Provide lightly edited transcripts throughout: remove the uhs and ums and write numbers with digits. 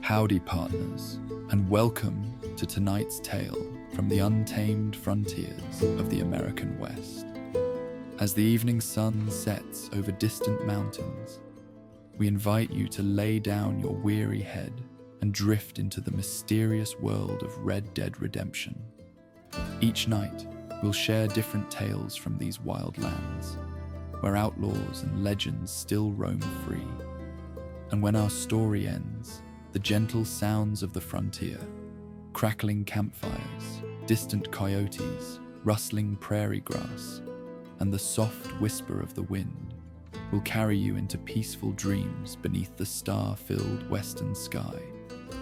Howdy, partners, and welcome to tonight's tale from the untamed frontiers of the American West. As the evening sun sets over distant mountains, we invite you to lay down your weary head and drift into the mysterious world of Red Dead Redemption. Each night, we'll share different tales from these wild lands, where outlaws and legends still roam free. And when our story ends, the gentle sounds of the frontier, crackling campfires, distant coyotes, rustling prairie grass, and the soft whisper of the wind will carry you into peaceful dreams beneath the star-filled western sky,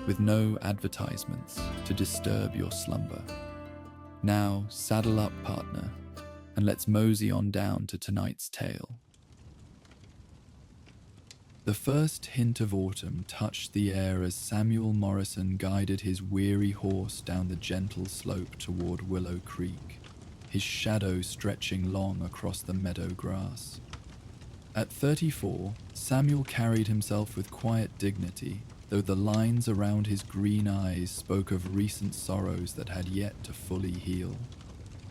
with no advertisements to disturb your slumber. Now, saddle up, partner, and let's mosey on down to tonight's tale. The first hint of autumn touched the air as Samuel Morrison guided his weary horse down the gentle slope toward Willow Creek, his shadow stretching long across the meadow grass. At 34, Samuel carried himself with quiet dignity, though the lines around his green eyes spoke of recent sorrows that had yet to fully heal.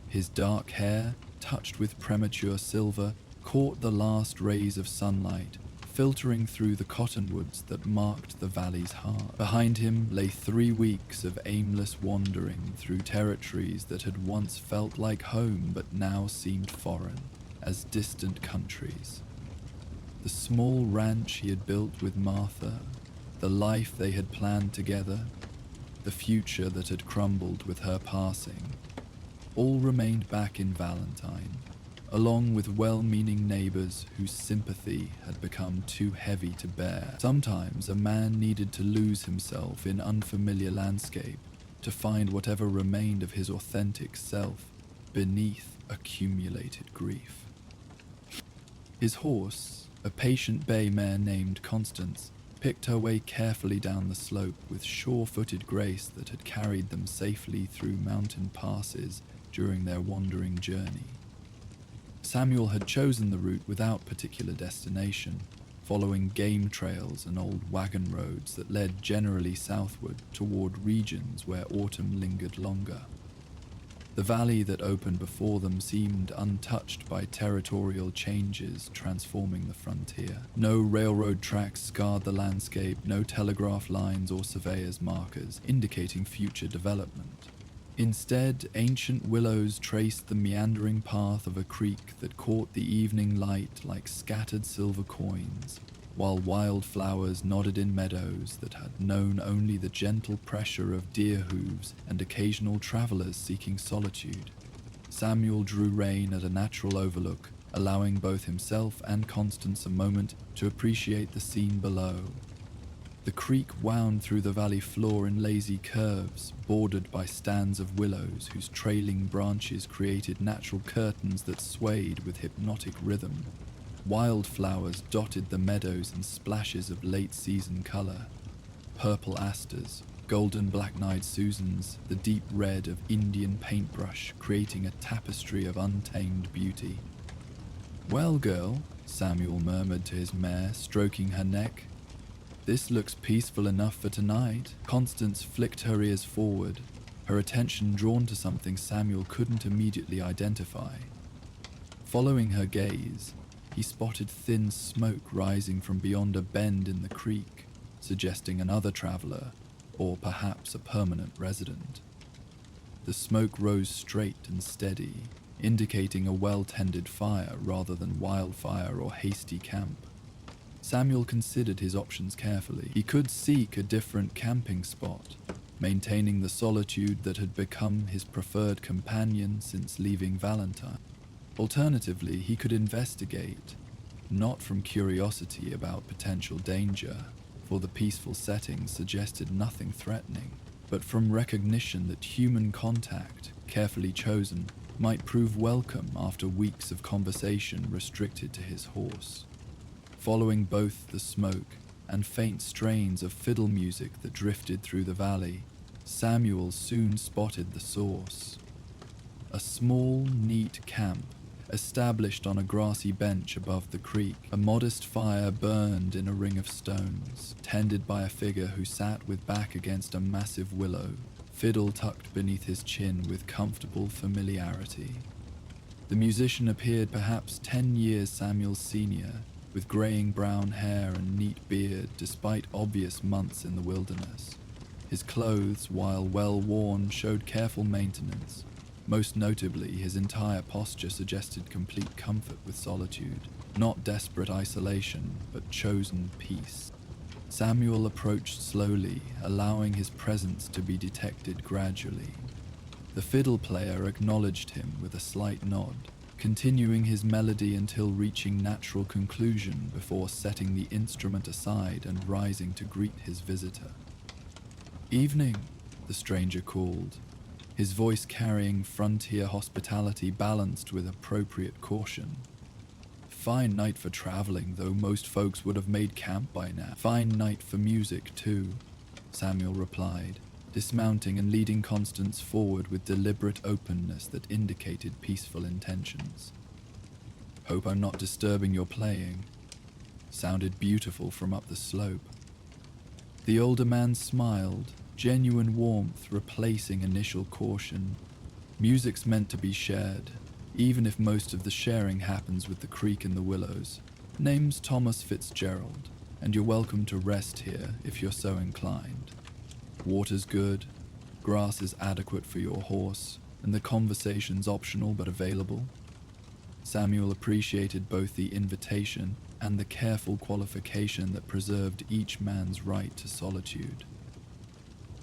His dark hair, touched with premature silver, caught the last rays of sunlight, filtering through the cottonwoods that marked the valley's heart. Behind him lay 3 weeks of aimless wandering through territories that had once felt like home but now seemed foreign, as distant countries. The small ranch he had built with Martha, the life they had planned together, the future that had crumbled with her passing, all remained back in Valentine, along with well-meaning neighbors whose sympathy had become too heavy to bear. Sometimes a man needed to lose himself in unfamiliar landscape to find whatever remained of his authentic self beneath accumulated grief. His horse, a patient bay mare named Constance, picked her way carefully down the slope with sure-footed grace that had carried them safely through mountain passes during their wandering journey. Samuel had chosen the route without particular destination, following game trails and old wagon roads that led generally southward toward regions where autumn lingered longer. The valley that opened before them seemed untouched by territorial changes transforming the frontier. No railroad tracks scarred the landscape, no telegraph lines or surveyor's markers indicating future development. Instead, ancient willows traced the meandering path of a creek that caught the evening light like scattered silver coins, while wildflowers nodded in meadows that had known only the gentle pressure of deer hooves and occasional travelers seeking solitude. Samuel drew rein at a natural overlook, allowing both himself and Constance a moment to appreciate the scene below. The creek wound through the valley floor in lazy curves, bordered by stands of willows whose trailing branches created natural curtains that swayed with hypnotic rhythm. Wildflowers dotted the meadows in splashes of late-season color. Purple asters, golden black-eyed Susans, the deep red of Indian paintbrush creating a tapestry of untamed beauty. "Well, girl," Samuel murmured to his mare, stroking her neck, "this looks peaceful enough for tonight." Constance flicked her ears forward, her attention drawn to something Samuel couldn't immediately identify. Following her gaze, he spotted thin smoke rising from beyond a bend in the creek, suggesting another traveler, or perhaps a permanent resident. The smoke rose straight and steady, indicating a well-tended fire rather than wildfire or hasty camp. Samuel considered his options carefully. He could seek a different camping spot, maintaining the solitude that had become his preferred companion since leaving Valentine. Alternatively, he could investigate, not from curiosity about potential danger, for the peaceful setting suggested nothing threatening, but from recognition that human contact, carefully chosen, might prove welcome after weeks of conversation restricted to his horse. Following both the smoke and faint strains of fiddle music that drifted through the valley, Samuel soon spotted the source. A small, neat camp Established on a grassy bench above the creek, a modest fire burned in a ring of stones, tended by a figure who sat with back against a massive willow, fiddle tucked beneath his chin with comfortable familiarity. The musician appeared perhaps 10 years Samuel's senior, with graying brown hair and neat beard despite obvious months in the wilderness. His clothes, while well worn, showed careful maintenance. Most notably, his entire posture suggested complete comfort with solitude, not desperate isolation, but chosen peace. Samuel approached slowly, allowing his presence to be detected gradually. The fiddle player acknowledged him with a slight nod, continuing his melody until reaching natural conclusion before setting the instrument aside and rising to greet his visitor. "Evening," the stranger called, his voice carrying frontier hospitality balanced with appropriate caution. "Fine night for traveling, though most folks would have made camp by now. Fine night for music, too," Samuel replied, dismounting and leading Constance forward with deliberate openness that indicated peaceful intentions. "Hope I'm not disturbing your playing." Sounded beautiful from up the slope. The older man smiled, genuine warmth replacing initial caution. "Music's meant to be shared, even if most of the sharing happens with the creek and the willows. Name's Thomas Fitzgerald, and you're welcome to rest here if you're so inclined. Water's good, grass is adequate for your horse, and the conversation's optional but available." Samuel appreciated both the invitation and the careful qualification that preserved each man's right to solitude.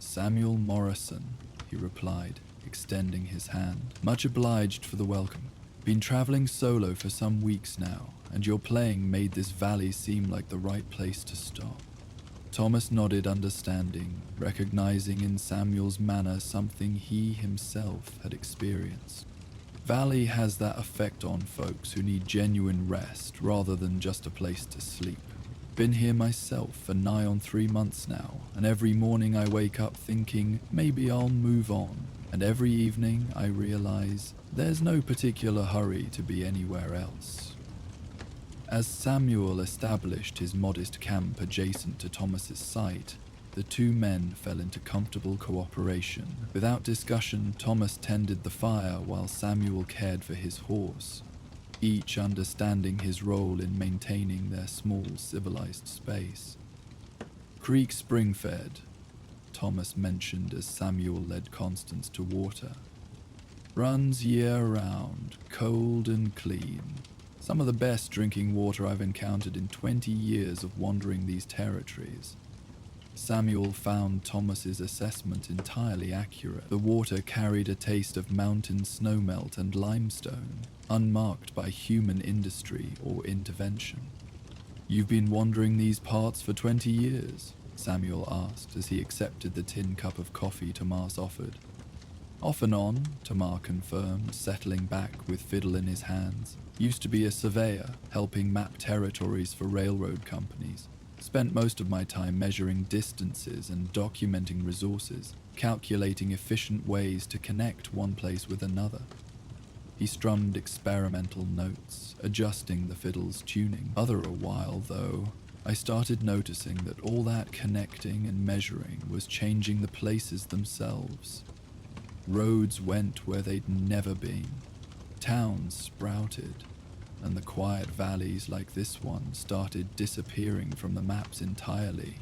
"Samuel Morrison," he replied, extending his hand. "Much obliged for the welcome. Been traveling solo for some weeks now, and your playing made this valley seem like the right place to stop." Thomas nodded understanding, recognizing in Samuel's manner something he himself had experienced. Valley has that effect on folks who need genuine rest rather than just a place to sleep. Been here myself for nigh on 3 months now, and every morning I wake up thinking maybe I'll move on, and every evening I realize there's no particular hurry to be anywhere else. As Samuel established his modest camp adjacent to Thomas's site, the two men fell into comfortable cooperation. Without discussion, Thomas tended the fire while Samuel cared for his horse, each understanding his role in maintaining their small civilized space. "Creek spring-fed," Thomas mentioned as Samuel led Constance to water. "Runs year-round, cold and clean. Some of the best drinking water I've encountered in 20 years of wandering these territories." Samuel found Thomas's assessment entirely accurate. The water carried a taste of mountain snowmelt and limestone, unmarked by human industry or intervention. "You've been wandering these parts for 20 years?" Samuel asked as he accepted the tin cup of coffee Tomas offered. "Off and on," Tomas confirmed, settling back with fiddle in his hands. "Used to be a surveyor, helping map territories for railroad companies. Spent most of my time measuring distances and documenting resources, calculating efficient ways to connect one place with another." He strummed experimental notes, adjusting the fiddle's tuning. "Other a while, though, I started noticing that all that connecting and measuring was changing the places themselves. Roads went where they'd never been. Towns sprouted, and the quiet valleys like this one started disappearing from the maps entirely."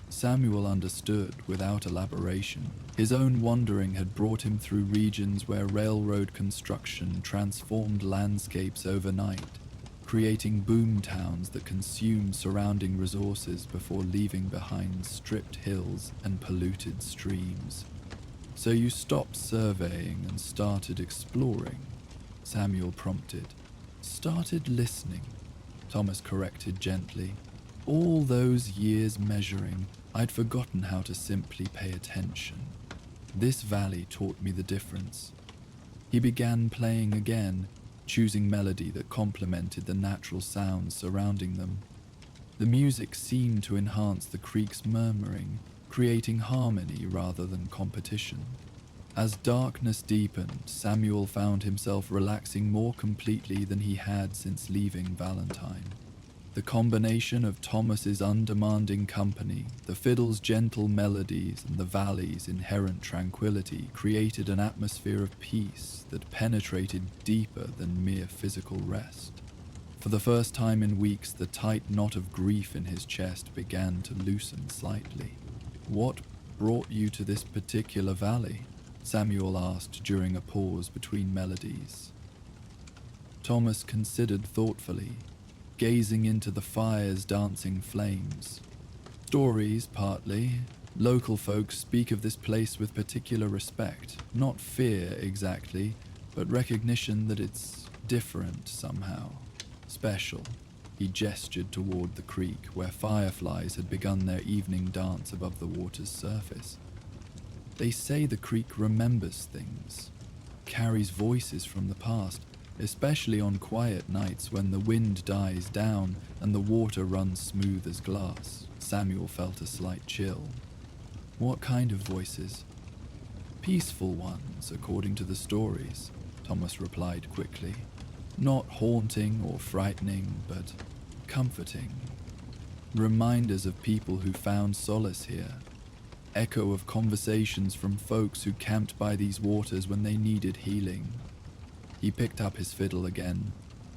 Samuel understood without elaboration. His own wandering had brought him through regions where railroad construction transformed landscapes overnight, creating boom towns that consumed surrounding resources before leaving behind stripped hills and polluted streams. "So you stopped surveying and started exploring?" Samuel prompted. "Started listening," Thomas corrected gently. "All those years measuring, I'd forgotten how to simply pay attention. This valley taught me the difference." He began playing again, choosing melody that complemented the natural sounds surrounding them. The music seemed to enhance the creek's murmuring, creating harmony rather than competition. As darkness deepened, Samuel found himself relaxing more completely than he had since leaving Valentine. The combination of Thomas's undemanding company, the fiddle's gentle melodies, and the valley's inherent tranquility created an atmosphere of peace that penetrated deeper than mere physical rest. For the first time in weeks, the tight knot of grief in his chest began to loosen slightly. "What brought you to this particular valley?" Samuel asked during a pause between melodies. Thomas considered thoughtfully, gazing into the fire's dancing flames. "Stories, partly. Local folks speak of this place with particular respect. Not fear exactly, but recognition that it's different somehow. Special." He gestured toward the creek, where fireflies had begun their evening dance above the water's surface. "They say the creek remembers things, carries voices from the past, especially on quiet nights when the wind dies down and the water runs smooth as glass." Samuel felt a slight chill. "What kind of voices?" "Peaceful ones, according to the stories," Thomas replied quickly. "Not haunting or frightening, but comforting. Reminders of people who found solace here. Echo of conversations from folks who camped by these waters when they needed healing." He picked up his fiddle again.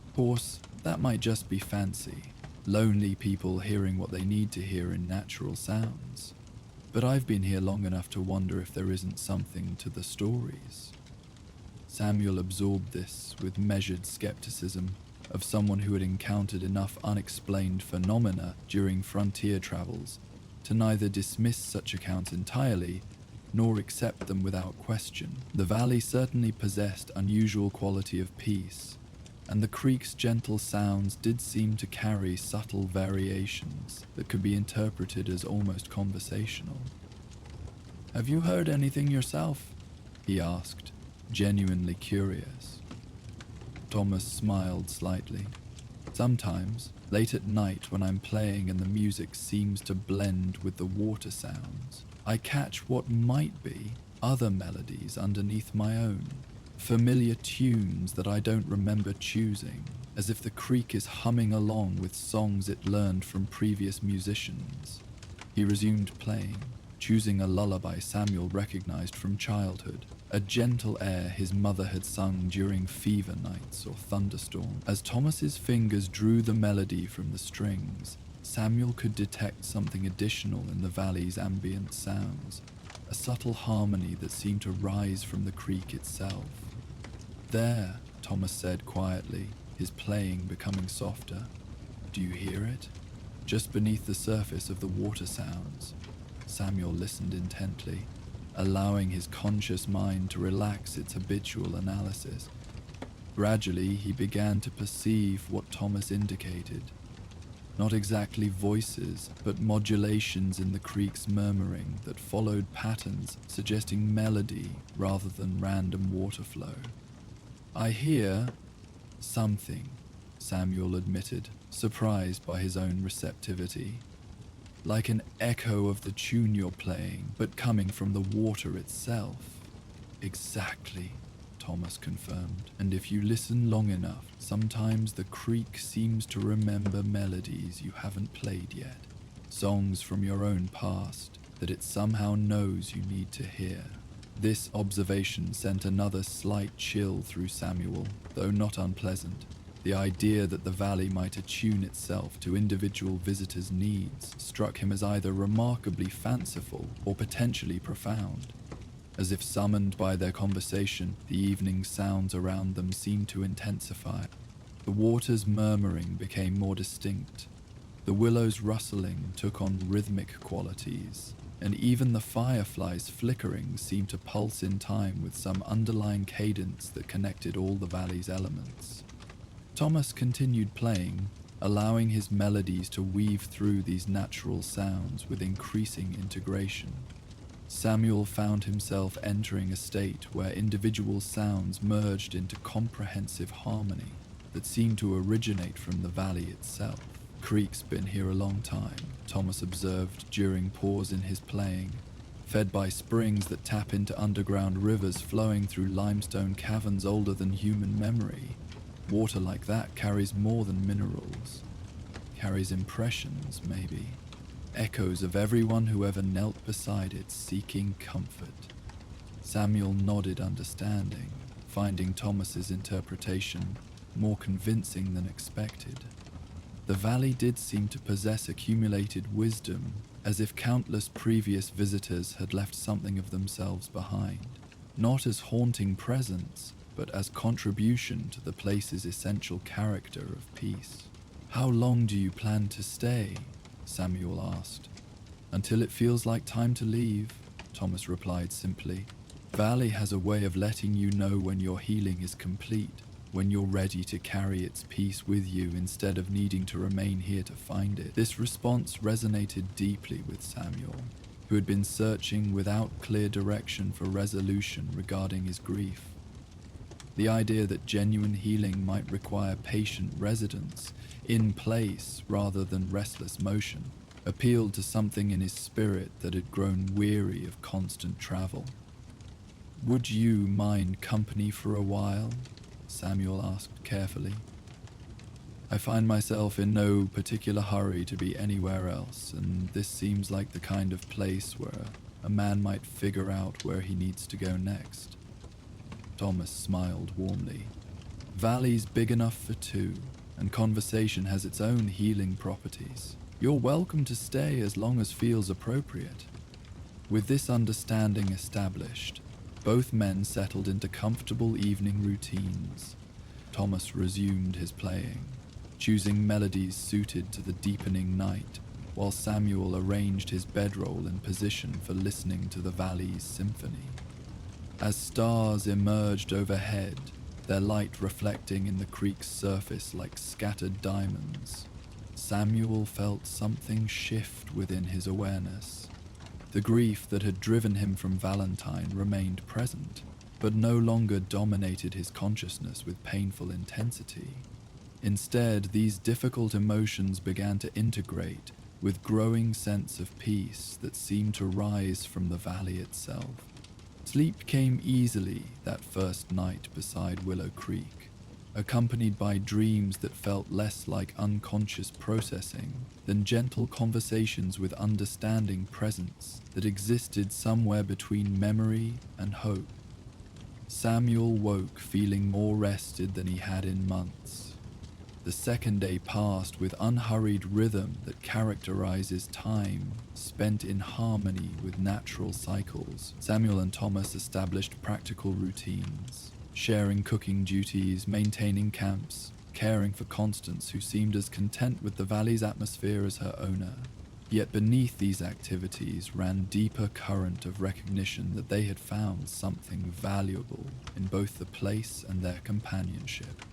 "Of course, that might just be fancy. Lonely people hearing what they need to hear in natural sounds. But I've been here long enough to wonder if there isn't something to the stories." Samuel absorbed this with measured skepticism of someone who had encountered enough unexplained phenomena during frontier travels to neither dismiss such accounts entirely nor accept them without question. The valley certainly possessed unusual quality of peace, and the creek's gentle sounds did seem to carry subtle variations that could be interpreted as almost conversational. "Have you heard anything yourself?" he asked, genuinely curious. Thomas smiled slightly. "Sometimes, late at night when I'm playing and the music seems to blend with the water sounds, I catch what might be other melodies underneath my own, familiar tunes that I don't remember choosing, as if the creek is humming along with songs it learned from previous musicians." He resumed playing, choosing a lullaby Samuel recognized from childhood, a gentle air his mother had sung during fever nights or thunderstorms. As Thomas's fingers drew the melody from the strings, Samuel could detect something additional in the valley's ambient sounds, a subtle harmony that seemed to rise from the creek itself. "There," Thomas said quietly, his playing becoming softer. "Do you hear it? Just beneath the surface of the water sounds." Samuel listened intently, allowing his conscious mind to relax its habitual analysis. Gradually, he began to perceive what Thomas indicated. Not exactly voices, but modulations in the creek's murmuring that followed patterns suggesting melody rather than random water flow. "I hear something," Samuel admitted, surprised by his own receptivity. "Like an echo of the tune you're playing, but coming from the water itself." "Exactly," Thomas confirmed. "And if you listen long enough, sometimes the creek seems to remember melodies you haven't played yet, songs from your own past that it somehow knows you need to hear." This observation sent another slight chill through Samuel, though not unpleasant. The idea that the valley might attune itself to individual visitors' needs struck him as either remarkably fanciful or potentially profound. As if summoned by their conversation, the evening sounds around them seemed to intensify. The water's murmuring became more distinct. The willow's rustling took on rhythmic qualities, and even the fireflies' flickering seemed to pulse in time with some underlying cadence that connected all the valley's elements. Thomas continued playing, allowing his melodies to weave through these natural sounds with increasing integration. Samuel found himself entering a state where individual sounds merged into comprehensive harmony that seemed to originate from the valley itself. "Creek's been here a long time," Thomas observed during pause in his playing, fed by springs that tap into underground rivers flowing through limestone caverns older than human memory. Water like that carries more than minerals. Carries impressions, maybe. Echoes of everyone who ever knelt beside it seeking comfort. Samuel nodded understanding, finding Thomas's interpretation more convincing than expected. The valley did seem to possess accumulated wisdom, as if countless previous visitors had left something of themselves behind, not as haunting presence, but as contribution to the place's essential character of peace. "How long do you plan to stay?" Samuel asked. "Until it feels like time to leave," Thomas replied simply. "Valley has a way of letting you know when your healing is complete, when you're ready to carry its peace with you instead of needing to remain here to find it." This response resonated deeply with Samuel, who had been searching without clear direction for resolution regarding his grief. The idea that genuine healing might require patient residence, in place rather than restless motion, appealed to something in his spirit that had grown weary of constant travel. "Would you mind company for a while?" Samuel asked carefully. "I find myself in no particular hurry to be anywhere else, and this seems like the kind of place where a man might figure out where he needs to go next." Thomas smiled warmly. "Valley's big enough for two, and conversation has its own healing properties. You're welcome to stay as long as feels appropriate." With this understanding established, both men settled into comfortable evening routines. Thomas resumed his playing, choosing melodies suited to the deepening night, while Samuel arranged his bedroll in position for listening to the valley's symphony. As stars emerged overhead, their light reflecting in the creek's surface like scattered diamonds, Samuel felt something shift within his awareness. The grief that had driven him from Valentine remained present, but no longer dominated his consciousness with painful intensity. Instead, these difficult emotions began to integrate with growing sense of peace that seemed to rise from the valley itself. Sleep came easily that first night beside Willow Creek, accompanied by dreams that felt less like unconscious processing than gentle conversations with understanding presence that existed somewhere between memory and hope. Samuel woke feeling more rested than he had in months. The second day passed with unhurried rhythm that characterizes time spent in harmony with natural cycles. Samuel and Thomas established practical routines, sharing cooking duties, maintaining camps, caring for Constance, who seemed as content with the valley's atmosphere as her owner. Yet beneath these activities ran deeper current of recognition that they had found something valuable in both the place and their companionship.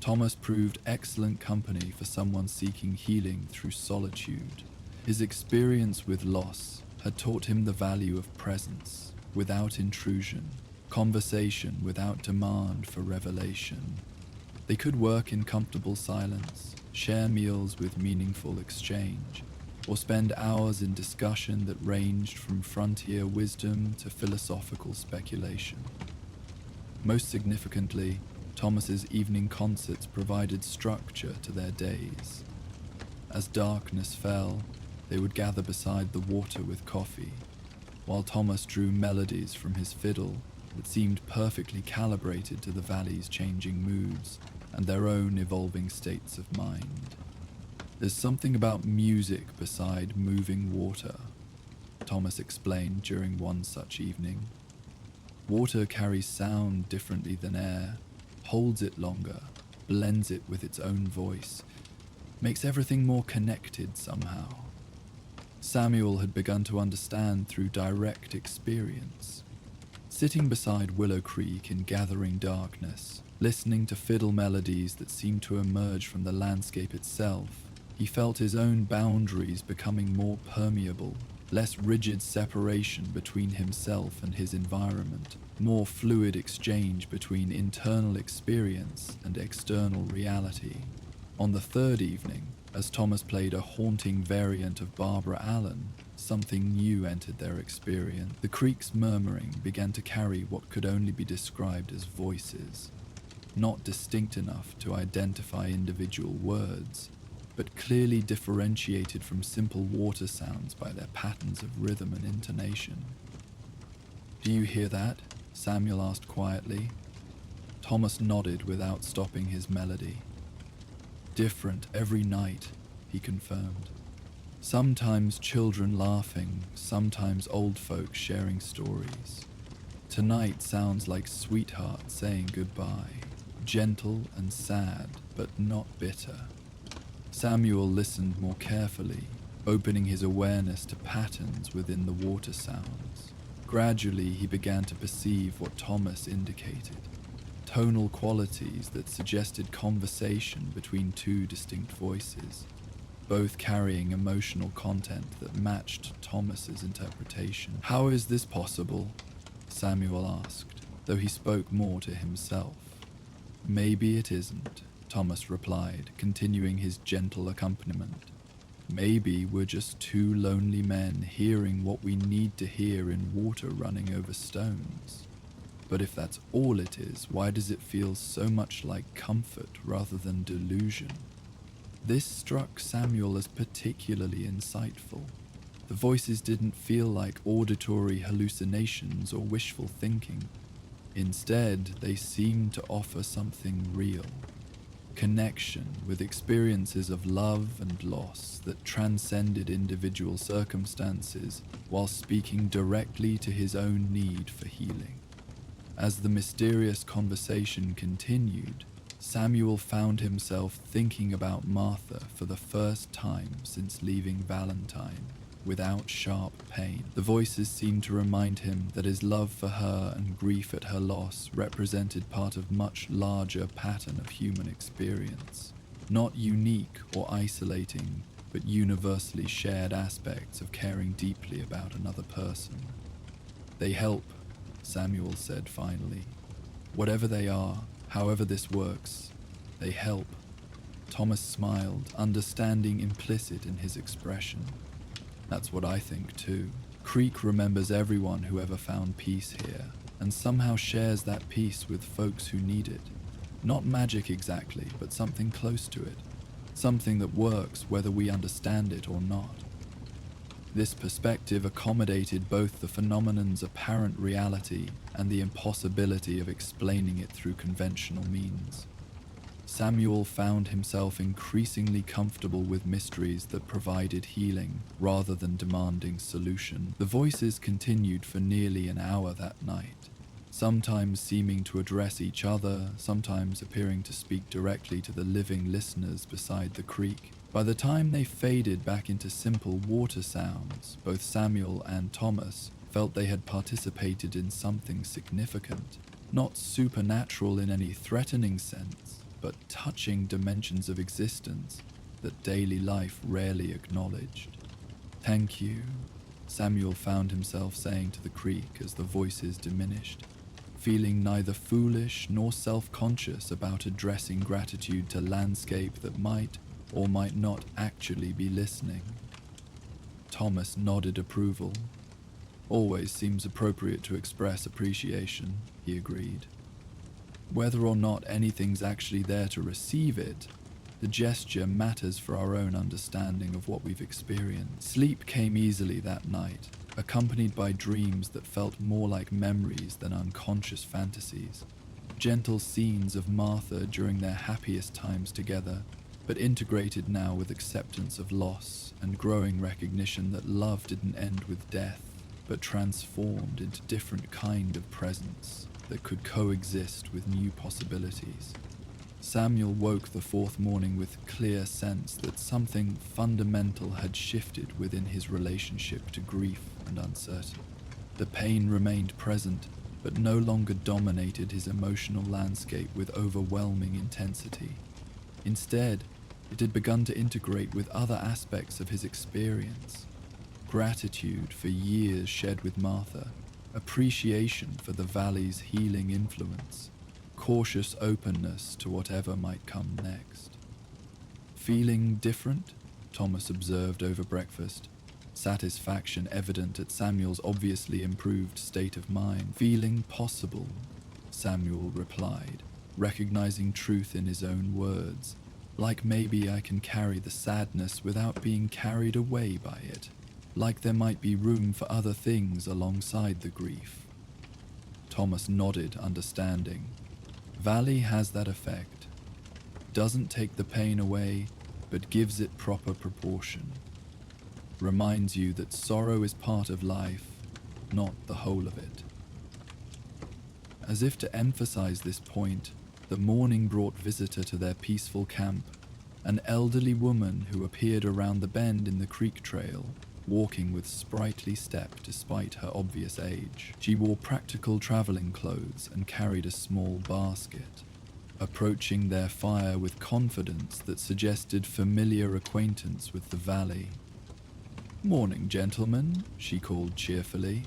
Thomas proved excellent company for someone seeking healing through solitude. His experience with loss had taught him the value of presence without intrusion, conversation without demand for revelation. They could work in comfortable silence, share meals with meaningful exchange, or spend hours in discussion that ranged from frontier wisdom to philosophical speculation. Most significantly, Thomas's evening concerts provided structure to their days. As darkness fell, they would gather beside the water with coffee, while Thomas drew melodies from his fiddle that seemed perfectly calibrated to the valley's changing moods and their own evolving states of mind. "There's something about music beside moving water," Thomas explained during one such evening. "Water carries sound differently than air, holds it longer, blends it with its own voice, makes everything more connected somehow." Samuel had begun to understand through direct experience. Sitting beside Willow Creek in gathering darkness, listening to fiddle melodies that seemed to emerge from the landscape itself, he felt his own boundaries becoming more permeable, less rigid separation between himself and his environment, more fluid exchange between internal experience and external reality. On the third evening, as Thomas played a haunting variant of Barbara Allen, something new entered their experience. The creek's murmuring began to carry what could only be described as voices, not distinct enough to identify individual words, but clearly differentiated from simple water sounds by their patterns of rhythm and intonation. "Do you hear that?" Samuel asked quietly. Thomas nodded without stopping his melody. "Different every night," he confirmed. "Sometimes children laughing, sometimes old folks sharing stories. Tonight sounds like sweethearts saying goodbye, gentle and sad, but not bitter." Samuel listened more carefully, opening his awareness to patterns within the water sounds. Gradually, he began to perceive what Thomas indicated: tonal qualities that suggested conversation between two distinct voices, both carrying emotional content that matched Thomas's interpretation. "How is this possible?" Samuel asked, though he spoke more to himself. "Maybe it isn't," Thomas replied, continuing his gentle accompaniment. "Maybe we're just two lonely men hearing what we need to hear in water running over stones. But if that's all it is, why does it feel so much like comfort rather than delusion?" This struck Samuel as particularly insightful. The voices didn't feel like auditory hallucinations or wishful thinking. Instead, they seemed to offer something real: connection with experiences of love and loss that transcended individual circumstances while speaking directly to his own need for healing. As the mysterious conversation continued, Samuel found himself thinking about Martha for the first time since leaving Valentine, without sharp pain. The voices seemed to remind him that his love for her and grief at her loss represented part of a much larger pattern of human experience, not unique or isolating, but universally shared aspects of caring deeply about another person. "They help," Samuel said finally. "Whatever they are, however this works, they help." Thomas smiled, understanding implicit in his expression. "That's what I think too. Creek remembers everyone who ever found peace here, and somehow shares that peace with folks who need it. Not magic exactly, but something close to it. Something that works whether we understand it or not." This perspective accommodated both the phenomenon's apparent reality and the impossibility of explaining it through conventional means. Samuel found himself increasingly comfortable with mysteries that provided healing rather than demanding solution. The voices continued for nearly an hour that night, sometimes seeming to address each other, sometimes appearing to speak directly to the living listeners beside the creek. By the time they faded back into simple water sounds, both Samuel and Thomas felt they had participated in something significant, not supernatural in any threatening sense, but touching dimensions of existence that daily life rarely acknowledged. "Thank you," Samuel found himself saying to the creek as the voices diminished, feeling neither foolish nor self-conscious about addressing gratitude to landscape that might or might not actually be listening. Thomas nodded approval. "Always seems appropriate to express appreciation," he agreed. "Whether or not anything's actually there to receive it, the gesture matters for our own understanding of what we've experienced." Sleep came easily that night, accompanied by dreams that felt more like memories than unconscious fantasies. Gentle scenes of Martha during their happiest times together, but integrated now with acceptance of loss and growing recognition that love didn't end with death, but transformed into different kind of presence that could coexist with new possibilities. Samuel woke the fourth morning with clear sense that something fundamental had shifted within his relationship to grief and uncertainty. The pain remained present, but no longer dominated his emotional landscape with overwhelming intensity. Instead, it had begun to integrate with other aspects of his experience: gratitude for years shared with Martha, appreciation for the valley's healing influence, cautious openness to whatever might come next. "Feeling different?" Thomas observed over breakfast. satisfaction evident at Samuel's obviously improved state of mind. "Feeling possible," Samuel replied, recognizing truth in his own words. "Like maybe I can carry the sadness without being carried away by it. Like there might be room for other things alongside the grief." Thomas nodded, understanding. Valley has that effect. Doesn't take the pain away, but gives it proper proportion. Reminds you that sorrow is part of life, not the whole of it. As if to emphasize this point, the morning brought visitor to their peaceful camp, an elderly woman who appeared around the bend in the creek trail, walking with sprightly step despite her obvious age. She wore practical traveling clothes and carried a small basket, approaching their fire with confidence that suggested familiar acquaintance with the valley. "Morning, gentlemen," she called cheerfully.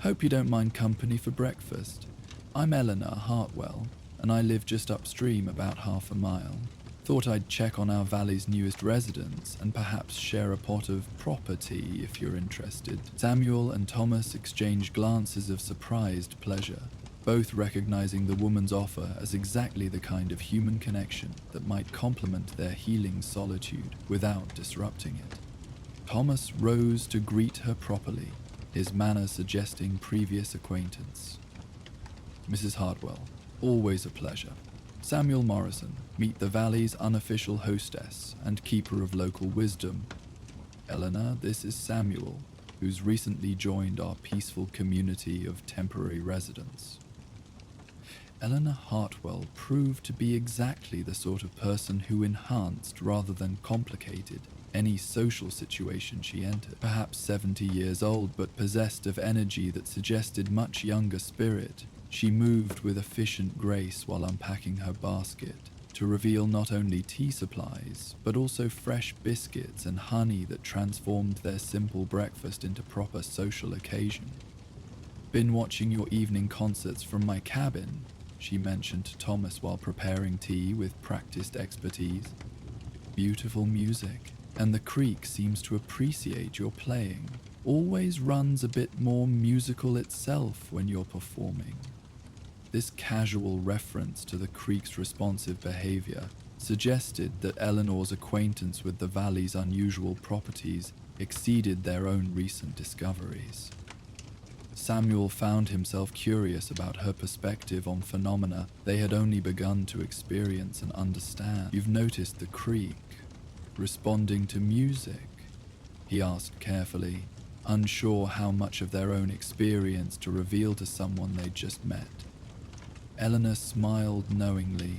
"Hope you don't mind company for breakfast. I'm Eleanor Hartwell, and I live just upstream about half a mile. Thought I'd check on our valley's newest residents and perhaps share a pot of proper tea if you're interested." Samuel and Thomas exchanged glances of surprised pleasure, both recognizing the woman's offer as exactly the kind of human connection that might complement their healing solitude without disrupting it. Thomas rose to greet her properly, his manner suggesting previous acquaintance. "Mrs. Hartwell, always a pleasure. Samuel Morrison, meet the Valley's unofficial hostess and keeper of local wisdom. Eleanor, this is Samuel, who's recently joined our peaceful community of temporary residents." Eleanor Hartwell proved to be exactly the sort of person who enhanced rather than complicated any social situation she entered. Perhaps 70 years old, but possessed of energy that suggested much younger spirit, she moved with efficient grace while unpacking her basket to reveal not only tea supplies, but also fresh biscuits and honey that transformed their simple breakfast into proper social occasion. "Been watching your evening concerts from my cabin," she mentioned to Thomas while preparing tea with practiced expertise. "Beautiful music, and the creek seems to appreciate your playing. Always runs a bit more musical itself when you're performing." This casual reference to the creek's responsive behavior suggested that Eleanor's acquaintance with the valley's unusual properties exceeded their own recent discoveries. Samuel found himself curious about her perspective on phenomena they had only begun to experience and understand. "You've noticed the creek responding to music?" he asked carefully, unsure how much of their own experience to reveal to someone they'd just met. Eleanor smiled knowingly,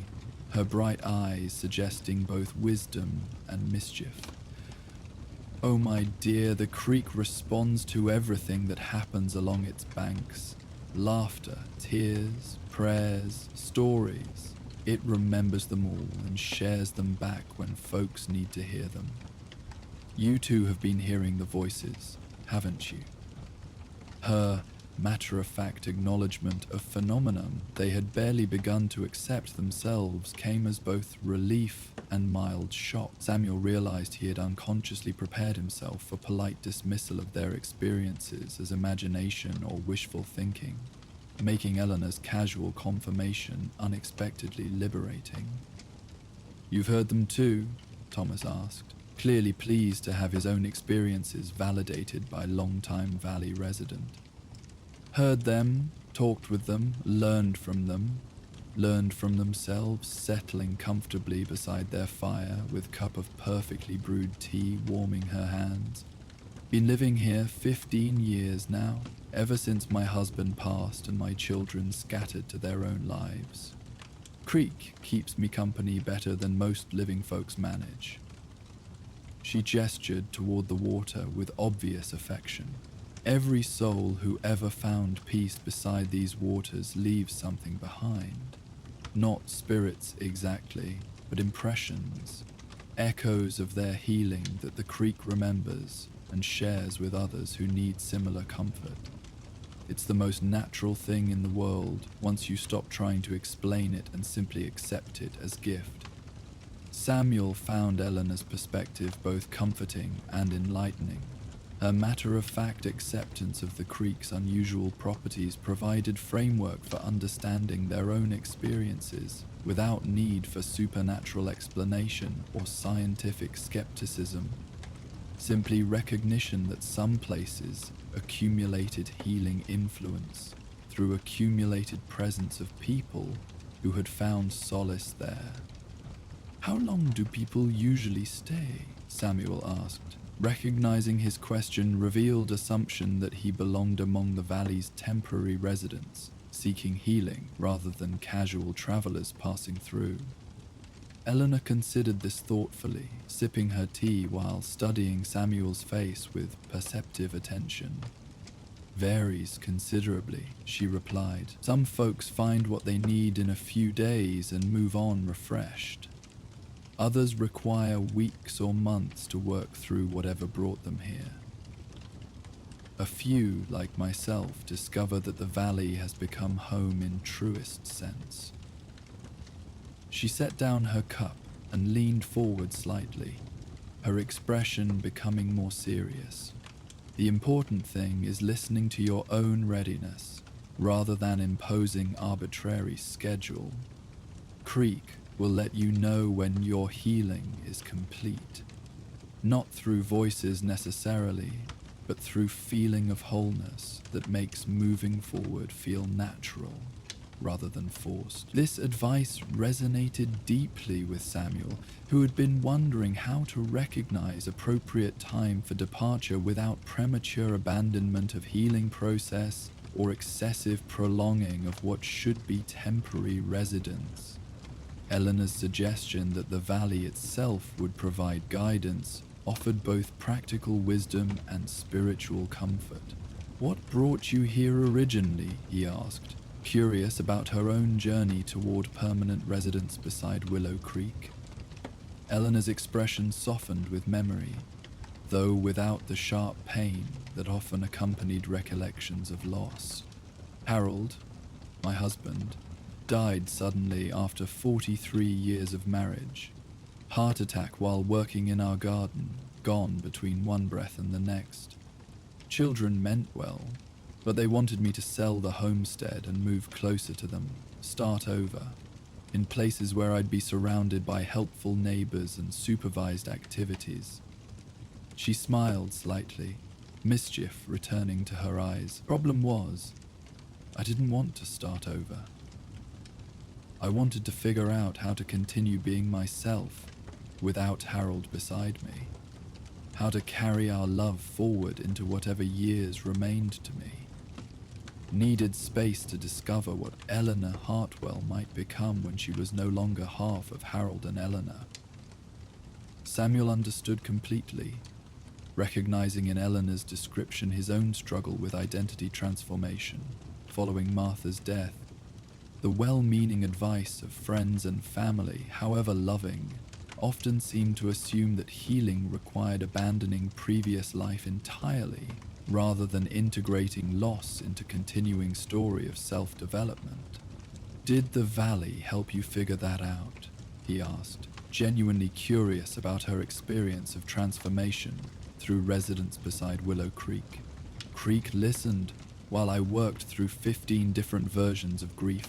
her bright eyes suggesting both wisdom and mischief. "Oh my dear, the creek responds to everything that happens along its banks. Laughter, tears, prayers, stories. It remembers them all and shares them back when folks need to hear them. You two have been hearing the voices, haven't you?" Her matter-of-fact acknowledgement of phenomenon they had barely begun to accept themselves came as both relief and mild shock. Samuel realized he had unconsciously prepared himself for polite dismissal of their experiences as imagination or wishful thinking, making Eleanor's casual confirmation unexpectedly liberating. "You've heard them too?" Thomas asked, clearly pleased to have his own experiences validated by long-time Valley resident. "Heard them, talked with them, learned from themselves, settling comfortably beside their fire with cup of perfectly brewed tea warming her hands. Been living here 15 years now, ever since my husband passed and my children scattered to their own lives. Creek keeps me company better than most living folks manage." She gestured toward the water with obvious affection. "Every soul who ever found peace beside these waters leaves something behind. Not spirits exactly, but impressions, echoes of their healing that the creek remembers and shares with others who need similar comfort. It's the most natural thing in the world once you stop trying to explain it and simply accept it as gift." Samuel found Eleanor's perspective both comforting and enlightening. Her matter-of-fact acceptance of the creek's unusual properties provided framework for understanding their own experiences without need for supernatural explanation or scientific skepticism. Simply recognition that some places accumulated healing influence through accumulated presence of people who had found solace there. "How long do people usually stay?" Samuel asked. Recognizing his question revealed assumption that he belonged among the valley's temporary residents, seeking healing rather than casual travelers passing through. Eleanor considered this thoughtfully, sipping her tea while studying Samuel's face with perceptive attention. "Varies considerably," she replied. "Some folks find what they need in a few days and move on refreshed. Others require weeks or months to work through whatever brought them here. A few, like myself, discover that the valley has become home in truest sense." She set down her cup and leaned forward slightly, her expression becoming more serious. "The important thing is listening to your own readiness, rather than imposing arbitrary schedule. Creek will let you know when your healing is complete, not through voices necessarily, but through feeling of wholeness that makes moving forward feel natural rather than forced." This advice resonated deeply with Samuel, who had been wondering how to recognize appropriate time for departure without premature abandonment of healing process or excessive prolonging of what should be temporary residence. Eleanor's suggestion that the valley itself would provide guidance offered both practical wisdom and spiritual comfort. "What brought you here originally?" he asked, curious about her own journey toward permanent residence beside Willow Creek. Eleanor's expression softened with memory, though without the sharp pain that often accompanied recollections of loss. "Harold, my husband, died suddenly after 43 years of marriage. Heart attack while working in our garden, gone between one breath and the next. Children meant well, but they wanted me to sell the homestead and move closer to them, start over, in places where I'd be surrounded by helpful neighbors and supervised activities." She smiled slightly, mischief returning to her eyes. "Problem was, I didn't want to start over. I wanted to figure out how to continue being myself without Harold beside me. How to carry our love forward into whatever years remained to me. Needed space to discover what Eleanor Hartwell might become when she was no longer half of Harold and Eleanor." Samuel understood completely, recognizing in Eleanor's description his own struggle with identity transformation following Martha's death. The well-meaning advice of friends and family, however loving, often seemed to assume that healing required abandoning previous life entirely, rather than integrating loss into continuing story of self-development. "Did the valley help you figure that out?" he asked, genuinely curious about her experience of transformation through residence beside Willow Creek. "Creek listened while I worked through 15 different versions of grief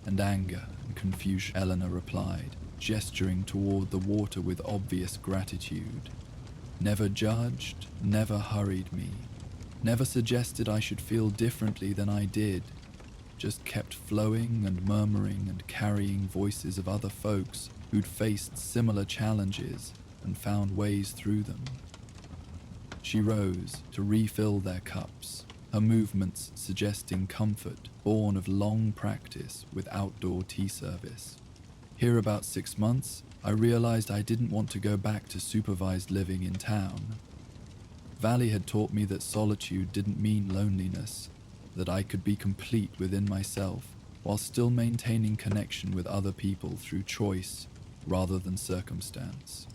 and anger and confusion," Eleanor replied, gesturing toward the water with obvious gratitude. "Never judged, never hurried me, never suggested I should feel differently than I did, just kept flowing and murmuring and carrying voices of other folks who'd faced similar challenges and found ways through them." She rose to refill their cups, her movements suggesting comfort born of long practice with outdoor tea service. "Here about 6 months, I realized I didn't want to go back to supervised living in town. Valley had taught me that solitude didn't mean loneliness, that I could be complete within myself while still maintaining connection with other people through choice rather than circumstance."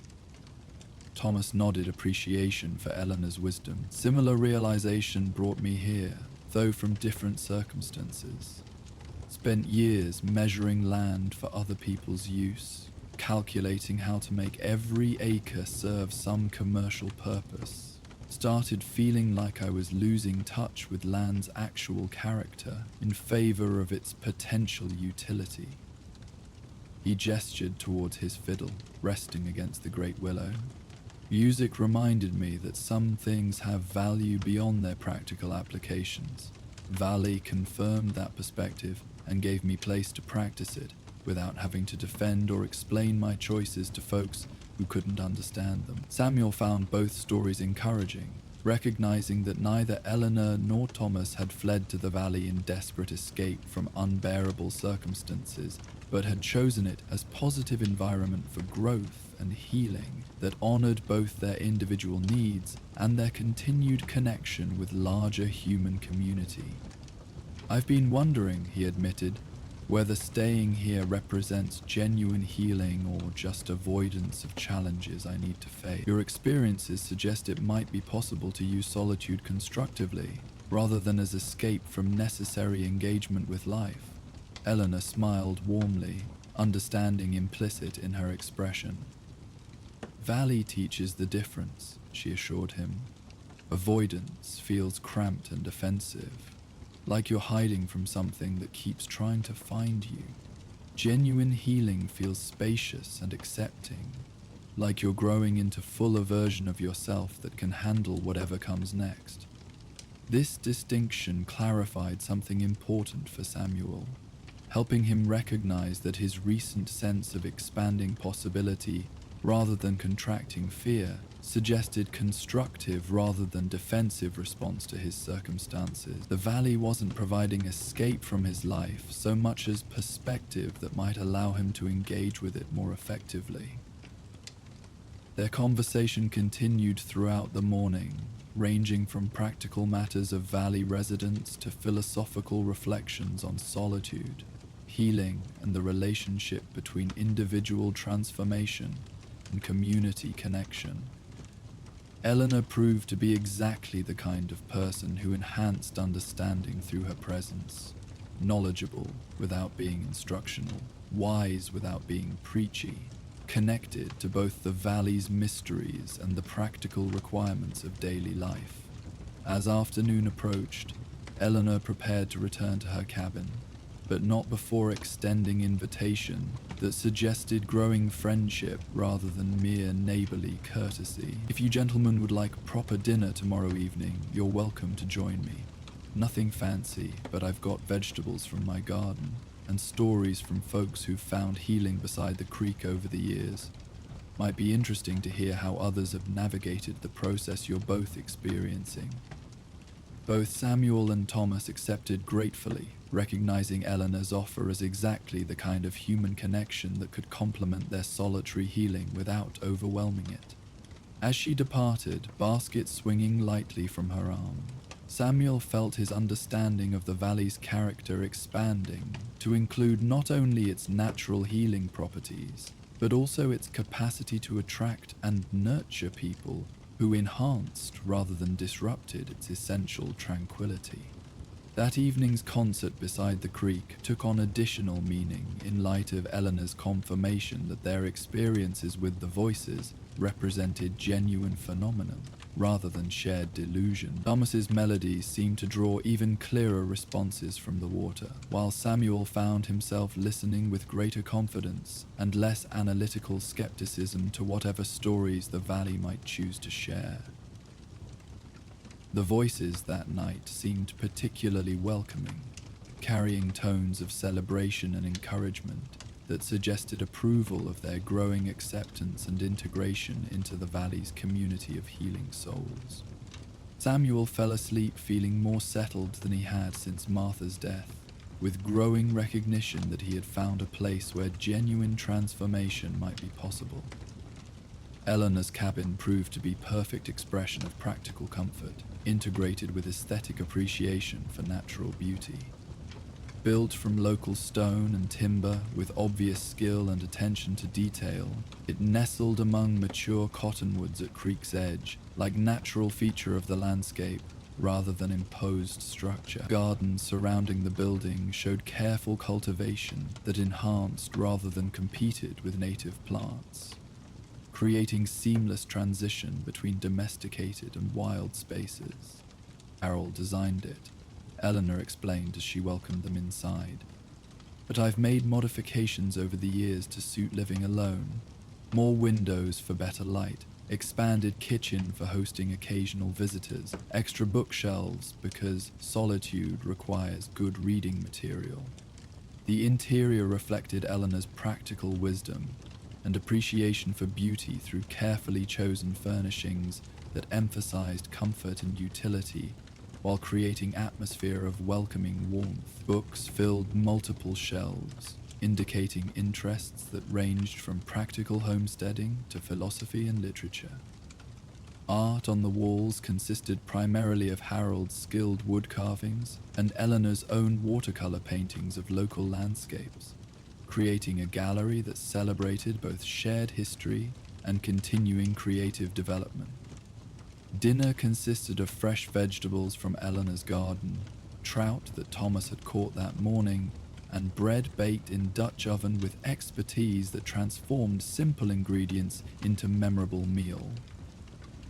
Thomas nodded appreciation for Eleanor's wisdom. "Similar realization brought me here, though from different circumstances. Spent years measuring land for other people's use, calculating how to make every acre serve some commercial purpose. started feeling like I was losing touch with land's actual character in favor of its potential utility. He gestured towards his fiddle, resting against the great willow. Music reminded me that some things have value beyond their practical applications. Valley confirmed that perspective and gave me place to practice it without having to defend or explain my choices to folks who couldn't understand them. Samuel found both stories encouraging, recognizing that neither Eleanor nor Thomas had fled to the valley in desperate escape from unbearable circumstances, but had chosen it as positive environment for growth and healing that honored both their individual needs and their continued connection with larger human community. I've been wondering, he admitted, whether staying here represents genuine healing or just avoidance of challenges I need to face. Your experiences suggest it might be possible to use solitude constructively, rather than as escape from necessary engagement with life. Eleanor smiled warmly, understanding implicit in her expression. Valley teaches the difference, she assured him. Avoidance feels cramped and defensive, like you're hiding from something that keeps trying to find you. Genuine healing feels spacious and accepting, like you're growing into fuller version of yourself that can handle whatever comes next. This distinction clarified something important for Samuel, helping him recognize that his recent sense of expanding possibility rather than contracting fear suggested constructive rather than defensive response to his circumstances. The valley wasn't providing escape from his life so much as perspective that might allow him to engage with it more effectively. Their conversation continued throughout the morning, ranging from practical matters of valley residence to philosophical reflections on solitude, healing, and the relationship between individual transformation and community connection. Eleanor proved to be exactly the kind of person who enhanced understanding through her presence, knowledgeable without being instructional, wise without being preachy, connected to both the valley's mysteries and the practical requirements of daily life. As afternoon approached, Eleanor prepared to return to her cabin, but not before extending invitation that suggested growing friendship rather than mere neighborly courtesy. If you gentlemen would like proper dinner tomorrow evening, you're welcome to join me. Nothing fancy, but I've got vegetables from my garden and stories from folks who've found healing beside the creek over the years. Might be interesting to hear how others have navigated the process you're both experiencing. Both Samuel and Thomas accepted gratefully, recognizing Eleanor's offer as exactly the kind of human connection that could complement their solitary healing without overwhelming it. As she departed, basket swinging lightly from her arm, Samuel felt his understanding of the valley's character expanding to include not only its natural healing properties, but also its capacity to attract and nurture people who enhanced rather than disrupted its essential tranquility. That evening's concert beside the creek took on additional meaning in light of Eleanor's confirmation that their experiences with the voices represented genuine phenomenon rather than shared delusion. Thomas's melodies seemed to draw even clearer responses from the water, while Samuel found himself listening with greater confidence and less analytical skepticism to whatever stories the valley might choose to share. The voices that night seemed particularly welcoming, carrying tones of celebration and encouragement that suggested approval of their growing acceptance and integration into the valley's community of healing souls. Samuel fell asleep feeling more settled than he had since Martha's death, with growing recognition that he had found a place where genuine transformation might be possible. Eleanor's cabin proved to be perfect expression of practical comfort, integrated with aesthetic appreciation for natural beauty. Built from local stone and timber with obvious skill and attention to detail, it nestled among mature cottonwoods at creek's edge, like natural feature of the landscape rather than imposed structure. Gardens surrounding the building showed careful cultivation that enhanced rather than competed with native plants. creating seamless transition between domesticated and wild spaces. Harold designed it, Eleanor explained as she welcomed them inside. But I've made modifications over the years to suit living alone. More windows for better light, expanded kitchen for hosting occasional visitors, extra bookshelves because solitude requires good reading material. The interior reflected Eleanor's practical wisdom and appreciation for beauty through carefully chosen furnishings that emphasized comfort and utility while creating atmosphere of welcoming warmth. Books filled multiple shelves, indicating interests that ranged from practical homesteading to philosophy and literature. Art on the walls consisted primarily of Harold's skilled wood carvings and Eleanor's own watercolor paintings of local landscapes, creating a gallery that celebrated both shared history and continuing creative development. Dinner consisted of fresh vegetables from Eleanor's garden, trout that Thomas had caught that morning, and bread baked in Dutch oven with expertise that transformed simple ingredients into memorable meal.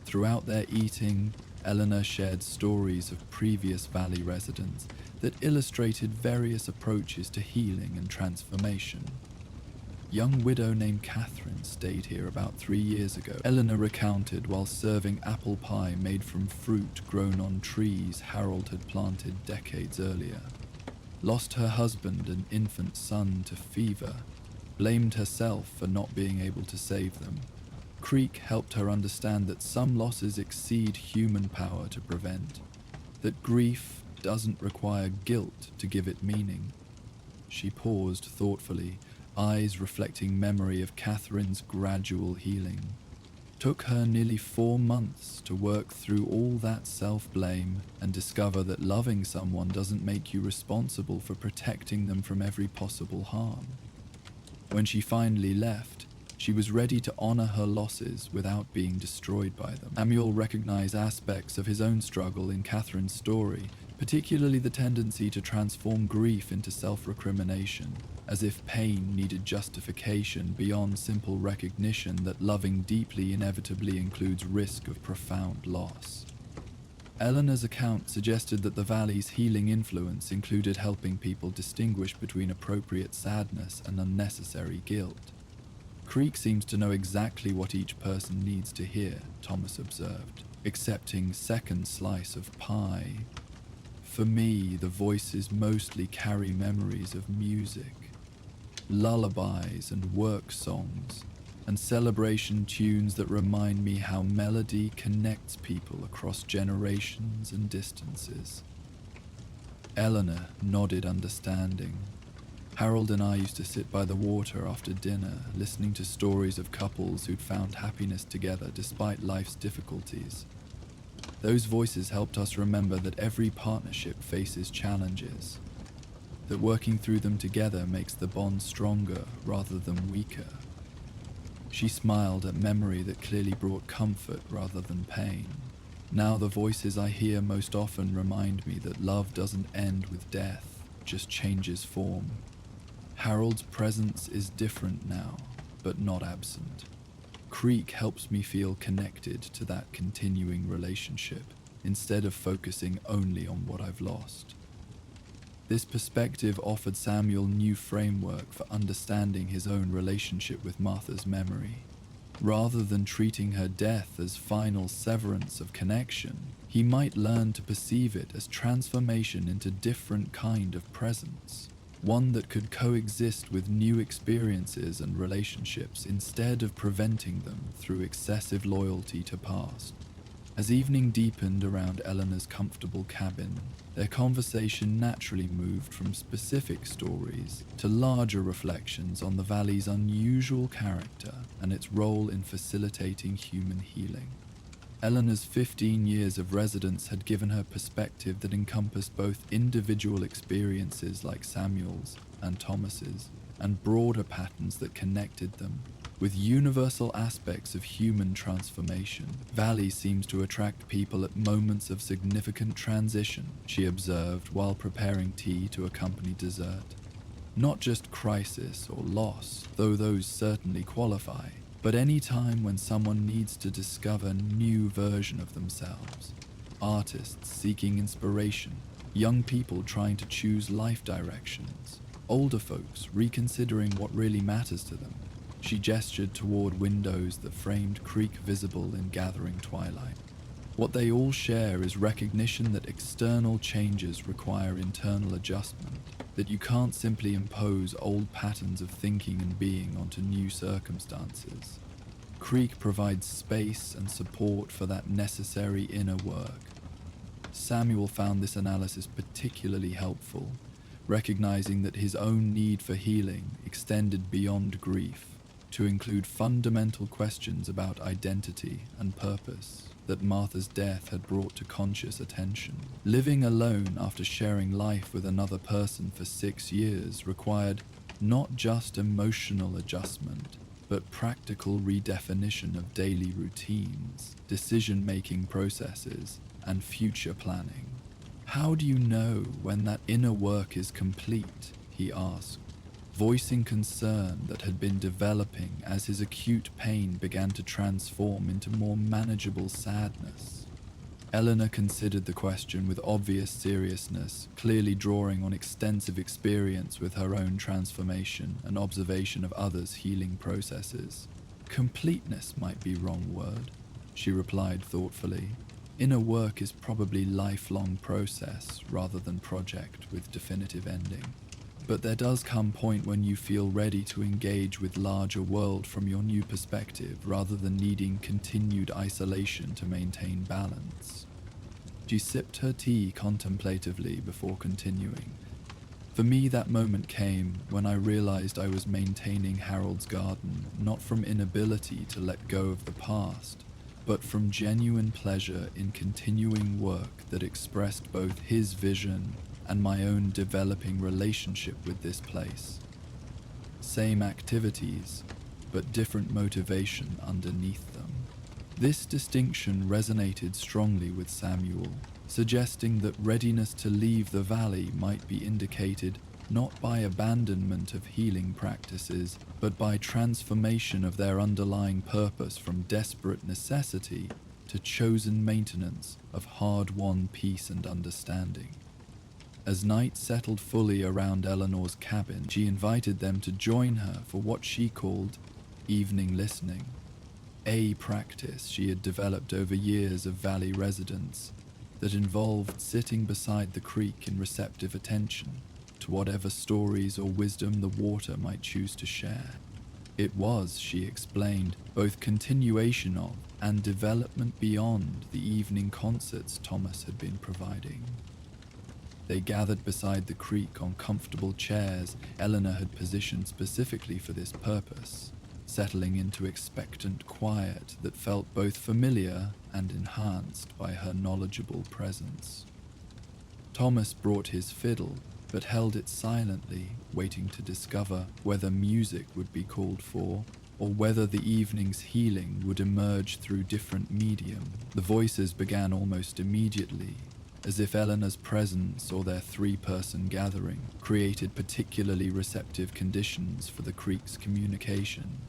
Throughout their eating, Eleanor shared stories of previous valley residents that illustrated various approaches to healing and transformation. Young widow named Catherine stayed here about 3 years ago, Eleanor recounted while serving apple pie made from fruit grown on trees Harold had planted decades earlier. Lost her husband and infant son to fever, blamed herself for not being able to save them. Creek helped her understand that some losses exceed human power to prevent, that grief doesn't require guilt to give it meaning. She paused thoughtfully, eyes reflecting memory of Catherine's gradual healing. Took her nearly 4 months to work through all that self-blame and discover that loving someone doesn't make you responsible for protecting them from every possible harm. When she finally left, she was ready to honor her losses without being destroyed by them. Samuel recognized aspects of his own struggle in Catherine's story, particularly the tendency to transform grief into self-recrimination, as if pain needed justification beyond simple recognition that loving deeply inevitably includes risk of profound loss. Eleanor's account suggested that the valley's healing influence included helping people distinguish between appropriate sadness and unnecessary guilt. Creek seems to know exactly what each person needs to hear, Thomas observed, accepting second slice of pie. For me, the voices mostly carry memories of music, lullabies and work songs, and celebration tunes that remind me how melody connects people across generations and distances. Eleanor nodded understanding. Harold and I used to sit by the water after dinner, listening to stories of couples who'd found happiness together despite life's difficulties. Those voices helped us remember that every partnership faces challenges, that working through them together makes the bond stronger rather than weaker. She smiled at memory that clearly brought comfort rather than pain. Now the voices I hear most often remind me that love doesn't end with death, just changes form. Harold's presence is different now, but not absent. Creek helps me feel connected to that continuing relationship, instead of focusing only on what I've lost. This perspective offered Samuel new framework for understanding his own relationship with Martha's memory. Rather than treating her death as final severance of connection, he might learn to perceive it as transformation into different kind of presence. One that could coexist with new experiences and relationships instead of preventing them through excessive loyalty to past. As evening deepened around Eleanor's comfortable cabin, their conversation naturally moved from specific stories to larger reflections on the valley's unusual character and its role in facilitating human healing. Eleanor's 15 years of residence had given her perspective that encompassed both individual experiences like Samuel's and Thomas's, and broader patterns that connected them. With universal aspects of human transformation, Valley seems to attract people at moments of significant transition, she observed while preparing tea to accompany dessert. Not just crisis or loss, though those certainly qualify, but any time when someone needs to discover a new version of themselves. Artists seeking inspiration, young people trying to choose life directions, older folks reconsidering what really matters to them. She gestured toward windows that framed creek visible in gathering twilight. What they all share is recognition that external changes require internal adjustment, that you can't simply impose old patterns of thinking and being onto new circumstances. Creek provides space and support for that necessary inner work. Samuel found this analysis particularly helpful, recognizing that his own need for healing extended beyond grief to include fundamental questions about identity and purpose that Martha's death had brought to conscious attention. Living alone after sharing life with another person for 6 years required not just emotional adjustment, but practical redefinition of daily routines, decision-making processes, and future planning. "How do you know when that inner work is complete?" he asked, voicing concern that had been developing as his acute pain began to transform into more manageable sadness. Eleanor considered the question with obvious seriousness, clearly drawing on extensive experience with her own transformation and observation of others' healing processes. "Completeness might be wrong word," she replied thoughtfully. "Inner work is probably lifelong process rather than project with definitive ending. But there does come point when you feel ready to engage with larger world from your new perspective rather than needing continued isolation to maintain balance." She sipped her tea contemplatively before continuing. "For me, that moment came when I realized I was maintaining Harold's garden not from inability to let go of the past, but from genuine pleasure in continuing work that expressed both his vision and my own developing relationship with this place. Same activities, but different motivation underneath them." This distinction resonated strongly with Samuel, suggesting that readiness to leave the valley might be indicated not by abandonment of healing practices, but by transformation of their underlying purpose from desperate necessity to chosen maintenance of hard-won peace and understanding. As night settled fully around Eleanor's cabin, she invited them to join her for what she called evening listening, a practice she had developed over years of valley residence that involved sitting beside the creek in receptive attention to whatever stories or wisdom the water might choose to share. It was, she explained, both continuation of and development beyond the evening concerts Thomas had been providing. They gathered beside the creek on comfortable chairs Eleanor had positioned specifically for this purpose, settling into expectant quiet that felt both familiar and enhanced by her knowledgeable presence. Thomas brought his fiddle, but held it silently, waiting to discover whether music would be called for, or whether the evening's healing would emerge through different medium. The voices began almost immediately, as if Eleanor's presence or their 3-person gathering created particularly receptive conditions for the creek's communication.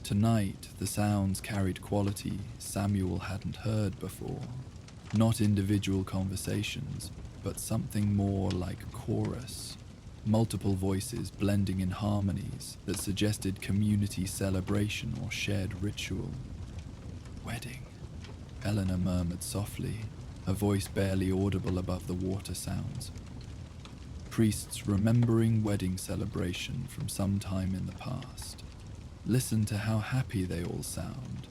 Tonight, the sounds carried quality Samuel hadn't heard before. Not individual conversations, but something more like chorus. Multiple voices blending in harmonies that suggested community celebration or shared ritual. "Wedding," Eleanor murmured softly, her voice barely audible above the water sounds. Priests remembering wedding celebration from some time in the past. Listen to how happy they all sound.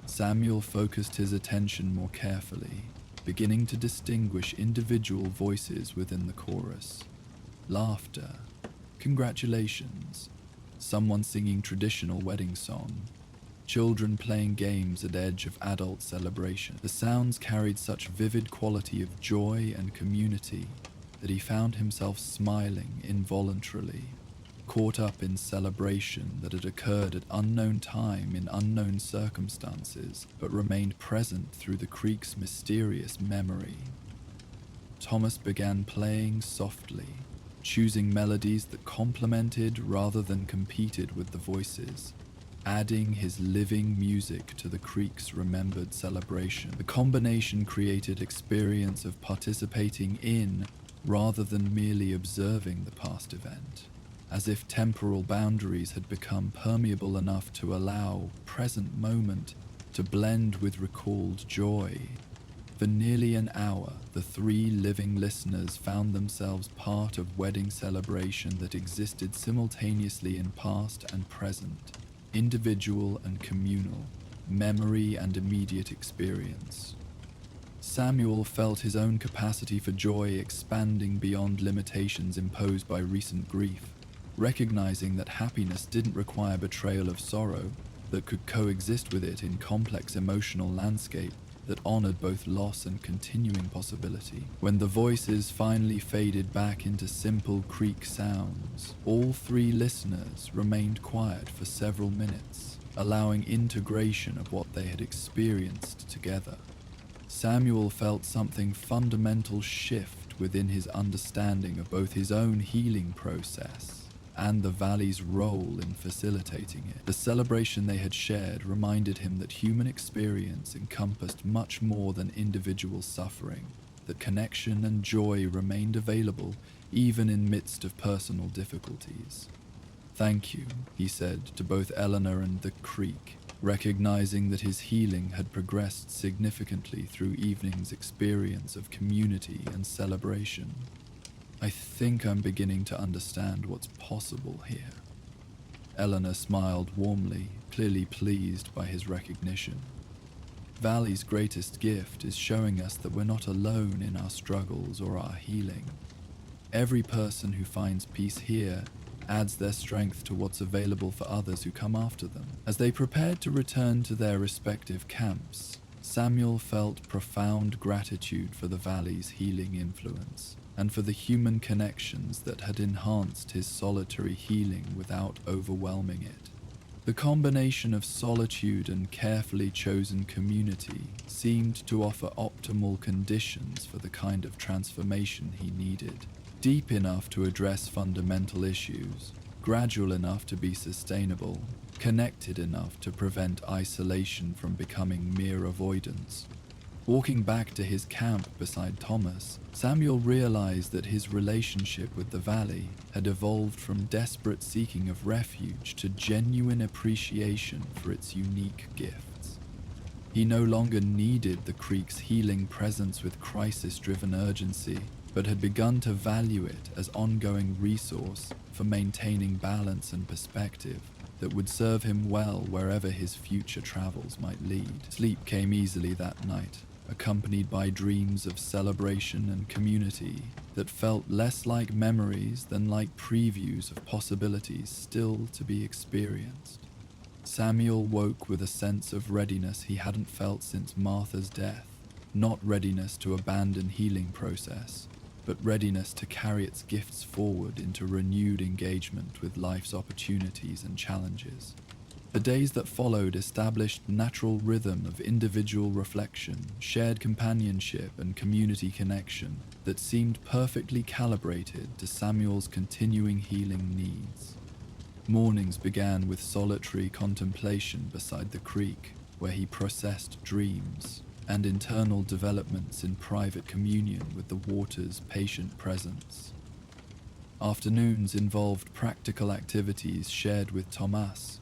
Samuel focused his attention more carefully, beginning to distinguish individual voices within the chorus. Laughter, congratulations, someone singing traditional wedding song, children playing games at edge of adult celebration. The sounds carried such vivid quality of joy and community that he found himself smiling involuntarily, caught up in celebration that had occurred at unknown time in unknown circumstances, but remained present through the creek's mysterious memory. Thomas began playing softly, choosing melodies that complemented rather than competed with the voices. adding his living music to the creek's remembered celebration. The combination created experience of participating in rather than merely observing the past event, as if temporal boundaries had become permeable enough to allow present moment to blend with recalled joy. For nearly an hour, the three living listeners found themselves part of wedding celebration that existed simultaneously in past and present, individual and communal, memory and immediate experience. Samuel felt his own capacity for joy expanding beyond limitations imposed by recent grief, recognizing that happiness didn't require betrayal of sorrow, that could coexist with it in complex emotional landscape that honored both loss and continuing possibility. When the voices finally faded back into simple creek sounds, all three listeners remained quiet for several minutes, allowing integration of what they had experienced together. Samuel felt something fundamental shift within his understanding of both his own healing process and the valley's role in facilitating it. The celebration they had shared reminded him that human experience encompassed much more than individual suffering, that connection and joy remained available even in midst of personal difficulties. "Thank you," he said to both Eleanor and the creek, recognizing that his healing had progressed significantly through evening's experience of community and celebration. "I think I'm beginning to understand what's possible here." Eleanor smiled warmly, clearly pleased by his recognition. Valley's greatest gift is showing us that we're not alone in our struggles or our healing. Every person who finds peace here adds their strength to what's available for others who come after them. As they prepared to return to their respective camps, Samuel felt profound gratitude for the valley's healing influence, and for the human connections that had enhanced his solitary healing without overwhelming it. The combination of solitude and carefully chosen community seemed to offer optimal conditions for the kind of transformation he needed, deep enough to address fundamental issues, gradual enough to be sustainable, connected enough to prevent isolation from becoming mere avoidance. Walking back to his camp beside Thomas, Samuel realized that his relationship with the valley had evolved from desperate seeking of refuge to genuine appreciation for its unique gifts. He no longer needed the creek's healing presence with crisis-driven urgency, but had begun to value it as ongoing resource for maintaining balance and perspective that would serve him well wherever his future travels might lead. Sleep came easily that night, accompanied by dreams of celebration and community that felt less like memories than like previews of possibilities still to be experienced. Samuel woke with a sense of readiness he hadn't felt since Martha's death, not readiness to abandon healing process, but readiness to carry its gifts forward into renewed engagement with life's opportunities and challenges. The days that followed established natural rhythm of individual reflection, shared companionship, and community connection that seemed perfectly calibrated to Samuel's continuing healing needs. Mornings began with solitary contemplation beside the creek, where he processed dreams, and internal developments in private communion with the water's patient presence. Afternoons involved practical activities shared with Thomas,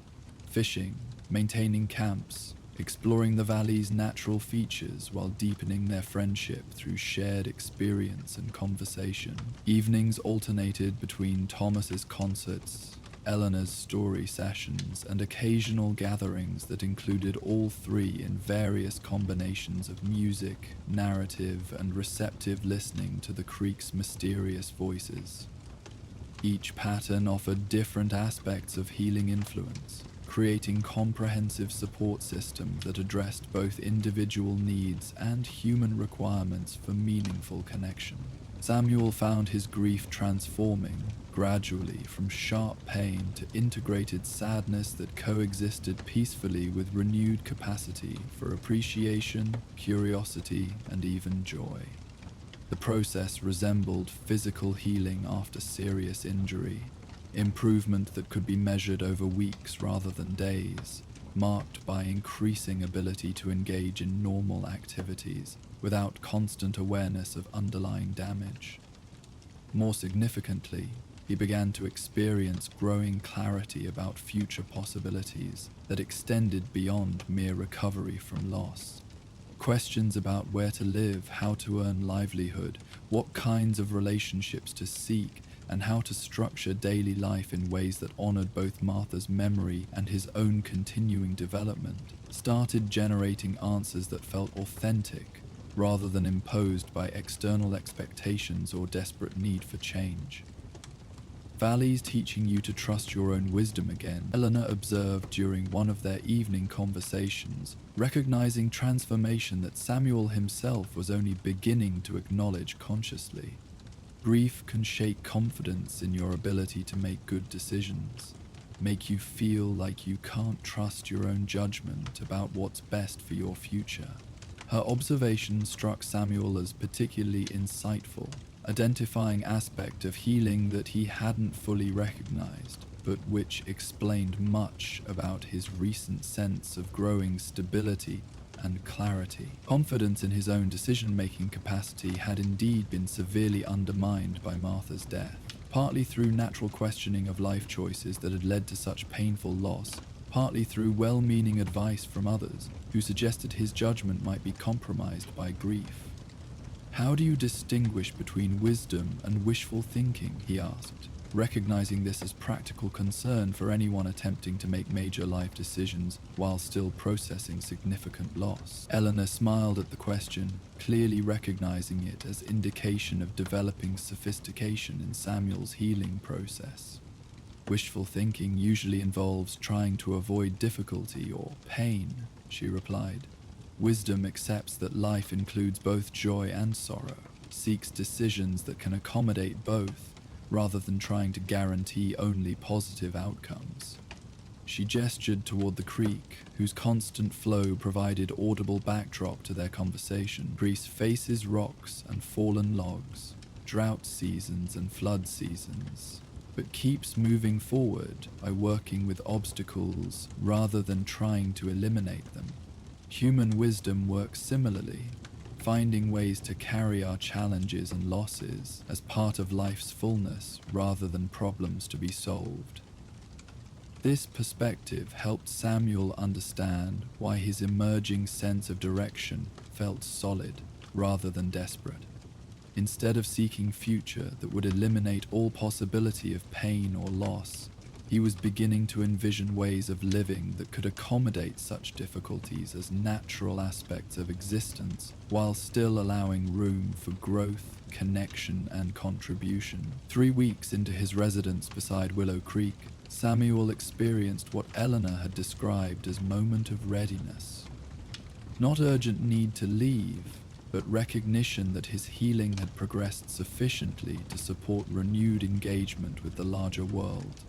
fishing, maintaining camps, exploring the valley's natural features while deepening their friendship through shared experience and conversation. Evenings alternated between Thomas's concerts, Eleanor's story sessions, and occasional gatherings that included all three in various combinations of music, narrative, and receptive listening to the creek's mysterious voices. Each pattern offered different aspects of healing influence, creating comprehensive support systems that addressed both individual needs and human requirements for meaningful connection. Samuel found his grief transforming, gradually, from sharp pain to integrated sadness that coexisted peacefully with renewed capacity for appreciation, curiosity, and even joy. The process resembled physical healing after serious injury, improvement that could be measured over weeks rather than days, marked by increasing ability to engage in normal activities without constant awareness of underlying damage. More significantly, he began to experience growing clarity about future possibilities that extended beyond mere recovery from loss. Questions about where to live, how to earn livelihood, what kinds of relationships to seek, and how to structure daily life in ways that honored both Martha's memory and his own continuing development, started generating answers that felt authentic rather than imposed by external expectations or desperate need for change. Valley's teaching you to trust your own wisdom again, Eleanor observed during one of their evening conversations, recognizing transformation that Samuel himself was only beginning to acknowledge consciously. Grief can shake confidence in your ability to make good decisions, make you feel like you can't trust your own judgment about what's best for your future. Her observation struck Samuel as particularly insightful, identifying aspect of healing that he hadn't fully recognized, but which explained much about his recent sense of growing stability and clarity. Confidence in his own decision-making capacity had indeed been severely undermined by Martha's death, partly through natural questioning of life choices that had led to such painful loss, partly through well-meaning advice from others who suggested his judgment might be compromised by grief. "How do you distinguish between wisdom and wishful thinking?" he asked, recognizing this as practical concern for anyone attempting to make major life decisions while still processing significant loss. Eleanor smiled at the question, clearly recognizing it as indication of developing sophistication in Samuel's healing process. "Wishful thinking usually involves trying to avoid difficulty or pain," she replied. "Wisdom accepts that life includes both joy and sorrow, seeks decisions that can accommodate both, rather than trying to guarantee only positive outcomes." She gestured toward the creek, whose constant flow provided audible backdrop to their conversation. "Crease faces rocks and fallen logs, drought seasons and flood seasons, but keeps moving forward by working with obstacles rather than trying to eliminate them. Human wisdom works similarly, finding ways to carry our challenges and losses as part of life's fullness rather than problems to be solved." This perspective helped Samuel understand why his emerging sense of direction felt solid rather than desperate. Instead of seeking future that would eliminate all possibility of pain or loss, he was beginning to envision ways of living that could accommodate such difficulties as natural aspects of existence, while still allowing room for growth, connection, and contribution. 3 weeks into his residence beside Willow Creek, Samuel experienced what Eleanor had described as moment of readiness. Not urgent need to leave, but recognition that his healing had progressed sufficiently to support renewed engagement with the larger world.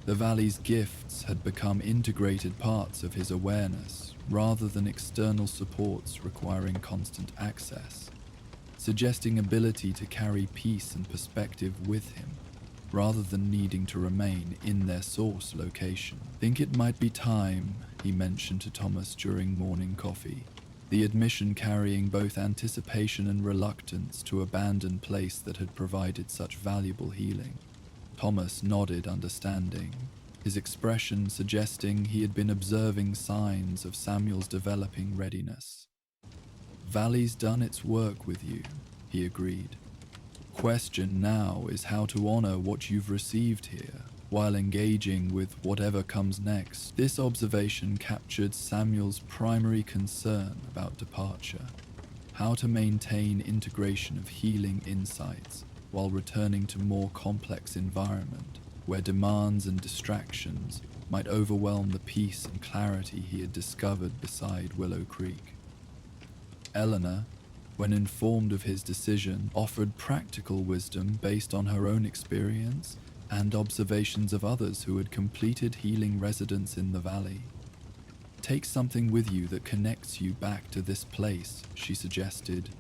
The valley's gifts had become integrated parts of his awareness, rather than external supports requiring constant access, suggesting ability to carry peace and perspective with him, rather than needing to remain in their source location. "Think it might be time," he mentioned to Thomas during morning coffee, the admission carrying both anticipation and reluctance to abandon place that had provided such valuable healing. Thomas nodded understanding, his expression suggesting he had been observing signs of Samuel's developing readiness. "Valley's done its work with you," he agreed. "Question now is how to honor what you've received here, while engaging with whatever comes next." This observation captured Samuel's primary concern about departure: how to maintain integration of healing insights while returning to more complex environment, where demands and distractions might overwhelm the peace and clarity he had discovered beside Willow Creek. Eleanor, when informed of his decision, offered practical wisdom based on her own experience and observations of others who had completed healing residence in the valley. "Take something with you that connects you back to this place," she suggested,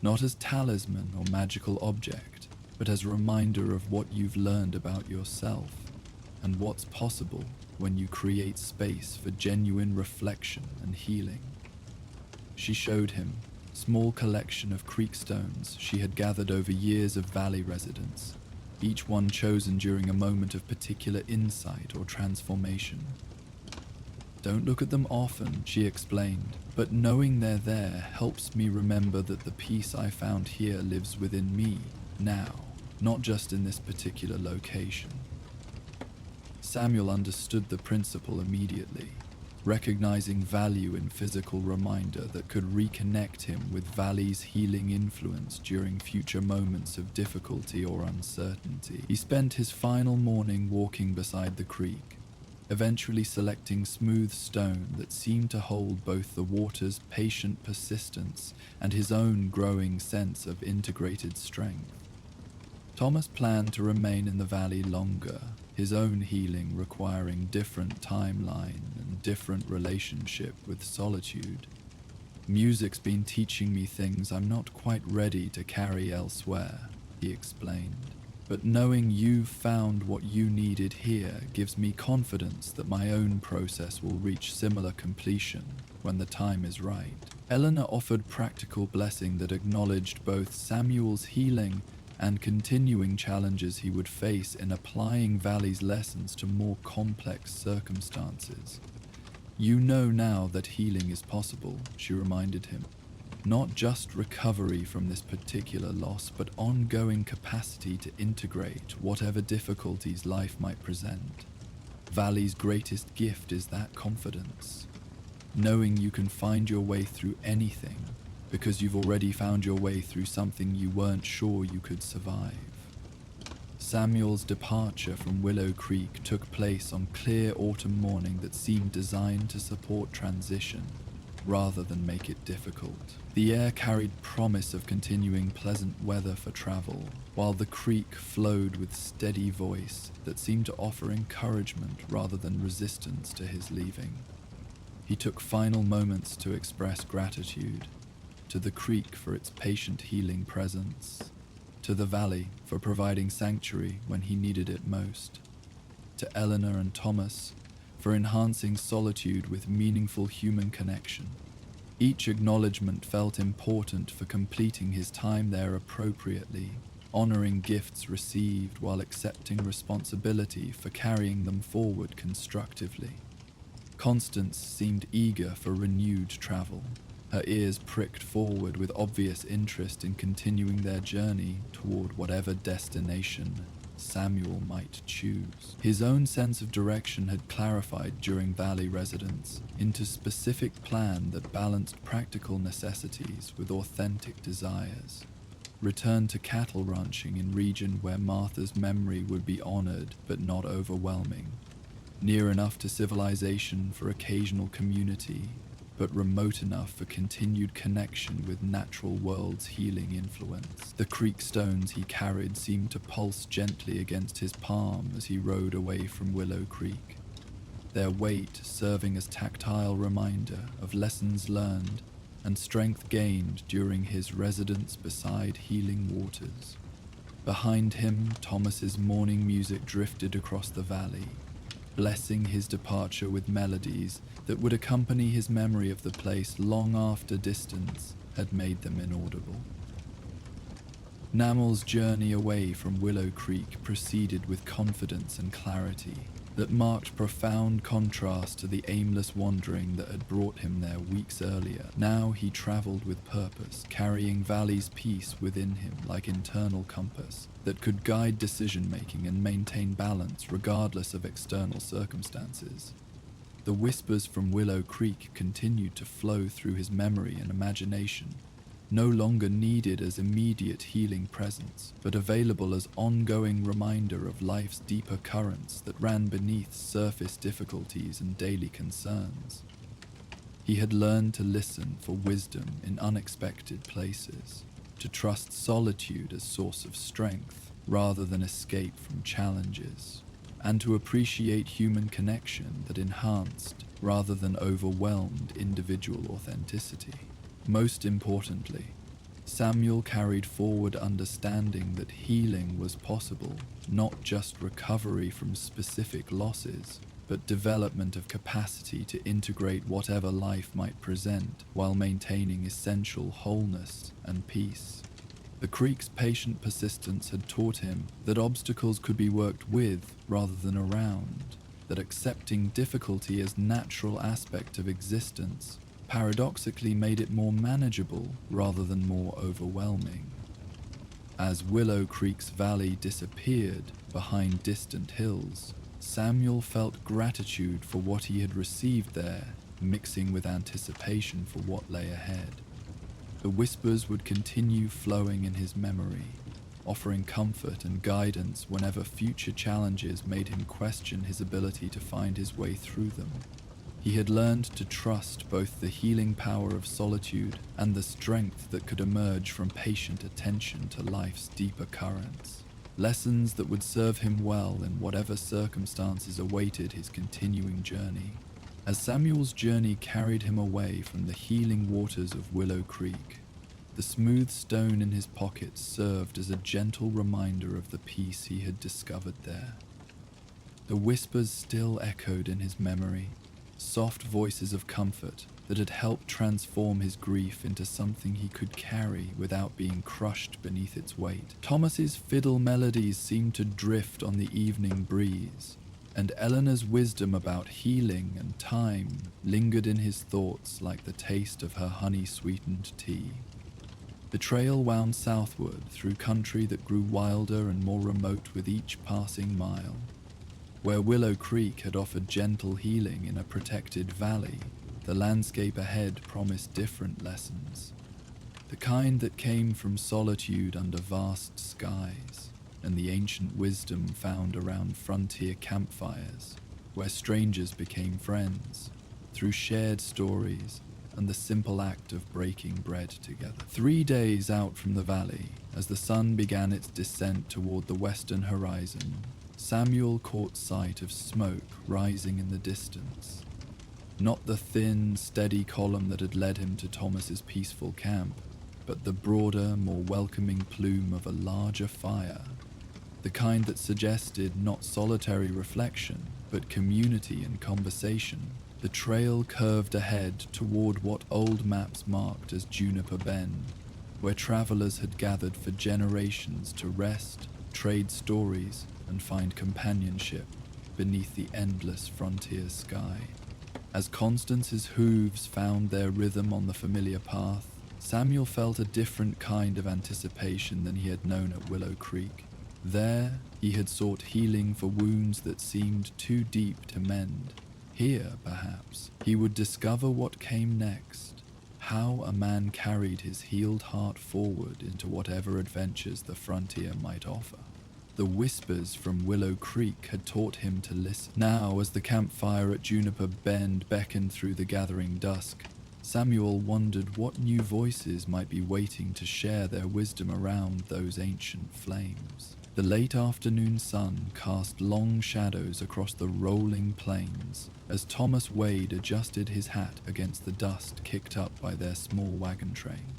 "not as talisman or magical object, but as a reminder of what you've learned about yourself and what's possible when you create space for genuine reflection and healing. She showed him a small collection of creek stones she had gathered over years of valley residence, each one chosen during a moment of particular insight or transformation. "Don't look at them often," she explained, "but knowing they're there helps me remember that the peace I found here lives within me, now, not just in this particular location." Samuel understood the principle immediately, recognizing value in physical reminder that could reconnect him with Valley's healing influence during future moments of difficulty or uncertainty. He spent his final morning walking beside the creek, eventually selecting smooth stone that seemed to hold both the water's patient persistence and his own growing sense of integrated strength. Thomas planned to remain in the valley longer, his own healing requiring different timeline and different relationship with solitude. "Music's been teaching me things I'm not quite ready to carry elsewhere," he explained. "But knowing you've found what you needed here gives me confidence that my own process will reach similar completion when the time is right." Eleanor offered practical blessing that acknowledged both Samuel's healing and continuing challenges he would face in applying Valley's lessons to more complex circumstances. "You know now that healing is possible," she reminded him. "Not just recovery from this particular loss, but ongoing capacity to integrate whatever difficulties life might present. Valley's greatest gift is that confidence, knowing you can find your way through anything because you've already found your way through something you weren't sure you could survive." Samuel's departure from Willow Creek took place on clear autumn morning that seemed designed to support transition rather than make it difficult. The air carried promise of continuing pleasant weather for travel, while the creek flowed with steady voice that seemed to offer encouragement rather than resistance to his leaving. He took final moments to express gratitude, to the creek for its patient healing presence, to the valley for providing sanctuary when he needed it most, to Eleanor and Thomas for enhancing solitude with meaningful human connection. Each acknowledgement felt important for completing his time there appropriately, honoring gifts received while accepting responsibility for carrying them forward constructively. Constance seemed eager for renewed travel, her ears pricked forward with obvious interest in continuing their journey toward whatever destination Samuel might choose. His own sense of direction had clarified during valley residence into specific plan that balanced practical necessities with authentic desires. Return to cattle ranching in region where Martha's memory would be honored but not overwhelming. Near enough to civilization for occasional community, but remote enough for continued connection with natural world's healing influence. The creek stones he carried seemed to pulse gently against his palm as he rode away from Willow Creek, their weight serving as tactile reminder of lessons learned and strength gained during his residence beside healing waters. Behind him, Thomas's morning music drifted across the valley, blessing his departure with melodies that would accompany his memory of the place long after distance had made them inaudible. Namel's journey away from Willow Creek proceeded with confidence and clarity that marked profound contrast to the aimless wandering that had brought him there weeks earlier. Now he traveled with purpose, carrying Valley's peace within him like internal compass that could guide decision-making and maintain balance regardless of external circumstances. The whispers from Willow Creek continued to flow through his memory and imagination, no longer needed as immediate healing presence, but available as ongoing reminder of life's deeper currents that ran beneath surface difficulties and daily concerns. He had learned to listen for wisdom in unexpected places, to trust solitude as source of strength rather than escape from challenges, and to appreciate human connection that enhanced rather than overwhelmed individual authenticity. Most importantly, Samuel carried forward understanding that healing was possible, not just recovery from specific losses, but development of capacity to integrate whatever life might present while maintaining essential wholeness and peace. The creek's patient persistence had taught him that obstacles could be worked with rather than around, that accepting difficulty as natural aspect of existence paradoxically made it more manageable rather than more overwhelming. As Willow Creek's valley disappeared behind distant hills, Samuel felt gratitude for what he had received there, mixing with anticipation for what lay ahead. The whispers would continue flowing in his memory, offering comfort and guidance whenever future challenges made him question his ability to find his way through them. He had learned to trust both the healing power of solitude and the strength that could emerge from patient attention to life's deeper currents, lessons that would serve him well in whatever circumstances awaited his continuing journey. As Samuel's journey carried him away from the healing waters of Willow Creek, the smooth stone in his pocket served as a gentle reminder of the peace he had discovered there. The whispers still echoed in his memory, soft voices of comfort that had helped transform his grief into something he could carry without being crushed beneath its weight. Thomas's fiddle melodies seemed to drift on the evening breeze, and Eleanor's wisdom about healing and time lingered in his thoughts like the taste of her honey-sweetened tea. The trail wound southward through country that grew wilder and more remote with each passing mile. Where Willow Creek had offered gentle healing in a protected valley, the landscape ahead promised different lessons, the kind that came from solitude under vast skies, and the ancient wisdom found around frontier campfires, where strangers became friends, through shared stories and the simple act of breaking bread together. 3 days out from the valley, as the sun began its descent toward the western horizon, Samuel caught sight of smoke rising in the distance. Not the thin, steady column that had led him to Thomas's peaceful camp, but the broader, more welcoming plume of a larger fire, the kind that suggested not solitary reflection, but community and conversation. The trail curved ahead toward what old maps marked as Juniper Bend, where travelers had gathered for generations to rest, trade stories, and find companionship beneath the endless frontier sky. As Constance's hooves found their rhythm on the familiar path, Samuel felt a different kind of anticipation than he had known at Willow Creek. There, he had sought healing for wounds that seemed too deep to mend. Here, perhaps, he would discover what came next, how a man carried his healed heart forward into whatever adventures the frontier might offer. The whispers from Willow Creek had taught him to listen. Now, as the campfire at Juniper Bend beckoned through the gathering dusk, Samuel wondered what new voices might be waiting to share their wisdom around those ancient flames. The late afternoon sun cast long shadows across the rolling plains as Thomas Wade adjusted his hat against the dust kicked up by their small wagon train.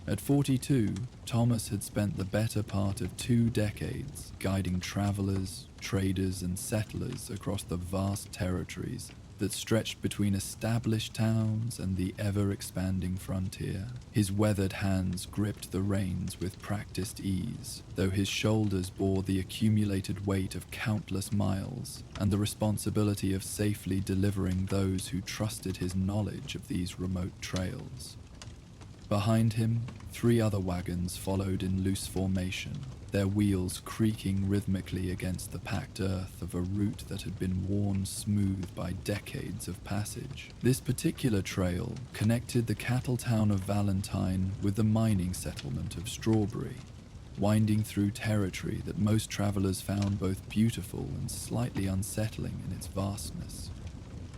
At 42, Thomas had spent the better part of 2 decades guiding travelers, traders, and settlers across the vast territories that stretched between established towns and the ever-expanding frontier. His weathered hands gripped the reins with practiced ease, though his shoulders bore the accumulated weight of countless miles and the responsibility of safely delivering those who trusted his knowledge of these remote trails. Behind him, 3 other wagons followed in loose formation, their wheels creaking rhythmically against the packed earth of a route that had been worn smooth by decades of passage. This particular trail connected the cattle town of Valentine with the mining settlement of Strawberry, winding through territory that most travelers found both beautiful and slightly unsettling in its vastness.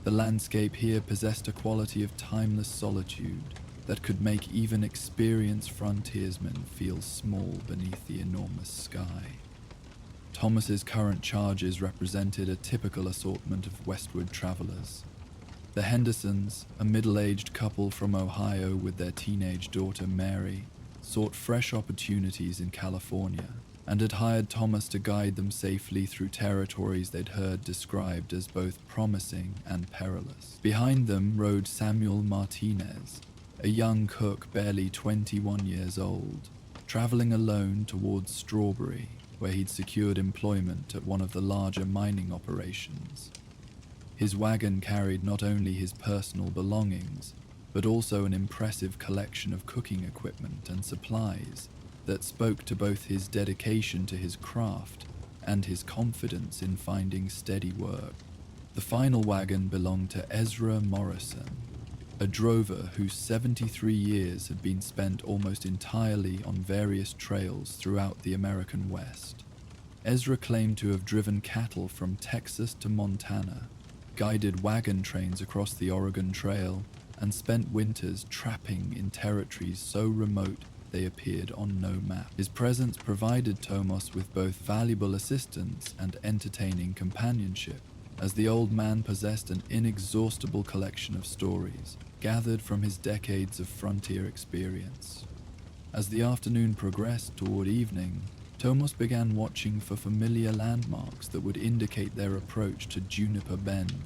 The landscape here possessed a quality of timeless solitude that could make even experienced frontiersmen feel small beneath the enormous sky. Thomas's current charges represented a typical assortment of westward travelers. The Hendersons, a middle-aged couple from Ohio with their teenage daughter Mary, sought fresh opportunities in California and had hired Thomas to guide them safely through territories they'd heard described as both promising and perilous. Behind them rode Samuel Martinez, a young cook barely 21 years old, traveling alone towards Strawberry, where he'd secured employment at one of the larger mining operations. His wagon carried not only his personal belongings, but also an impressive collection of cooking equipment and supplies that spoke to both his dedication to his craft and his confidence in finding steady work. The final wagon belonged to Ezra Morrison, a drover whose 73 years had been spent almost entirely on various trails throughout the American West. Ezra claimed to have driven cattle from Texas to Montana, guided wagon trains across the Oregon Trail, and spent winters trapping in territories so remote they appeared on no map. His presence provided Tomos with both valuable assistance and entertaining companionship, as the old man possessed an inexhaustible collection of stories gathered from his decades of frontier experience. As the afternoon progressed toward evening, Tomos began watching for familiar landmarks that would indicate their approach to Juniper Bend,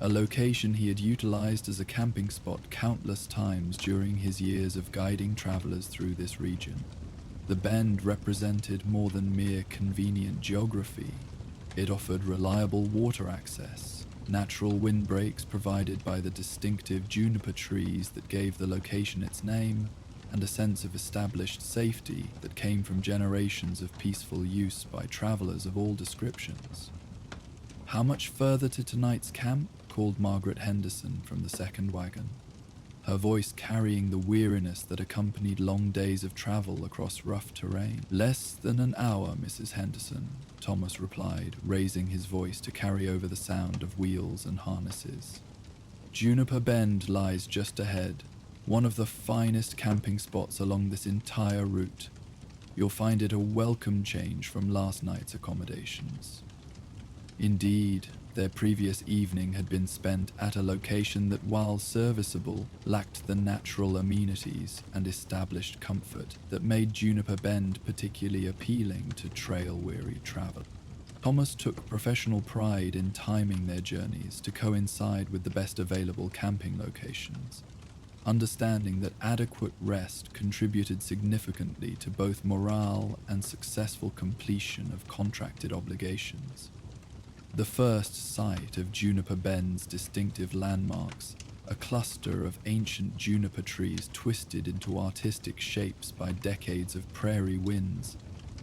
a location he had utilized as a camping spot countless times during his years of guiding travelers through this region. The bend represented more than mere convenient geography. It offered reliable water access, natural windbreaks provided by the distinctive juniper trees that gave the location its name, and a sense of established safety that came from generations of peaceful use by travelers of all descriptions. "How much further to tonight's camp?" called Margaret Henderson from the second wagon, her voice carrying the weariness that accompanied long days of travel across rough terrain. "Less than an hour, Mrs. Henderson," Thomas replied, raising his voice to carry over the sound of wheels and harnesses. "Juniper Bend lies just ahead, one of the finest camping spots along this entire route. You'll find it a welcome change from last night's accommodations." Indeed, their previous evening had been spent at a location that, while serviceable, lacked the natural amenities and established comfort that made Juniper Bend particularly appealing to trail-weary travelers. Thomas took professional pride in timing their journeys to coincide with the best available camping locations, understanding that adequate rest contributed significantly to both morale and successful completion of contracted obligations. The first sight of Juniper Bend's distinctive landmarks, a cluster of ancient juniper trees twisted into artistic shapes by decades of prairie winds,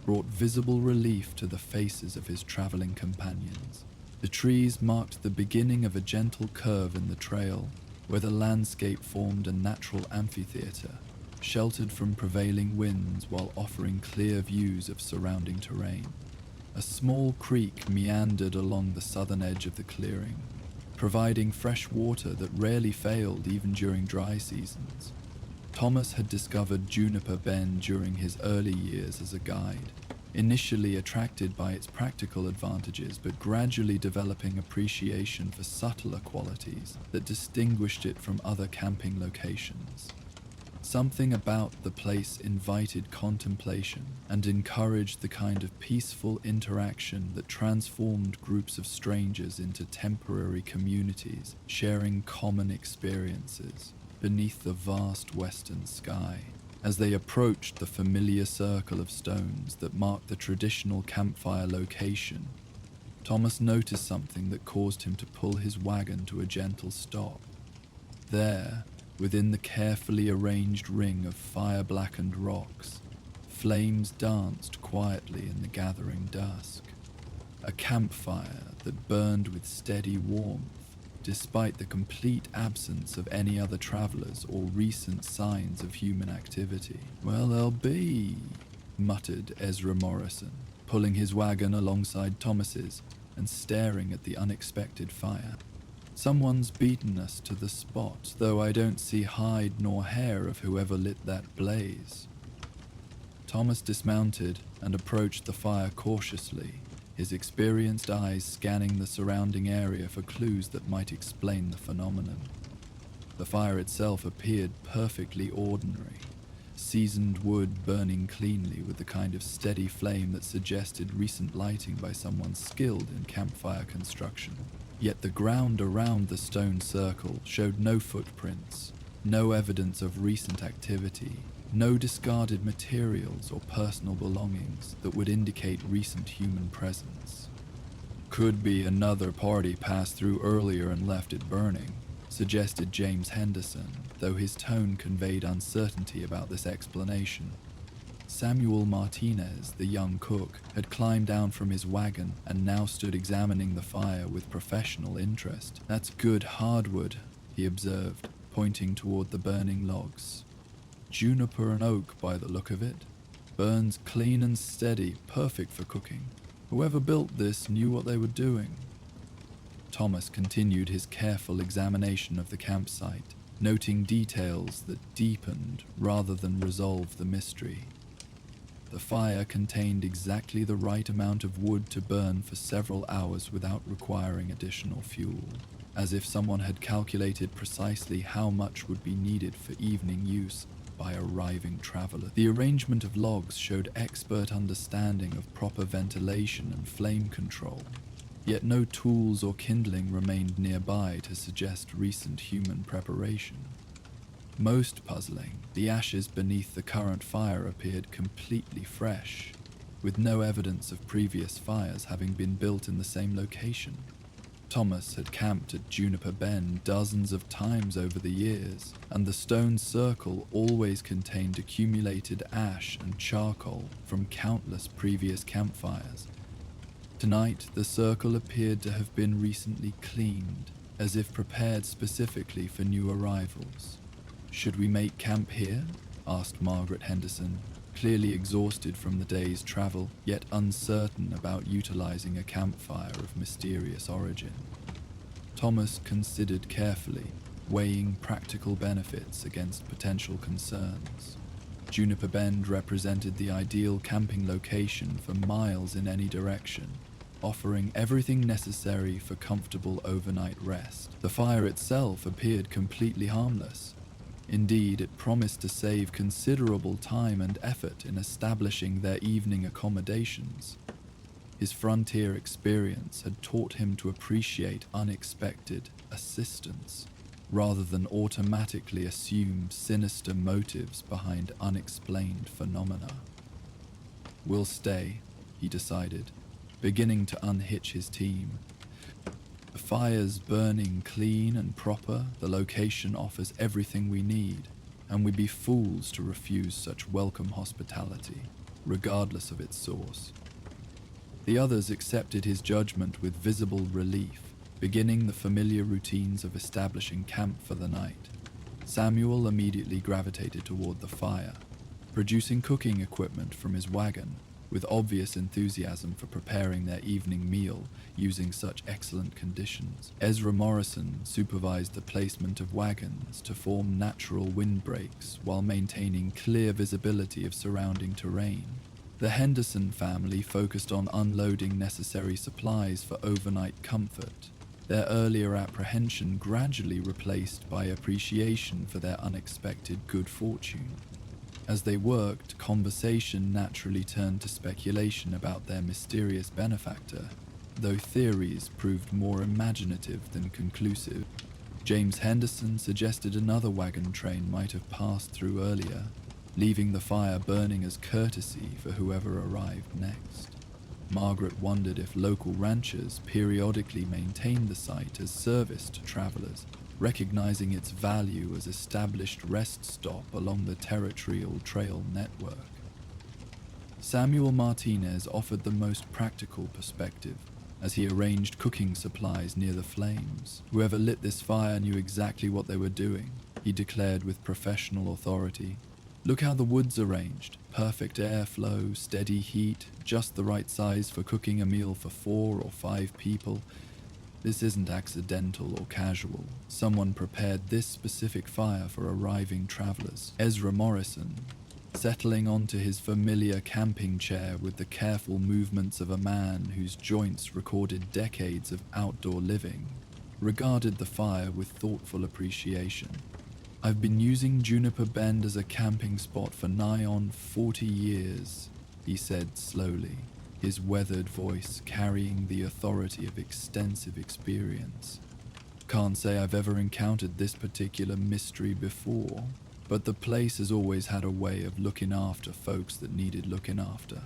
brought visible relief to the faces of his traveling companions. The trees marked the beginning of a gentle curve in the trail, where the landscape formed a natural amphitheater, sheltered from prevailing winds while offering clear views of surrounding terrain. A small creek meandered along the southern edge of the clearing, providing fresh water that rarely failed even during dry seasons. Thomas had discovered Juniper Bend during his early years as a guide, initially attracted by its practical advantages but gradually developing appreciation for subtler qualities that distinguished it from other camping locations. Something about the place invited contemplation and encouraged the kind of peaceful interaction that transformed groups of strangers into temporary communities, sharing common experiences beneath the vast western sky. As they approached the familiar circle of stones that marked the traditional campfire location, Thomas noticed something that caused him to pull his wagon to a gentle stop. There, within the carefully arranged ring of fire-blackened rocks, flames danced quietly in the gathering dusk. A campfire that burned with steady warmth, despite the complete absence of any other travelers or recent signs of human activity. "Well, they'll be," muttered Ezra Morrison, pulling his wagon alongside Thomas's and staring at the unexpected fire. "Someone's beaten us to the spot, though I don't see hide nor hair of whoever lit that blaze." Thomas dismounted and approached the fire cautiously, his experienced eyes scanning the surrounding area for clues that might explain the phenomenon. The fire itself appeared perfectly ordinary, seasoned wood burning cleanly with the kind of steady flame that suggested recent lighting by someone skilled in campfire construction. Yet the ground around the stone circle showed no footprints, no evidence of recent activity, no discarded materials or personal belongings that would indicate recent human presence. "Could be another party passed through earlier and left it burning," suggested James Henderson, though his tone conveyed uncertainty about this explanation. Samuel Martinez, the young cook, had climbed down from his wagon and now stood examining the fire with professional interest. "That's good hardwood," he observed, pointing toward the burning logs. "Juniper and oak by the look of it. Burns clean and steady, perfect for cooking. Whoever built this knew what they were doing." Thomas continued his careful examination of the campsite, noting details that deepened rather than resolved the mystery. The fire contained exactly the right amount of wood to burn for several hours without requiring additional fuel, as if someone had calculated precisely how much would be needed for evening use by arriving traveler. The arrangement of logs showed expert understanding of proper ventilation and flame control, yet no tools or kindling remained nearby to suggest recent human preparation. Most puzzling, the ashes beneath the current fire appeared completely fresh, with no evidence of previous fires having been built in the same location. Thomas had camped at Juniper Bend dozens of times over the years, and the stone circle always contained accumulated ash and charcoal from countless previous campfires. Tonight, the circle appeared to have been recently cleaned, as if prepared specifically for new arrivals. "Should we make camp here?" asked Margaret Henderson, clearly exhausted from the day's travel, yet uncertain about utilizing a campfire of mysterious origin. Thomas considered carefully, weighing practical benefits against potential concerns. Juniper Bend represented the ideal camping location for miles in any direction, offering everything necessary for comfortable overnight rest. The fire itself appeared completely harmless. Indeed, it promised to save considerable time and effort in establishing their evening accommodations. His frontier experience had taught him to appreciate unexpected assistance, rather than automatically assume sinister motives behind unexplained phenomena. "We'll stay," he decided, beginning to unhitch his team. The fire's burning clean and proper, the location offers everything we need, and we'd be fools to refuse such welcome hospitality, regardless of its source. The others accepted his judgment with visible relief, beginning the familiar routines of establishing camp for the night. Samuel immediately gravitated toward the fire, producing cooking equipment from his wagon, with obvious enthusiasm for preparing their evening meal using such excellent conditions. Ezra Morrison supervised the placement of wagons to form natural windbreaks while maintaining clear visibility of surrounding terrain. The Henderson family focused on unloading necessary supplies for overnight comfort, their earlier apprehension gradually replaced by appreciation for their unexpected good fortune. As they worked, conversation naturally turned to speculation about their mysterious benefactor, though theories proved more imaginative than conclusive. James Henderson suggested another wagon train might have passed through earlier, leaving the fire burning as courtesy for whoever arrived next. Margaret wondered if local ranchers periodically maintained the site as service to travelers, recognizing its value as established rest stop along the territorial trail network. Samuel Martinez offered the most practical perspective, as he arranged cooking supplies near the flames. "Whoever lit this fire knew exactly what they were doing," he declared with professional authority. "Look how the wood's arranged. Perfect airflow, steady heat, just the right size for cooking a meal for 4 or 5 people. This isn't accidental or casual. Someone prepared this specific fire for arriving travelers." Ezra Morrison, settling onto his familiar camping chair with the careful movements of a man whose joints recorded decades of outdoor living, regarded the fire with thoughtful appreciation. I've been using Juniper Bend as a camping spot for nigh on 40 years, he said slowly, his weathered voice carrying the authority of extensive experience. Can't say I've ever encountered this particular mystery before, but the place has always had a way of looking after folks that needed looking after.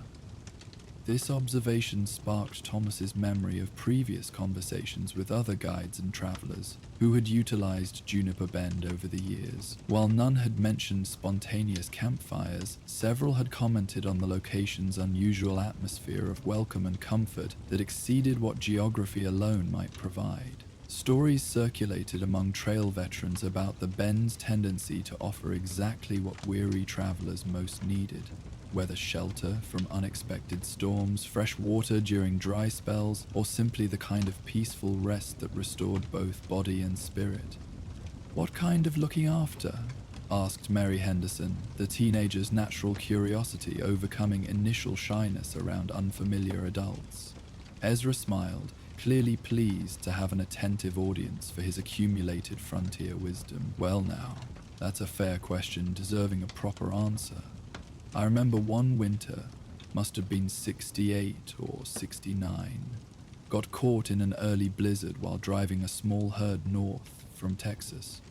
This observation sparked Thomas's memory of previous conversations with other guides and travelers who had utilized Juniper Bend over the years. While none had mentioned spontaneous campfires, several had commented on the location's unusual atmosphere of welcome and comfort that exceeded what geography alone might provide. Stories circulated among trail veterans about the Bend's tendency to offer exactly what weary travelers most needed, whether shelter from unexpected storms, fresh water during dry spells, or simply the kind of peaceful rest that restored both body and spirit. "What kind of looking after?" asked Mary Henderson, the teenager's natural curiosity overcoming initial shyness around unfamiliar adults. Ezra smiled, clearly pleased to have an attentive audience for his accumulated frontier wisdom. "Well now, that's a fair question deserving a proper answer. I remember one winter, must have been 68 or 69, got caught in an early blizzard while driving a small herd north from Texas.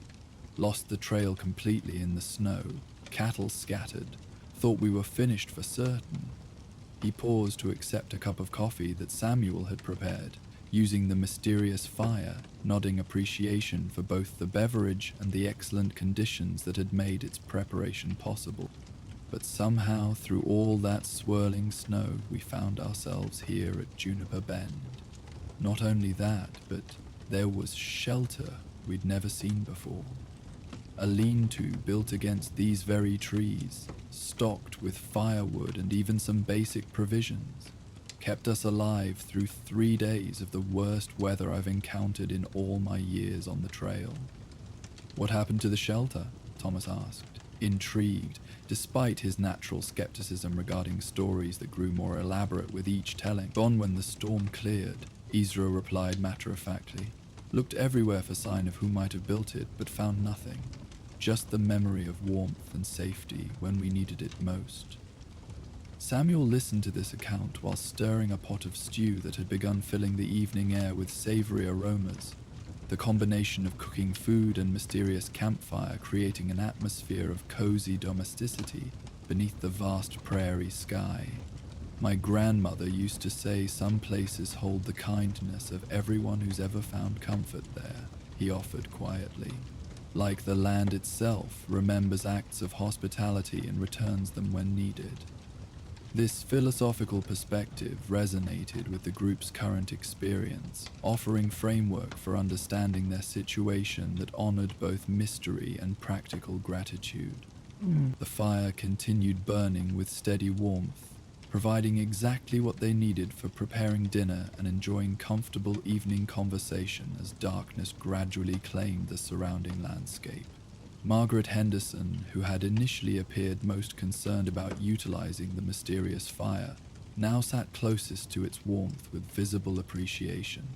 Lost the trail completely in the snow, cattle scattered, thought we were finished for certain." He paused to accept a cup of coffee that Samuel had prepared, using the mysterious fire, nodding appreciation for both the beverage and the excellent conditions that had made its preparation possible. But somehow, through all that swirling snow, we found ourselves here at Juniper Bend. Not only that, but there was shelter we'd never seen before. A lean-to built against these very trees, stocked with firewood and even some basic provisions, kept us alive through 3 days of the worst weather I've encountered in all my years on the trail. "What happened to the shelter?" Thomas asked, intrigued, despite his natural skepticism regarding stories that grew more elaborate with each telling. "Gone when the storm cleared," Ezra replied matter-of-factly. "Looked everywhere for sign of who might have built it, but found nothing. Just the memory of warmth and safety when we needed it most." Samuel listened to this account while stirring a pot of stew that had begun filling the evening air with savory aromas, the combination of cooking food and mysterious campfire creating an atmosphere of cozy domesticity beneath the vast prairie sky. "My grandmother used to say some places hold the kindness of everyone who's ever found comfort there," he offered quietly. "Like the land itself remembers acts of hospitality and returns them when needed." This philosophical perspective resonated with the group's current experience, offering framework for understanding their situation that honored both mystery and practical gratitude. The fire continued burning with steady warmth, providing exactly what they needed for preparing dinner and enjoying comfortable evening conversation as darkness gradually claimed the surrounding landscape. Margaret Henderson, who had initially appeared most concerned about utilizing the mysterious fire, now sat closest to its warmth with visible appreciation.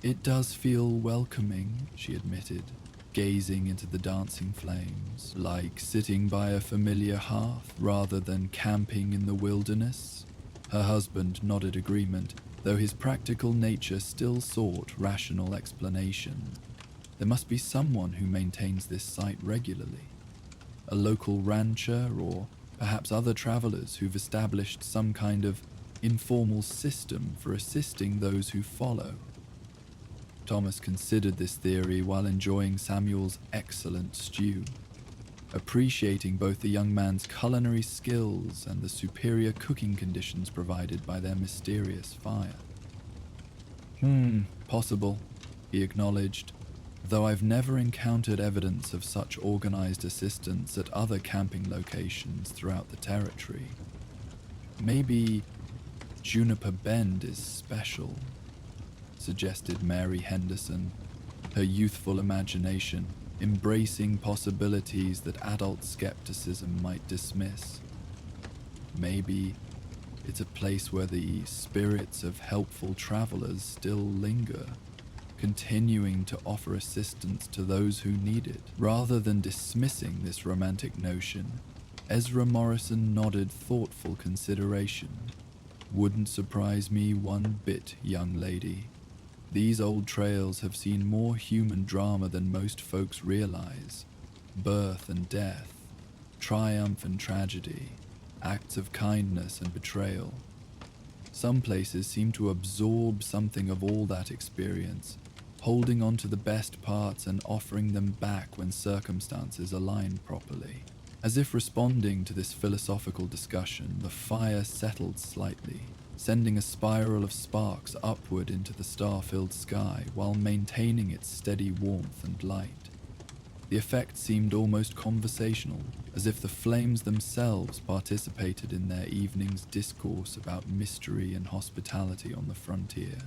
"It does feel welcoming," she admitted, gazing into the dancing flames, "like sitting by a familiar hearth rather than camping in the wilderness." Her husband nodded agreement, though his practical nature still sought rational explanation. There must be someone who maintains this site regularly. A local rancher, or perhaps other travelers who've established some kind of informal system for assisting those who follow. Thomas considered this theory while enjoying Samuel's excellent stew, appreciating both the young man's culinary skills and the superior cooking conditions provided by their mysterious fire. Possible," he acknowledged, "though I've never encountered evidence of such organized assistance at other camping locations throughout the territory. Maybe Juniper Bend is special," suggested Mary Henderson, her youthful imagination embracing possibilities that adult skepticism might dismiss. "Maybe it's a place where the spirits of helpful travelers still linger, continuing to offer assistance to those who need it. Rather than dismissing this romantic notion, Ezra Morrison nodded thoughtful consideration. "Wouldn't surprise me one bit, young lady. These old trails have seen more human drama than most folks realize. Birth and death, triumph and tragedy, acts of kindness and betrayal. Some places seem to absorb something of all that experience, holding on to the best parts and offering them back when circumstances align properly." As if responding to this philosophical discussion, the fire settled slightly, sending a spiral of sparks upward into the star-filled sky while maintaining its steady warmth and light. The effect seemed almost conversational, as if the flames themselves participated in their evening's discourse about mystery and hospitality on the frontier.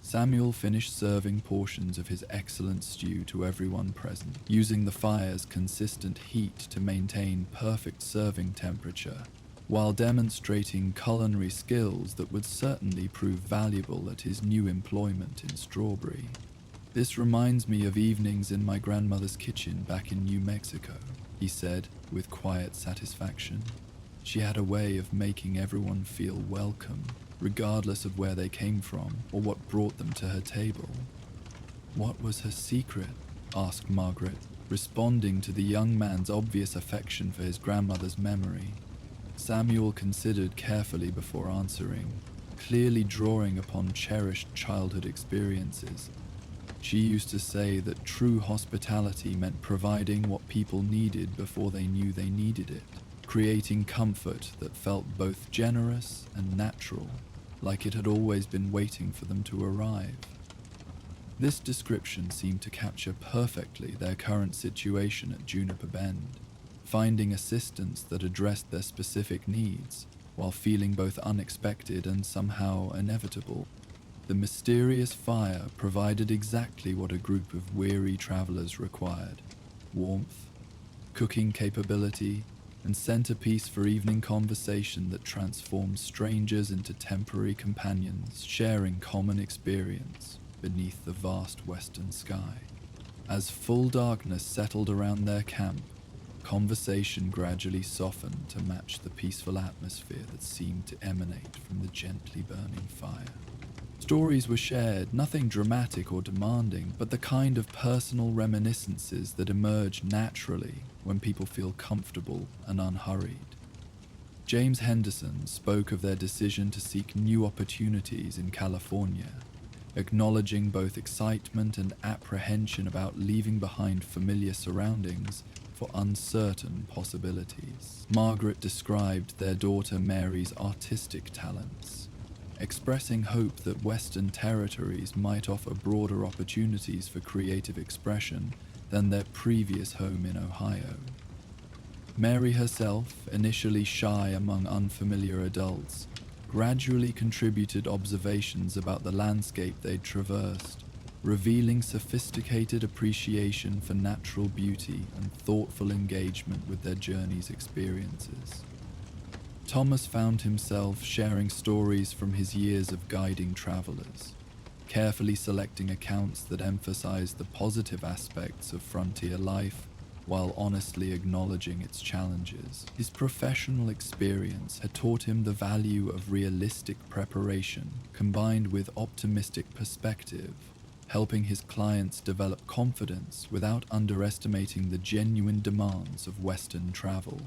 Samuel finished serving portions of his excellent stew to everyone present, using the fire's consistent heat to maintain perfect serving temperature, while demonstrating culinary skills that would certainly prove valuable at his new employment in Strawberry. "This reminds me of evenings in my grandmother's kitchen back in New Mexico," he said with quiet satisfaction. "She had a way of making everyone feel welcome, regardless of where they came from or what brought them to her table." "What was her secret?" asked Margaret, responding to the young man's obvious affection for his grandmother's memory. Samuel considered carefully before answering, clearly drawing upon cherished childhood experiences. "She used to say that true hospitality meant providing what people needed before they knew they needed it, creating comfort that felt both generous and natural, like it had always been waiting for them to arrive." This description seemed to capture perfectly their current situation at Juniper Bend, finding assistance that addressed their specific needs, while feeling both unexpected and somehow inevitable. The mysterious fire provided exactly what a group of weary travelers required: warmth, cooking capability, and centerpiece for evening conversation that transforms strangers into temporary companions sharing common experience beneath the vast western sky. As full darkness settled around their camp, conversation gradually softened to match the peaceful atmosphere that seemed to emanate from the gently burning fire. Stories were shared, nothing dramatic or demanding, but the kind of personal reminiscences that emerge naturally when people feel comfortable and unhurried. James Henderson spoke of their decision to seek new opportunities in California, acknowledging both excitement and apprehension about leaving behind familiar surroundings for uncertain possibilities. Margaret described their daughter Mary's artistic talents, expressing hope that Western territories might offer broader opportunities for creative expression than their previous home in Ohio. Mary herself, initially shy among unfamiliar adults, gradually contributed observations about the landscape they'd traversed, revealing sophisticated appreciation for natural beauty and thoughtful engagement with their journey's experiences. Thomas found himself sharing stories from his years of guiding travelers, carefully selecting accounts that emphasized the positive aspects of frontier life while honestly acknowledging its challenges. His professional experience had taught him the value of realistic preparation combined with optimistic perspective, helping his clients develop confidence without underestimating the genuine demands of Western travel.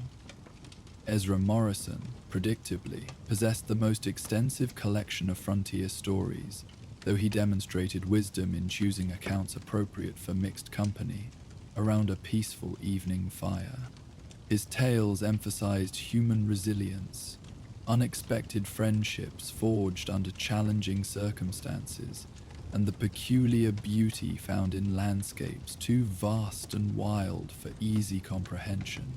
Ezra Morrison, predictably, possessed the most extensive collection of frontier stories, though he demonstrated wisdom in choosing accounts appropriate for mixed company around a peaceful evening fire. His tales emphasized human resilience, unexpected friendships forged under challenging circumstances, and the peculiar beauty found in landscapes too vast and wild for easy comprehension.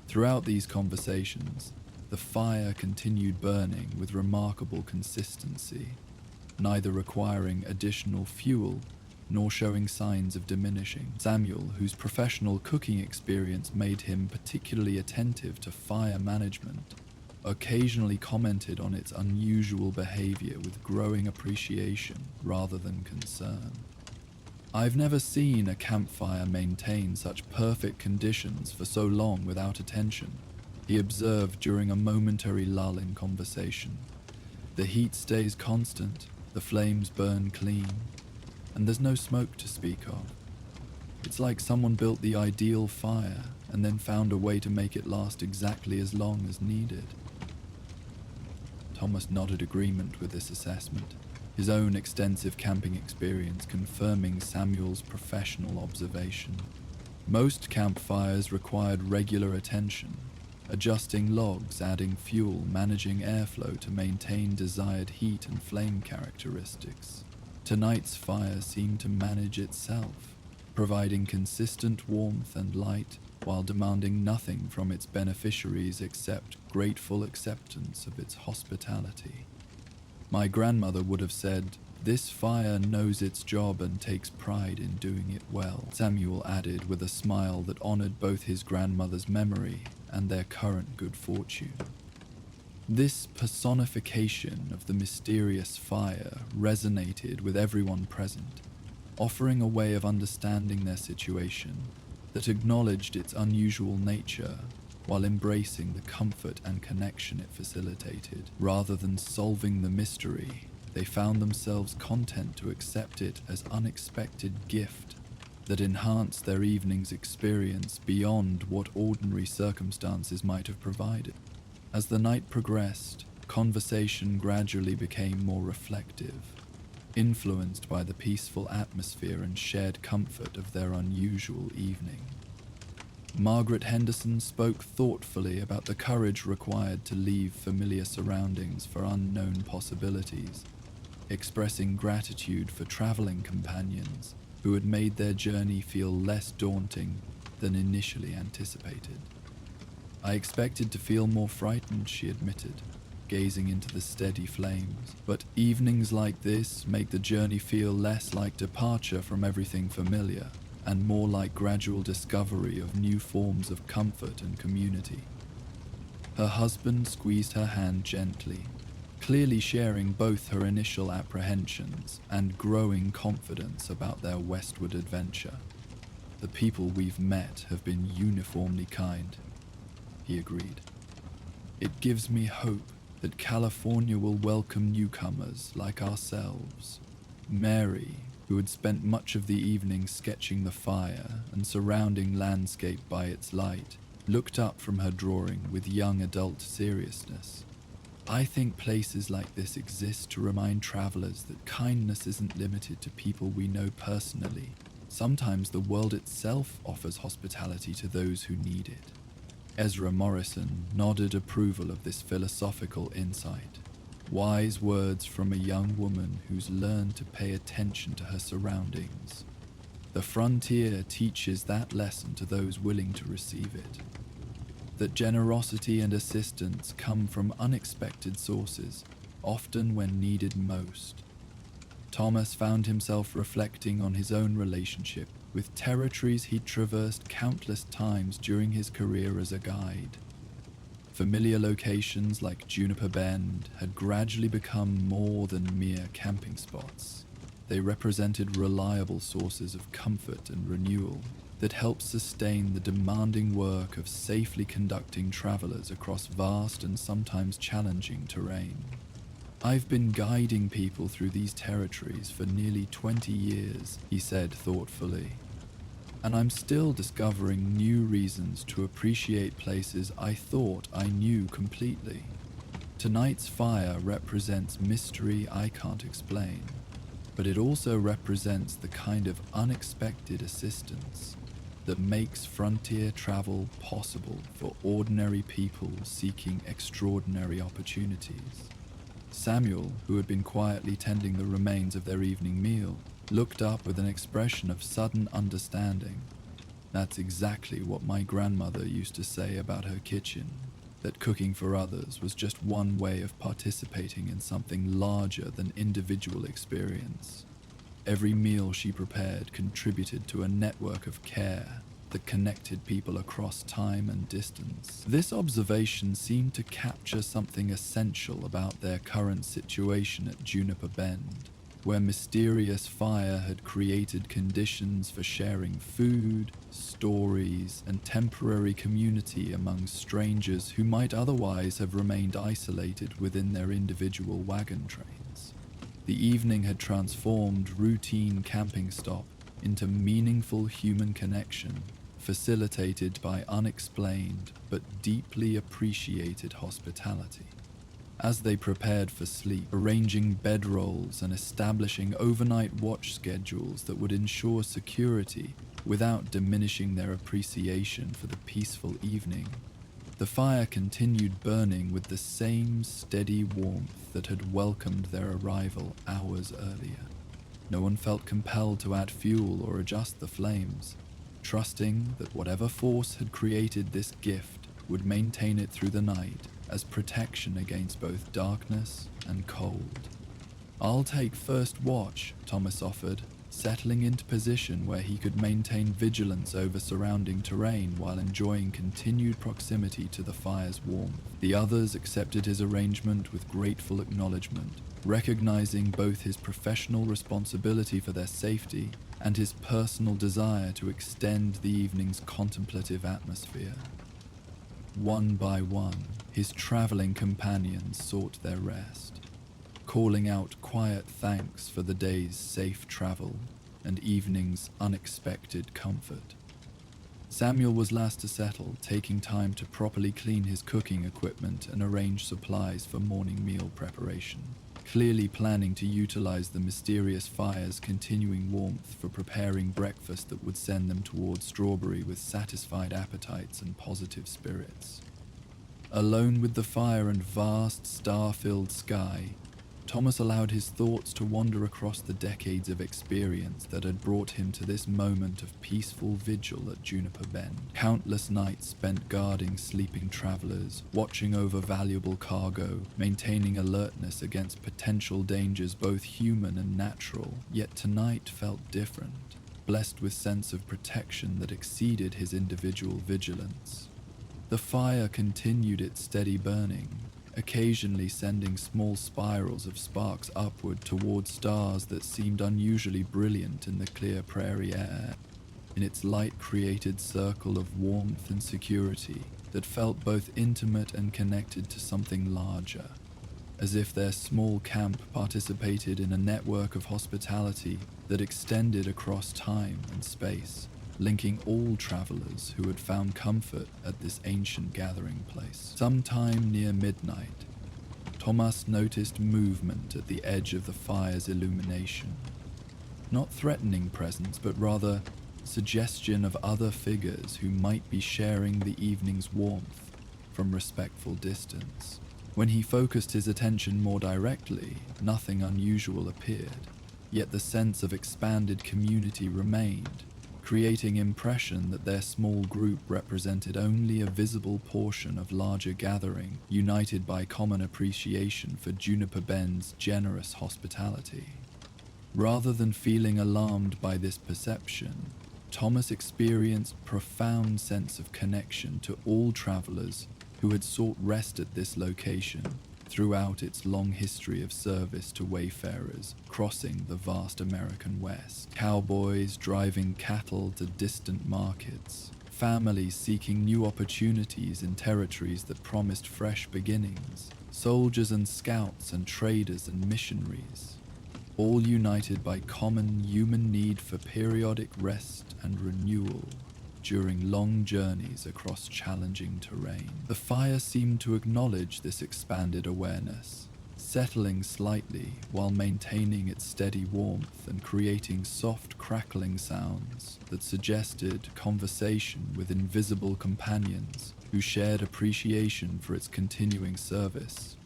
Throughout these conversations, the fire continued burning with remarkable consistency, neither requiring additional fuel nor showing signs of diminishing. Samuel, whose professional cooking experience made him particularly attentive to fire management, occasionally commented on its unusual behavior with growing appreciation rather than concern. "I've never seen a campfire maintain such perfect conditions for so long without attention," he observed during a momentary lull in conversation. "The heat stays constant, the flames burn clean, and there's no smoke to speak of. It's like someone built the ideal fire and then found a way to make it last exactly as long as needed." Thomas nodded agreement with this assessment, his own extensive camping experience confirming Samuel's professional observation. Most campfires required regular attention, adjusting logs, adding fuel, managing airflow to maintain desired heat and flame characteristics. Tonight's fire seemed to manage itself, providing consistent warmth and light while demanding nothing from its beneficiaries except grateful acceptance of its hospitality. "My grandmother would have said, 'This fire knows its job and takes pride in doing it well,'" Samuel added with a smile that honored both his grandmother's memory and their current good fortune. This personification of the mysterious fire resonated with everyone present, offering a way of understanding their situation that acknowledged its unusual nature while embracing the comfort and connection it facilitated. Rather than solving the mystery, they found themselves content to accept it as unexpected gift that enhanced their evening's experience beyond what ordinary circumstances might have provided. As the night progressed, conversation gradually became more reflective, influenced by the peaceful atmosphere and shared comfort of their unusual evening. Margaret Henderson spoke thoughtfully about the courage required to leave familiar surroundings for unknown possibilities, expressing gratitude for traveling companions who had made their journey feel less daunting than initially anticipated. "I expected to feel more frightened," she admitted, gazing into the steady flames, "but evenings like this make the journey feel less like departure from everything familiar and more like gradual discovery of new forms of comfort and community." Her husband squeezed her hand gently, clearly sharing both her initial apprehensions and growing confidence about their westward adventure. "The people we've met have been uniformly kind," he agreed. "It gives me hope that California will welcome newcomers like ourselves." Mary, who had spent much of the evening sketching the fire and surrounding landscape by its light, looked up from her drawing with young adult seriousness. "I think places like this exist to remind travelers that kindness isn't limited to people we know personally. Sometimes the world itself offers hospitality to those who need it." Ezra Morrison nodded approval of this philosophical insight. Wise words from a young woman who's learned to pay attention to her surroundings. The frontier teaches that lesson to those willing to receive it. That generosity and assistance come from unexpected sources, often when needed most. Thomas found himself reflecting on his own relationship with territories he'd traversed countless times during his career as a guide. Familiar locations like Juniper Bend had gradually become more than mere camping spots. They represented reliable sources of comfort and renewal that helped sustain the demanding work of safely conducting travelers across vast and sometimes challenging terrain. "I've been guiding people through these territories for nearly 20 years, he said thoughtfully, "and I'm still discovering new reasons to appreciate places I thought I knew completely. Tonight's fire represents mystery I can't explain, but it also represents the kind of unexpected assistance that makes frontier travel possible for ordinary people seeking extraordinary opportunities." Samuel, who had been quietly tending the remains of their evening meal, looked up with an expression of sudden understanding. "That's exactly what my grandmother used to say about her kitchen, that cooking for others was just one way of participating in something larger than individual experience. Every meal she prepared contributed to a network of care that connected people across time and distance. This observation seemed to capture something essential about their current situation at Juniper Bend, where mysterious fire had created conditions for sharing food, stories, and temporary community among strangers who might otherwise have remained isolated within their individual wagon trains. The evening had transformed routine camping stop into meaningful human connection, facilitated by unexplained but deeply appreciated hospitality. As they prepared for sleep, arranging bedrolls and establishing overnight watch schedules that would ensure security without diminishing their appreciation for the peaceful evening, the fire continued burning with the same steady warmth that had welcomed their arrival hours earlier. No one felt compelled to add fuel or adjust the flames, trusting that whatever force had created this gift would maintain it through the night as protection against both darkness and cold. "I'll take first watch," Thomas offered, settling into position where he could maintain vigilance over surrounding terrain while enjoying continued proximity to the fire's warmth. The others accepted his arrangement with grateful acknowledgement, recognizing both his professional responsibility for their safety and his personal desire to extend the evening's contemplative atmosphere. One by one, his traveling companions sought their rest, calling out quiet thanks for the day's safe travel and evening's unexpected comfort. Samuel was last to settle, taking time to properly clean his cooking equipment and arrange supplies for morning meal preparation, clearly planning to utilize the mysterious fire's continuing warmth for preparing breakfast that would send them towards Strawberry with satisfied appetites and positive spirits. Alone with the fire and vast star-filled sky, Thomas allowed his thoughts to wander across the decades of experience that had brought him to this moment of peaceful vigil at Juniper Bend. Countless nights spent guarding sleeping travelers, watching over valuable cargo, maintaining alertness against potential dangers both human and natural, yet tonight felt different, blessed with sense of protection that exceeded his individual vigilance. The fire continued its steady burning, occasionally sending small spirals of sparks upward toward stars that seemed unusually brilliant in the clear prairie air. In its light-created circle of warmth and security that felt both intimate and connected to something larger, as if their small camp participated in a network of hospitality that extended across time and space, linking all travelers who had found comfort at this ancient gathering place. Sometime near midnight, Thomas noticed movement at the edge of the fire's illumination. Not threatening presence, but rather suggestion of other figures who might be sharing the evening's warmth from respectful distance. When he focused his attention more directly, nothing unusual appeared, yet the sense of expanded community remained, creating impression that their small group represented only a visible portion of larger gathering, united by common appreciation for Juniper Bend's generous hospitality. Rather than feeling alarmed by this perception, Thomas experienced profound sense of connection to all travelers who had sought rest at this location throughout its long history of service to wayfarers crossing the vast American West. Cowboys driving cattle to distant markets, families seeking new opportunities in territories that promised fresh beginnings, soldiers and scouts and traders and missionaries, all united by common human need for periodic rest and renewal during long journeys across challenging terrain. The fire seemed to acknowledge this expanded awareness, settling slightly while maintaining its steady warmth and creating soft crackling sounds that suggested conversation with invisible companions who shared appreciation for its continuing service.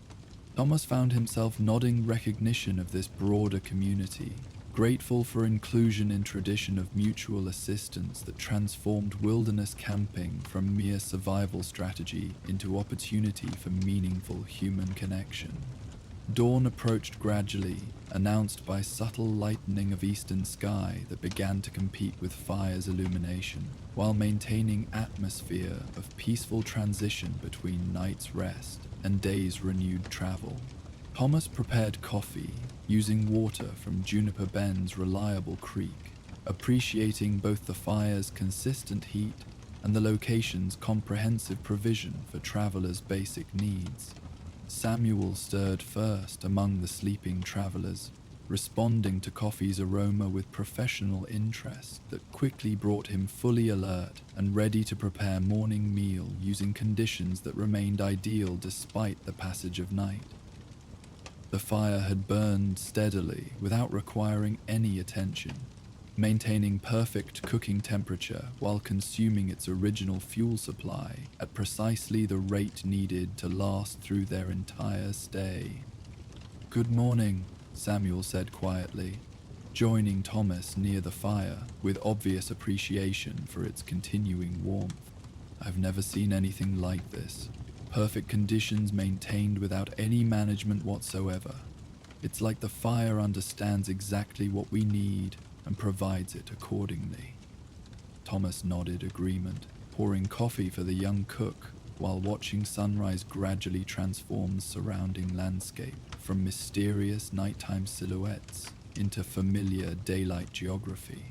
Thomas found himself nodding recognition of this broader community, grateful for inclusion in tradition of mutual assistance that transformed wilderness camping from mere survival strategy into opportunity for meaningful human connection. Dawn approached gradually, announced by subtle lightening of eastern sky that began to compete with fire's illumination, while maintaining atmosphere of peaceful transition between night's rest and day's renewed travel. Thomas prepared coffee using water from Juniper Bend's reliable creek, appreciating both the fire's consistent heat and the location's comprehensive provision for travelers' basic needs. Samuel stirred first among the sleeping travelers, responding to coffee's aroma with professional interest that quickly brought him fully alert and ready to prepare morning meal using conditions that remained ideal despite the passage of night. The fire had burned steadily without requiring any attention, maintaining perfect cooking temperature while consuming its original fuel supply at precisely the rate needed to last through their entire stay. "Good morning," Samuel said quietly, joining Thomas near the fire with obvious appreciation for its continuing warmth. "I've never seen anything like this. Perfect conditions maintained without any management whatsoever. It's like the fire understands exactly what we need and provides it accordingly." Thomas nodded agreement, pouring coffee for the young cook while watching sunrise gradually transform the surrounding landscape from mysterious nighttime silhouettes into familiar daylight geography.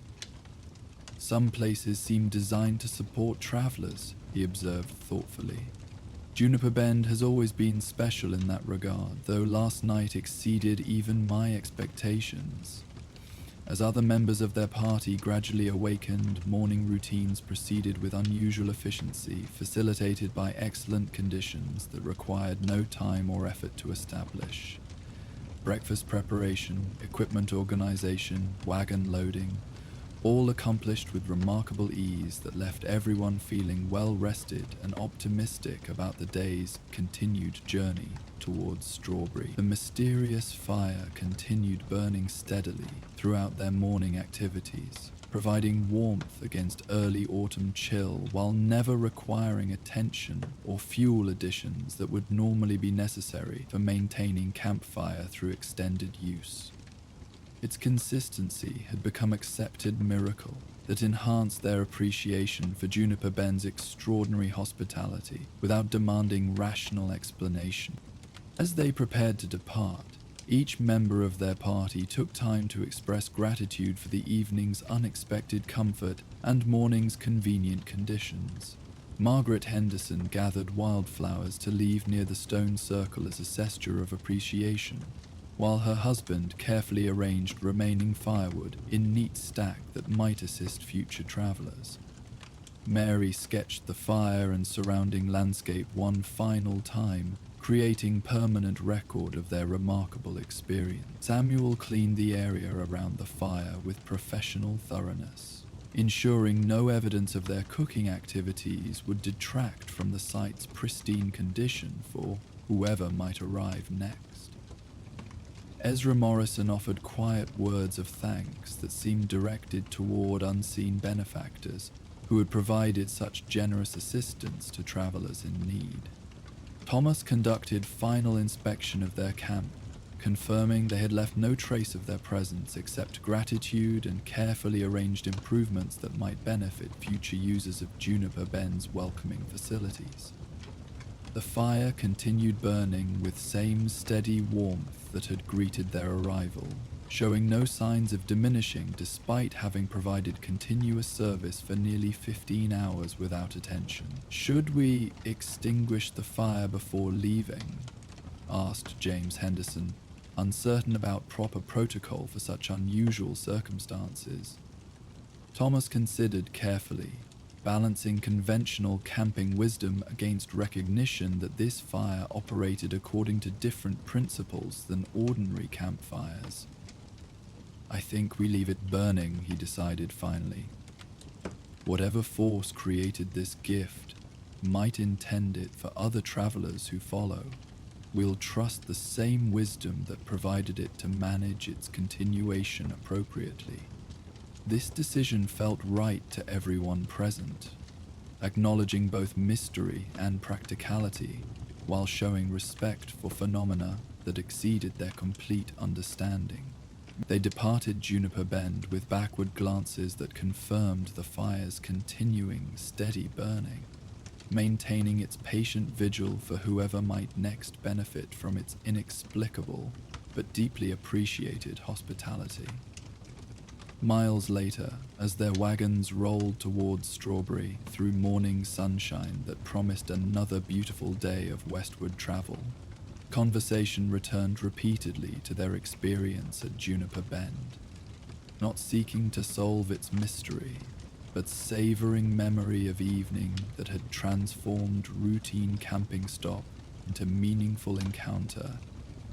"Some places seem designed to support travelers," he observed thoughtfully. "Juniper Bend has always been special in that regard, though last night exceeded even my expectations." As other members of their party gradually awakened, morning routines proceeded with unusual efficiency, facilitated by excellent conditions that required no time or effort to establish. Breakfast preparation, equipment organization, wagon loading, all accomplished with remarkable ease that left everyone feeling well rested and optimistic about the day's continued journey towards Strawberry. The mysterious fire continued burning steadily throughout their morning activities, providing warmth against early autumn chill while never requiring attention or fuel additions that would normally be necessary for maintaining campfire through extended use. Its consistency had become accepted miracle that enhanced their appreciation for Juniper Bend's extraordinary hospitality without demanding rational explanation. As they prepared to depart, each member of their party took time to express gratitude for the evening's unexpected comfort and morning's convenient conditions. Margaret Henderson gathered wildflowers to leave near the stone circle as a gesture of appreciation, while her husband carefully arranged remaining firewood in neat stack that might assist future travelers. Mary sketched the fire and surrounding landscape one final time, creating permanent record of their remarkable experience. Samuel cleaned the area around the fire with professional thoroughness, ensuring no evidence of their cooking activities would detract from the site's pristine condition for whoever might arrive next. Ezra Morrison offered quiet words of thanks that seemed directed toward unseen benefactors who had provided such generous assistance to travelers in need. Thomas conducted final inspection of their camp, confirming they had left no trace of their presence except gratitude and carefully arranged improvements that might benefit future users of Juniper Bend's welcoming facilities. The fire continued burning with same steady warmth that had greeted their arrival, showing no signs of diminishing despite having provided continuous service for nearly 15 hours without attention. "Should we extinguish the fire before leaving?" asked James Henderson, uncertain about proper protocol for such unusual circumstances. Thomas considered carefully, balancing conventional camping wisdom against recognition that this fire operated according to different principles than ordinary campfires. "I think we leave it burning," he decided finally. "Whatever force created this gift might intend it for other travelers who follow. We'll trust the same wisdom that provided it to manage its continuation appropriately." This decision felt right to everyone present, acknowledging both mystery and practicality while showing respect for phenomena that exceeded their complete understanding. They departed Juniper Bend with backward glances that confirmed the fire's continuing, steady burning, maintaining its patient vigil for whoever might next benefit from its inexplicable but deeply appreciated hospitality. Miles later, as their wagons rolled towards Strawberry through morning sunshine that promised another beautiful day of westward travel, conversation returned repeatedly to their experience at Juniper Bend, not seeking to solve its mystery, but savoring memory of evening that had transformed routine camping stop into meaningful encounter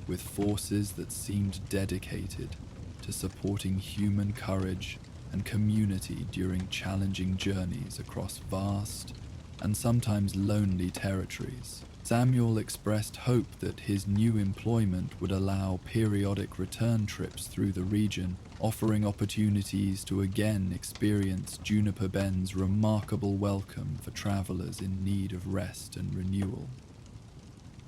with forces that seemed dedicated to supporting human courage and community during challenging journeys across vast and sometimes lonely territories. Samuel expressed hope that his new employment would allow periodic return trips through the region, offering opportunities to again experience Juniper Bend's remarkable welcome for travelers in need of rest and renewal.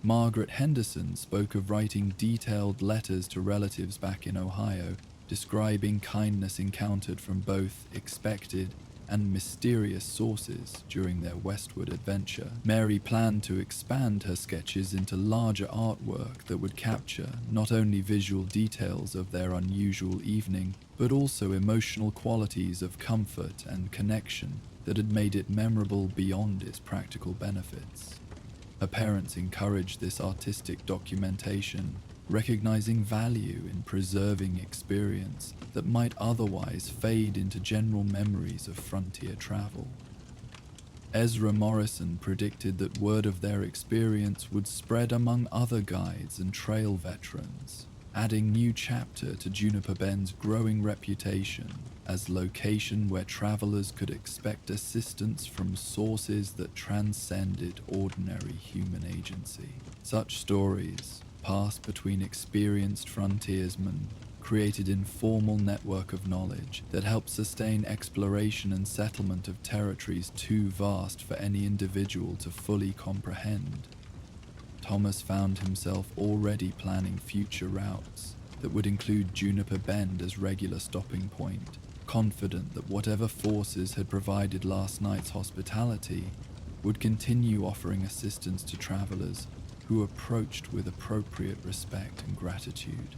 Margaret Henderson spoke of writing detailed letters to relatives back in Ohio, describing kindness encountered from both expected and mysterious sources during their westward adventure. Mary planned to expand her sketches into larger artwork that would capture not only visual details of their unusual evening, but also emotional qualities of comfort and connection that had made it memorable beyond its practical benefits. Her parents encouraged this artistic documentation, recognizing value in preserving experience that might otherwise fade into general memories of frontier travel. Ezra Morrison predicted that word of their experience would spread among other guides and trail veterans, adding new chapter to Juniper Bend's growing reputation as location where travelers could expect assistance from sources that transcended ordinary human agency. Such stories, passed between experienced frontiersmen, created informal network of knowledge that helped sustain exploration and settlement of territories too vast for any individual to fully comprehend. Thomas found himself already planning future routes that would include Juniper Bend as regular stopping point, confident that whatever forces had provided last night's hospitality would continue offering assistance to travelers who approached with appropriate respect and gratitude.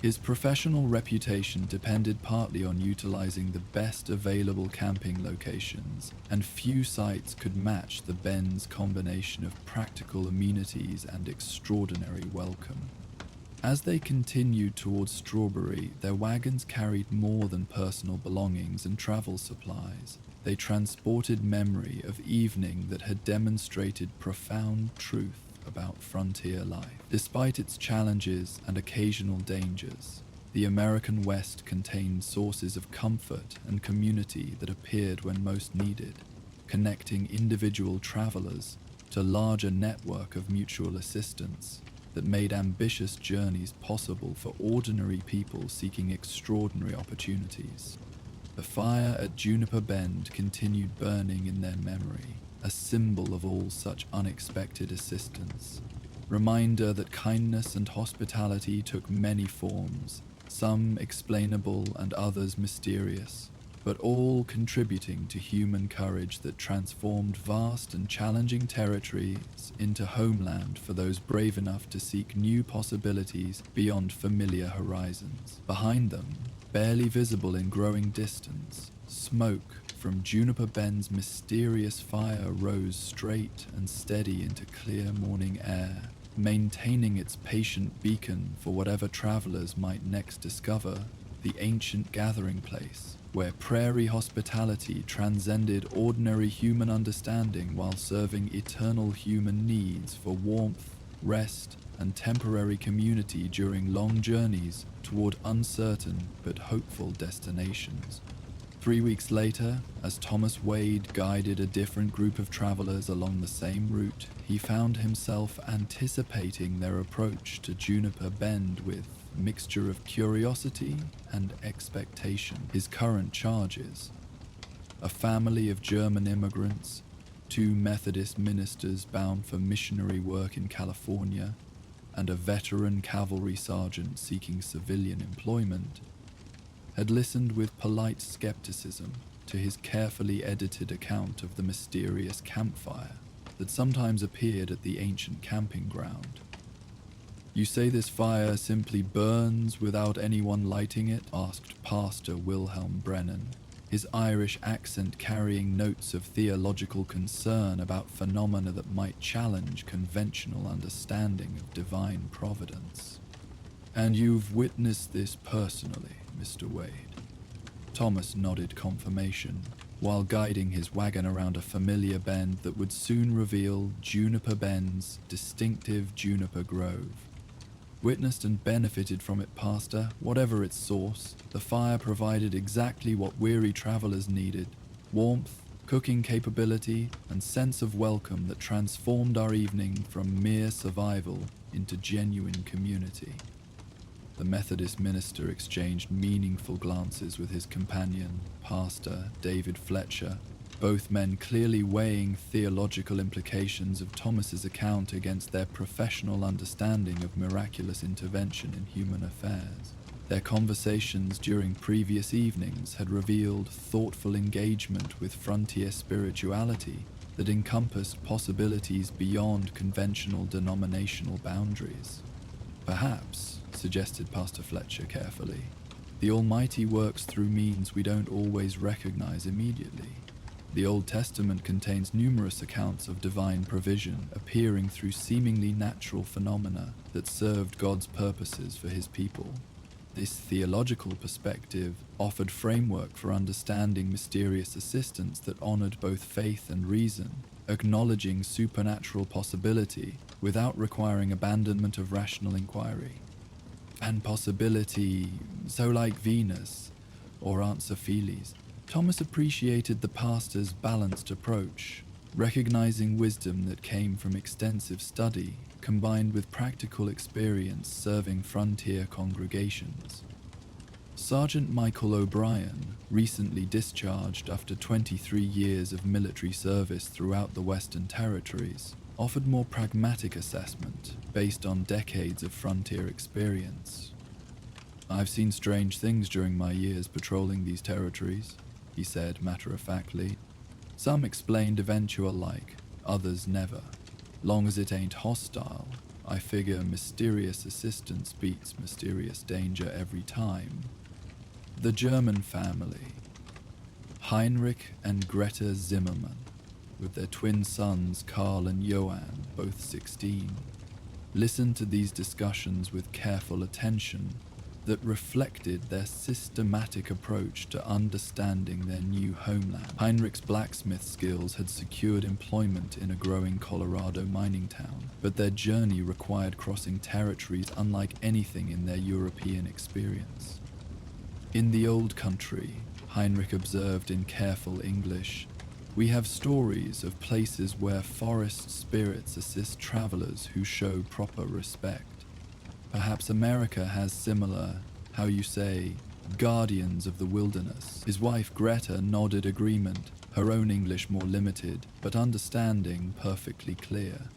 His professional reputation depended partly on utilizing the best available camping locations, and few sites could match the Bend's combination of practical amenities and extraordinary welcome. As they continued towards Strawberry, their wagons carried more than personal belongings and travel supplies. They transported memory of evening that had demonstrated profound truth about frontier life. Despite its challenges and occasional dangers, the American West contained sources of comfort and community that appeared when most needed, connecting individual travelers to a larger network of mutual assistance that made ambitious journeys possible for ordinary people seeking extraordinary opportunities. The fire at Juniper Bend continued burning in their memory, a symbol of all such unexpected assistance. Reminder that kindness and hospitality took many forms, some explainable and others mysterious, but all contributing to human courage that transformed vast and challenging territories into homeland for those brave enough to seek new possibilities beyond familiar horizons. Behind them, barely visible in growing distance, smoke from Juniper Bend's mysterious fire rose straight and steady into clear morning air, maintaining its patient beacon for whatever travelers might next discover the ancient gathering place, where prairie hospitality transcended ordinary human understanding while serving eternal human needs for warmth, rest, and temporary community during long journeys toward uncertain but hopeful destinations. 3 weeks later, as Thomas Wade guided a different group of travelers along the same route, he found himself anticipating their approach to Juniper Bend with a mixture of curiosity and expectation. His current charges: a family of German immigrants, 2 Methodist ministers bound for missionary work in California, and a veteran cavalry sergeant seeking civilian employment, had listened with polite skepticism to his carefully edited account of the mysterious campfire that sometimes appeared at the ancient camping ground. "You say this fire simply burns without anyone lighting it?" asked Pastor Wilhelm Brennan, his Irish accent carrying notes of theological concern about phenomena that might challenge conventional understanding of divine providence. "And you've witnessed this personally, Mr. Wade?" Thomas nodded confirmation, while guiding his wagon around a familiar bend that would soon reveal Juniper Bend's distinctive juniper grove. "Witnessed and benefited from it, Pastor. Whatever its source, the fire provided exactly what weary travelers needed: warmth, cooking capability, and sense of welcome that transformed our evening from mere survival into genuine community." The Methodist minister exchanged meaningful glances with his companion, Pastor David Fletcher, both men clearly weighing theological implications of Thomas's account against their professional understanding of miraculous intervention in human affairs. Their conversations during previous evenings had revealed thoughtful engagement with frontier spirituality that encompassed possibilities beyond conventional denominational boundaries. "Perhaps," suggested Pastor Fletcher carefully, "the Almighty works through means we don't always recognize immediately. The Old Testament contains numerous accounts of divine provision appearing through seemingly natural phenomena that served God's purposes for his people. This theological perspective offered framework for understanding mysterious assistance that honored both faith and reason, acknowledging supernatural possibility without requiring abandonment of rational inquiry. And possibility, so like Venus or Aunt Sophie's, Thomas appreciated the pastor's balanced approach, recognizing wisdom that came from extensive study combined with practical experience serving frontier congregations. Sergeant Michael O'Brien, recently discharged after 23 years of military service throughout the Western Territories, offered more pragmatic assessment based on decades of frontier experience. "I've seen strange things during my years patrolling these territories," he said matter-of-factly. "Some explained eventual like, others never. Long as it ain't hostile, I figure mysterious assistance beats mysterious danger every time." The German family, Heinrich and Greta Zimmermann, with their twin sons Karl and Johann, both 16, listened to these discussions with careful attention that reflected their systematic approach to understanding their new homeland. Heinrich's blacksmith skills had secured employment in a growing Colorado mining town, but their journey required crossing territories unlike anything in their European experience. "In the old country," Heinrich observed in careful English, "we have stories of places where forest spirits assist travelers who show proper respect. Perhaps America has similar, how you say, guardians of the wilderness." His wife Greta nodded agreement, her own English more limited, but understanding perfectly clear.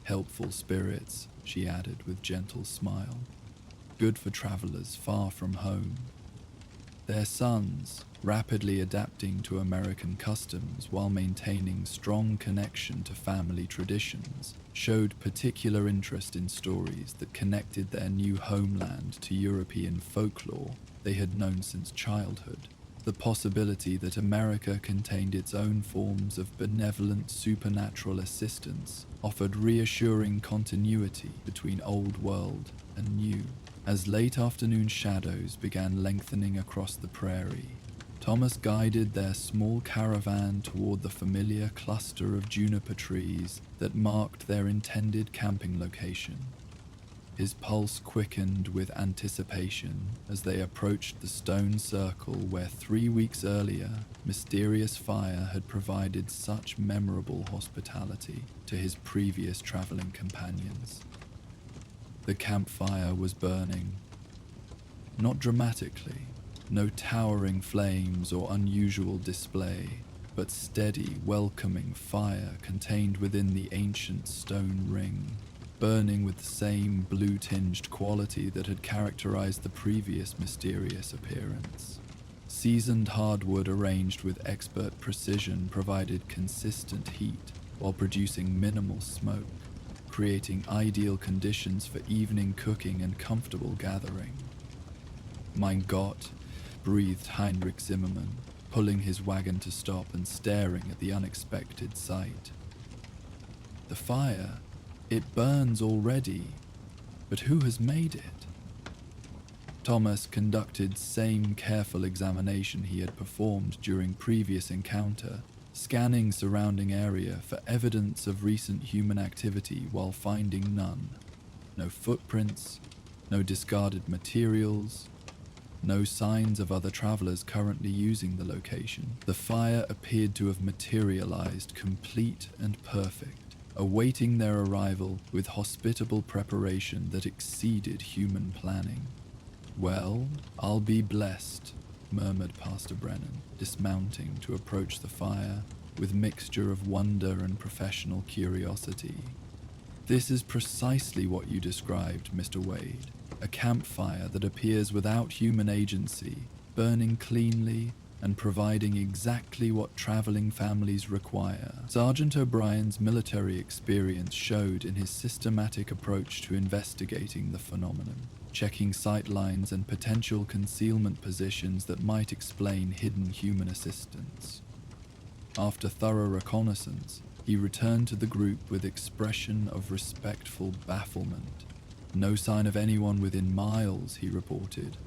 "Helpful spirits," she added with gentle smile. "Good for travelers far from home." Their sons, rapidly adapting to American customs while maintaining strong connection to family traditions, showed particular interest in stories that connected their new homeland to European folklore they had known since childhood. The possibility that America contained its own forms of benevolent supernatural assistance offered reassuring continuity between old world and new. As late afternoon shadows began lengthening across the prairie, Thomas guided their small caravan toward the familiar cluster of juniper trees that marked their intended camping location. His pulse quickened with anticipation as they approached the stone circle where 3 weeks earlier, mysterious fire had provided such memorable hospitality to his previous traveling companions. The campfire was burning. Not dramatically, no towering flames or unusual display, but steady, welcoming fire contained within the ancient stone ring. burning with the same blue-tinged quality that had characterized the previous mysterious appearance. Seasoned hardwood arranged with expert precision provided consistent heat while producing minimal smoke, creating ideal conditions for evening cooking and comfortable gathering. Mein Gott, breathed Heinrich Zimmermann, pulling his wagon to stop and staring at the unexpected sight. The fire, it burns already, but who has made it? Thomas conducted same careful examination he had performed during previous encounter, scanning surrounding area for evidence of recent human activity while finding none. No footprints, no discarded materials, no signs of other travelers currently using the location. The fire appeared to have materialized complete and perfect, awaiting their arrival with hospitable preparation that exceeded human planning. "Well, I'll be blessed," murmured Pastor Brennan, dismounting to approach the fire with mixture of wonder and professional curiosity. "This is precisely what you described, Mr. Wade. A campfire that appears without human agency, burning cleanly and providing exactly what traveling families require." Sergeant O'Brien's military experience showed in his systematic approach to investigating the phenomenon, checking sight lines and potential concealment positions that might explain hidden human assistance. After thorough reconnaissance, he returned to the group with expression of respectful bafflement. "No sign of anyone within miles," he reported.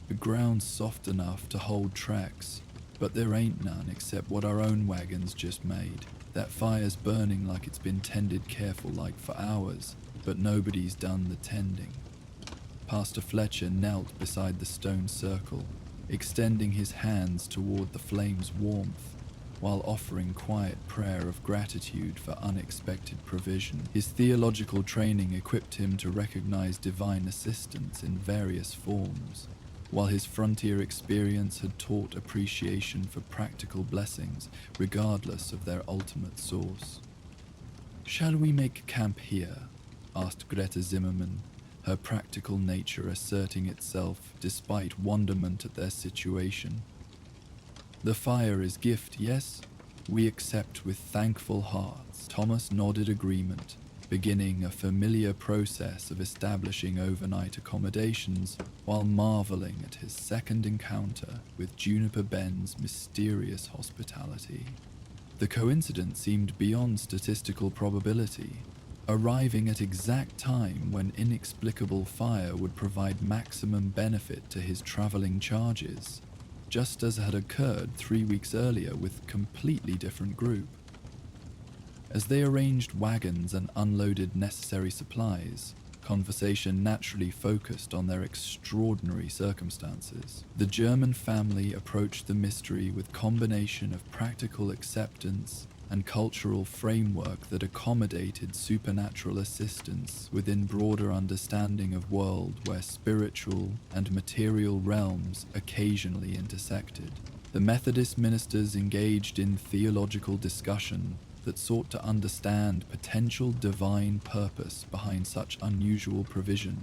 "The ground's soft enough to hold tracks, but there ain't none except what our own wagons just made. That fire's burning like it's been tended careful like for hours, but nobody's done the tending." Pastor Fletcher knelt beside the stone circle, extending his hands toward the flame's warmth, while offering quiet prayer of gratitude for unexpected provision. His theological training equipped him to recognize divine assistance in various forms, while his frontier experience had taught appreciation for practical blessings regardless of their ultimate source. "Shall we make camp here?" asked Greta Zimmermann, her practical nature asserting itself despite wonderment at their situation. "The fire is gift, yes? We accept with thankful hearts." Thomas nodded agreement, beginning a familiar process of establishing overnight accommodations while marveling at his second encounter with Juniper Ben's mysterious hospitality. The coincidence seemed beyond statistical probability, arriving at exact time when inexplicable fire would provide maximum benefit to his traveling charges, just as had occurred 3 weeks earlier with completely different group. As they arranged wagons and unloaded necessary supplies, conversation naturally focused on their extraordinary circumstances. The German family approached the mystery with combination of practical acceptance and cultural framework that accommodated supernatural assistance within broader understanding of world where spiritual and material realms occasionally intersected. The Methodist ministers engaged in theological discussion that sought to understand potential divine purpose behind such unusual provision,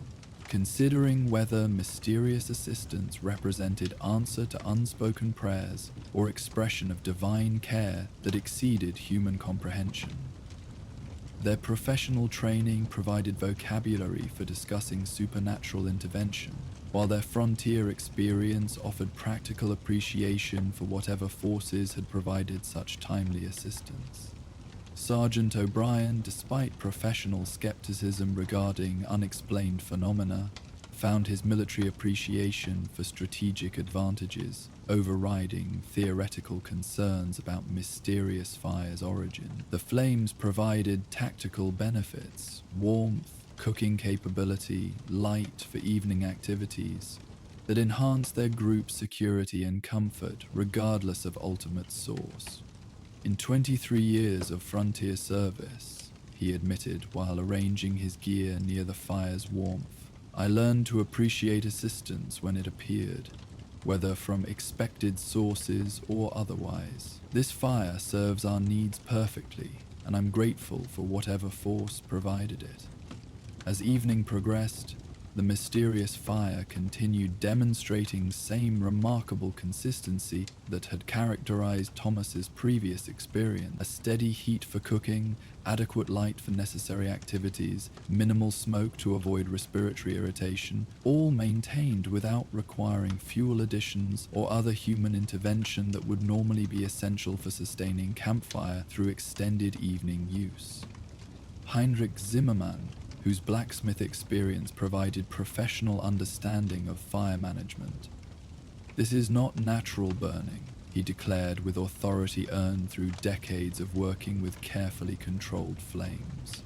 considering whether mysterious assistance represented answer to unspoken prayers or expression of divine care that exceeded human comprehension. Their professional training provided vocabulary for discussing supernatural intervention, while their frontier experience offered practical appreciation for whatever forces had provided such timely assistance. Sergeant O'Brien, despite professional skepticism regarding unexplained phenomena, found his military appreciation for strategic advantages overriding theoretical concerns about mysterious fire's origin. The flames provided tactical benefits, warmth, cooking capability, light for evening activities, that enhanced their group's security and comfort regardless of ultimate source. In 23 years of frontier service, he admitted while arranging his gear near the fire's warmth, I learned to appreciate assistance when it appeared, whether from expected sources or otherwise. This fire serves our needs perfectly, and I'm grateful for whatever force provided it. As evening progressed, the mysterious fire continued demonstrating same remarkable consistency that had characterized Thomas's previous experience: a steady heat for cooking, adequate light for necessary activities, minimal smoke to avoid respiratory irritation, all maintained without requiring fuel additions or other human intervention that would normally be essential for sustaining campfire through extended evening use. Heinrich Zimmermann, whose blacksmith experience provided professional understanding of fire management. "This is not natural burning," he declared with authority earned through decades of working with carefully controlled flames.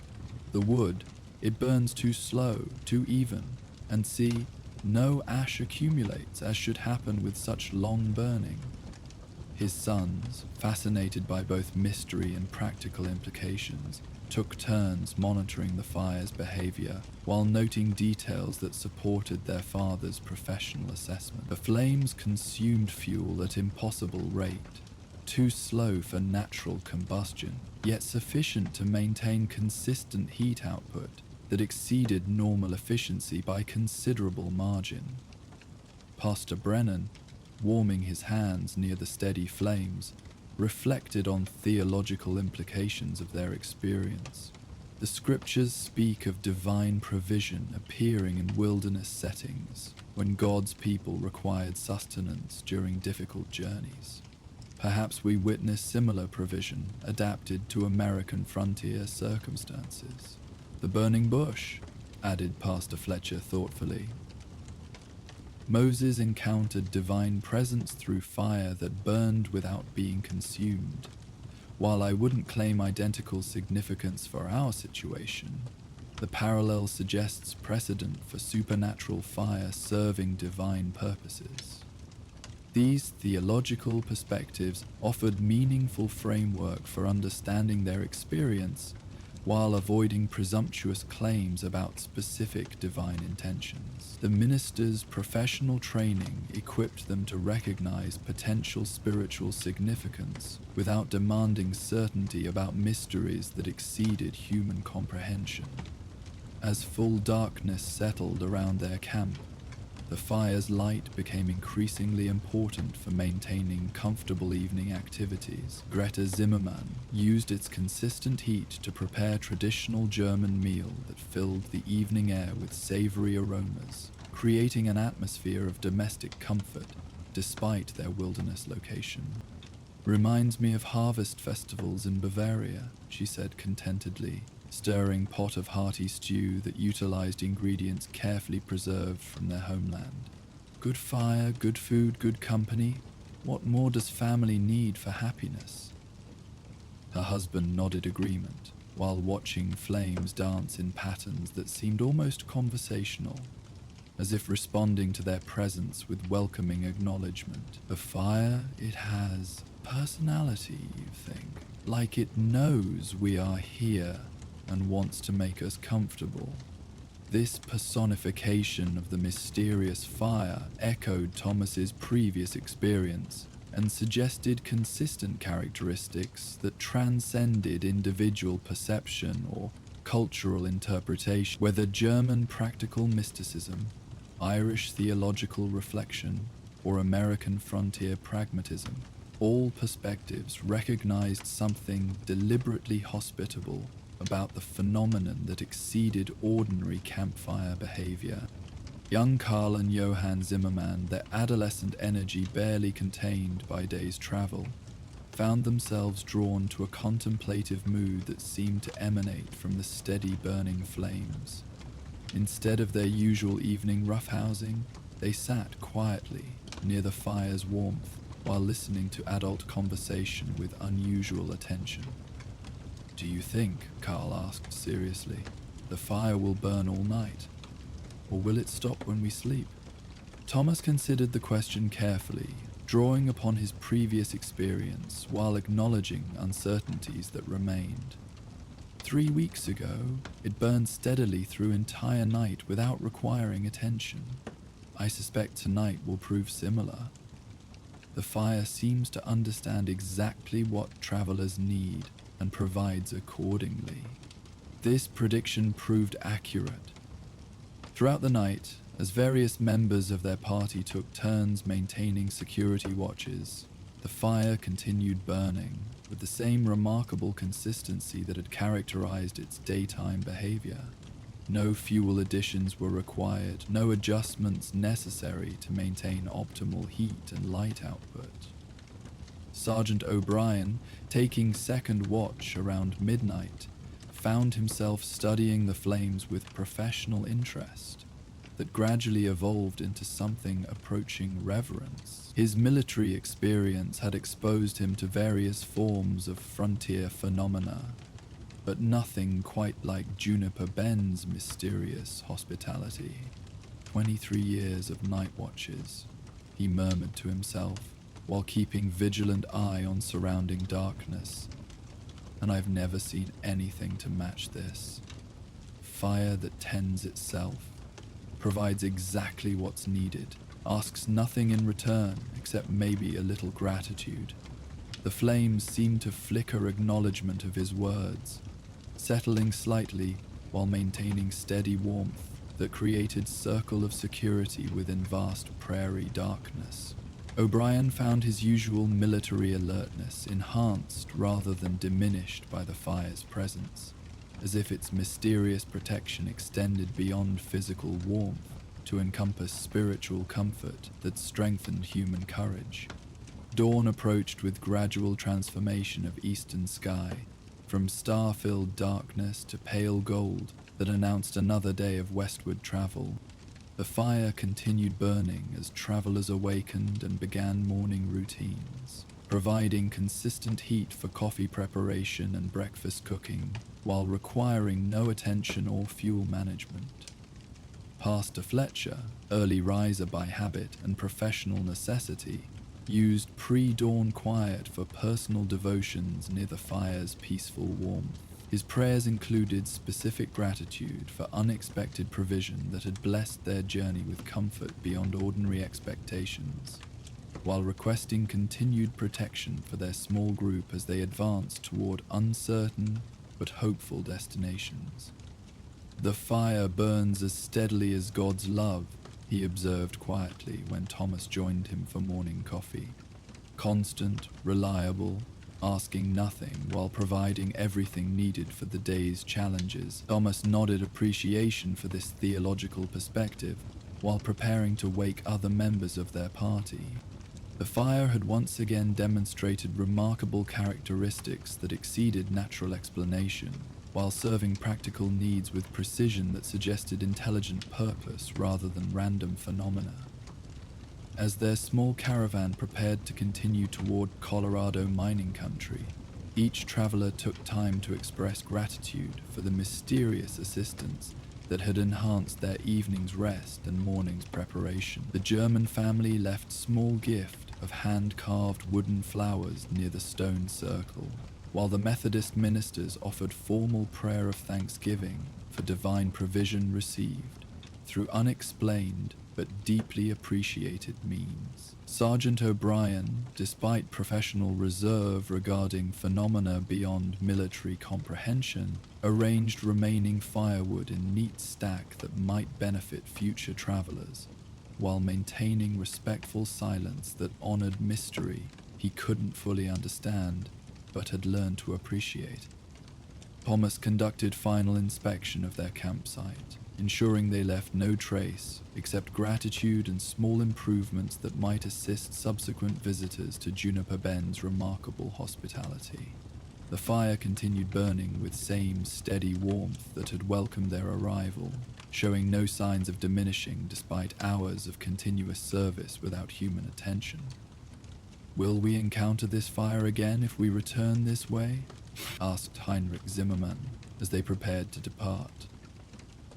"The wood, it burns too slow, too even, and see, no ash accumulates as should happen with such long burning." His sons, fascinated by both mystery and practical implications, took turns monitoring the fire's behavior while noting details that supported their father's professional assessment. The flames consumed fuel at impossible rate, too slow for natural combustion, yet sufficient to maintain consistent heat output that exceeded normal efficiency by considerable margin. Pastor Brennan, warming his hands near the steady flames, reflected on theological implications of their experience. The scriptures speak of divine provision appearing in wilderness settings when God's people required sustenance during difficult journeys. Perhaps we witness similar provision adapted to American frontier circumstances. "The burning bush," added Pastor Fletcher thoughtfully. Moses encountered divine presence through fire that burned without being consumed. While I wouldn't claim identical significance for our situation, the parallel suggests precedent for supernatural fire serving divine purposes. These theological perspectives offered meaningful framework for understanding their experience while avoiding presumptuous claims about specific divine intentions. The minister's professional training equipped them to recognize potential spiritual significance without demanding certainty about mysteries that exceeded human comprehension. As full darkness settled around their camp, the fire's light became increasingly important for maintaining comfortable evening activities. Greta Zimmermann used its consistent heat to prepare traditional German meal that filled the evening air with savory aromas, creating an atmosphere of domestic comfort despite their wilderness location. "Reminds me of harvest festivals in Bavaria," she said contentedly, stirring pot of hearty stew that utilized ingredients carefully preserved from their homeland. "Good fire, good food, good company. What more does family need for happiness?" Her husband nodded agreement, while watching flames dance in patterns that seemed almost conversational, as if responding to their presence with welcoming acknowledgement. "The fire, it has personality, you think? Like it knows we are here and wants to make us comfortable." This personification of the mysterious fire echoed Thomas's previous experience and suggested consistent characteristics that transcended individual perception or cultural interpretation. Whether German practical mysticism, Irish theological reflection, or American frontier pragmatism, all perspectives recognized something deliberately hospitable about the phenomenon that exceeded ordinary campfire behavior. Young Karl and Johann Zimmermann, their adolescent energy barely contained by days' travel, found themselves drawn to a contemplative mood that seemed to emanate from the steady burning flames. Instead of their usual evening roughhousing, they sat quietly near the fire's warmth while listening to adult conversation with unusual attention. "Do you think," Karl asked seriously, "the fire will burn all night? Or will it stop when we sleep?" Thomas considered the question carefully, drawing upon his previous experience while acknowledging uncertainties that remained. 3 weeks ago, it burned steadily through entire night without requiring attention. I suspect tonight will prove similar. The fire seems to understand exactly what travelers need and provides accordingly." This prediction proved accurate. Throughout the night, as various members of their party took turns maintaining security watches, the fire continued burning with the same remarkable consistency that had characterized its daytime behavior. No fuel additions were required, no adjustments necessary to maintain optimal heat and light output. Sergeant O'Brien, taking second watch around midnight, found himself studying the flames with professional interest that gradually evolved into something approaching reverence. His military experience had exposed him to various forms of frontier phenomena, but nothing quite like Juniper Bend's mysterious hospitality. 23 years of night watches, he murmured to himself, while keeping vigilant eye on surrounding darkness. And I've never seen anything to match this. Fire that tends itself, provides exactly what's needed, asks nothing in return except maybe a little gratitude. The flames seemed to flicker acknowledgement of his words, settling slightly while maintaining steady warmth that created circle of security within vast prairie darkness. O'Brien found his usual military alertness enhanced rather than diminished by the fire's presence, as if its mysterious protection extended beyond physical warmth to encompass spiritual comfort that strengthened human courage. Dawn approached with gradual transformation of eastern sky, from star-filled darkness to pale gold that announced another day of westward travel. The fire continued burning as travelers awakened and began morning routines, providing consistent heat for coffee preparation and breakfast cooking, while requiring no attention or fuel management. Pastor Fletcher, early riser by habit and professional necessity, used pre-dawn quiet for personal devotions near the fire's peaceful warmth. His prayers included specific gratitude for unexpected provision that had blessed their journey with comfort beyond ordinary expectations, while requesting continued protection for their small group as they advanced toward uncertain but hopeful destinations. "The fire burns as steadily as God's love," he observed quietly when Thomas joined him for morning coffee. "Constant, reliable, asking nothing while providing everything needed for the day's challenges." Thomas nodded appreciation for this theological perspective while preparing to wake other members of their party. The fire had once again demonstrated remarkable characteristics that exceeded natural explanation, while serving practical needs with precision that suggested intelligent purpose rather than random phenomena. As their small caravan prepared to continue toward Colorado mining country, each traveler took time to express gratitude for the mysterious assistance that had enhanced their evening's rest and morning's preparation. The German family left small gift of hand-carved wooden flowers near the stone circle, while the Methodist ministers offered formal prayer of thanksgiving for divine provision received through unexplained but deeply appreciated means. Sergeant O'Brien, despite professional reserve regarding phenomena beyond military comprehension, arranged remaining firewood in neat stack that might benefit future travelers, while maintaining respectful silence that honored mystery he couldn't fully understand but had learned to appreciate. Thomas conducted final inspection of their campsite, ensuring they left no trace except gratitude and small improvements that might assist subsequent visitors to Juniper Bend's remarkable hospitality. The fire continued burning with same steady warmth that had welcomed their arrival, showing no signs of diminishing despite hours of continuous service without human attention. "Will we encounter this fire again if we return this way?" asked Heinrich Zimmermann as they prepared to depart.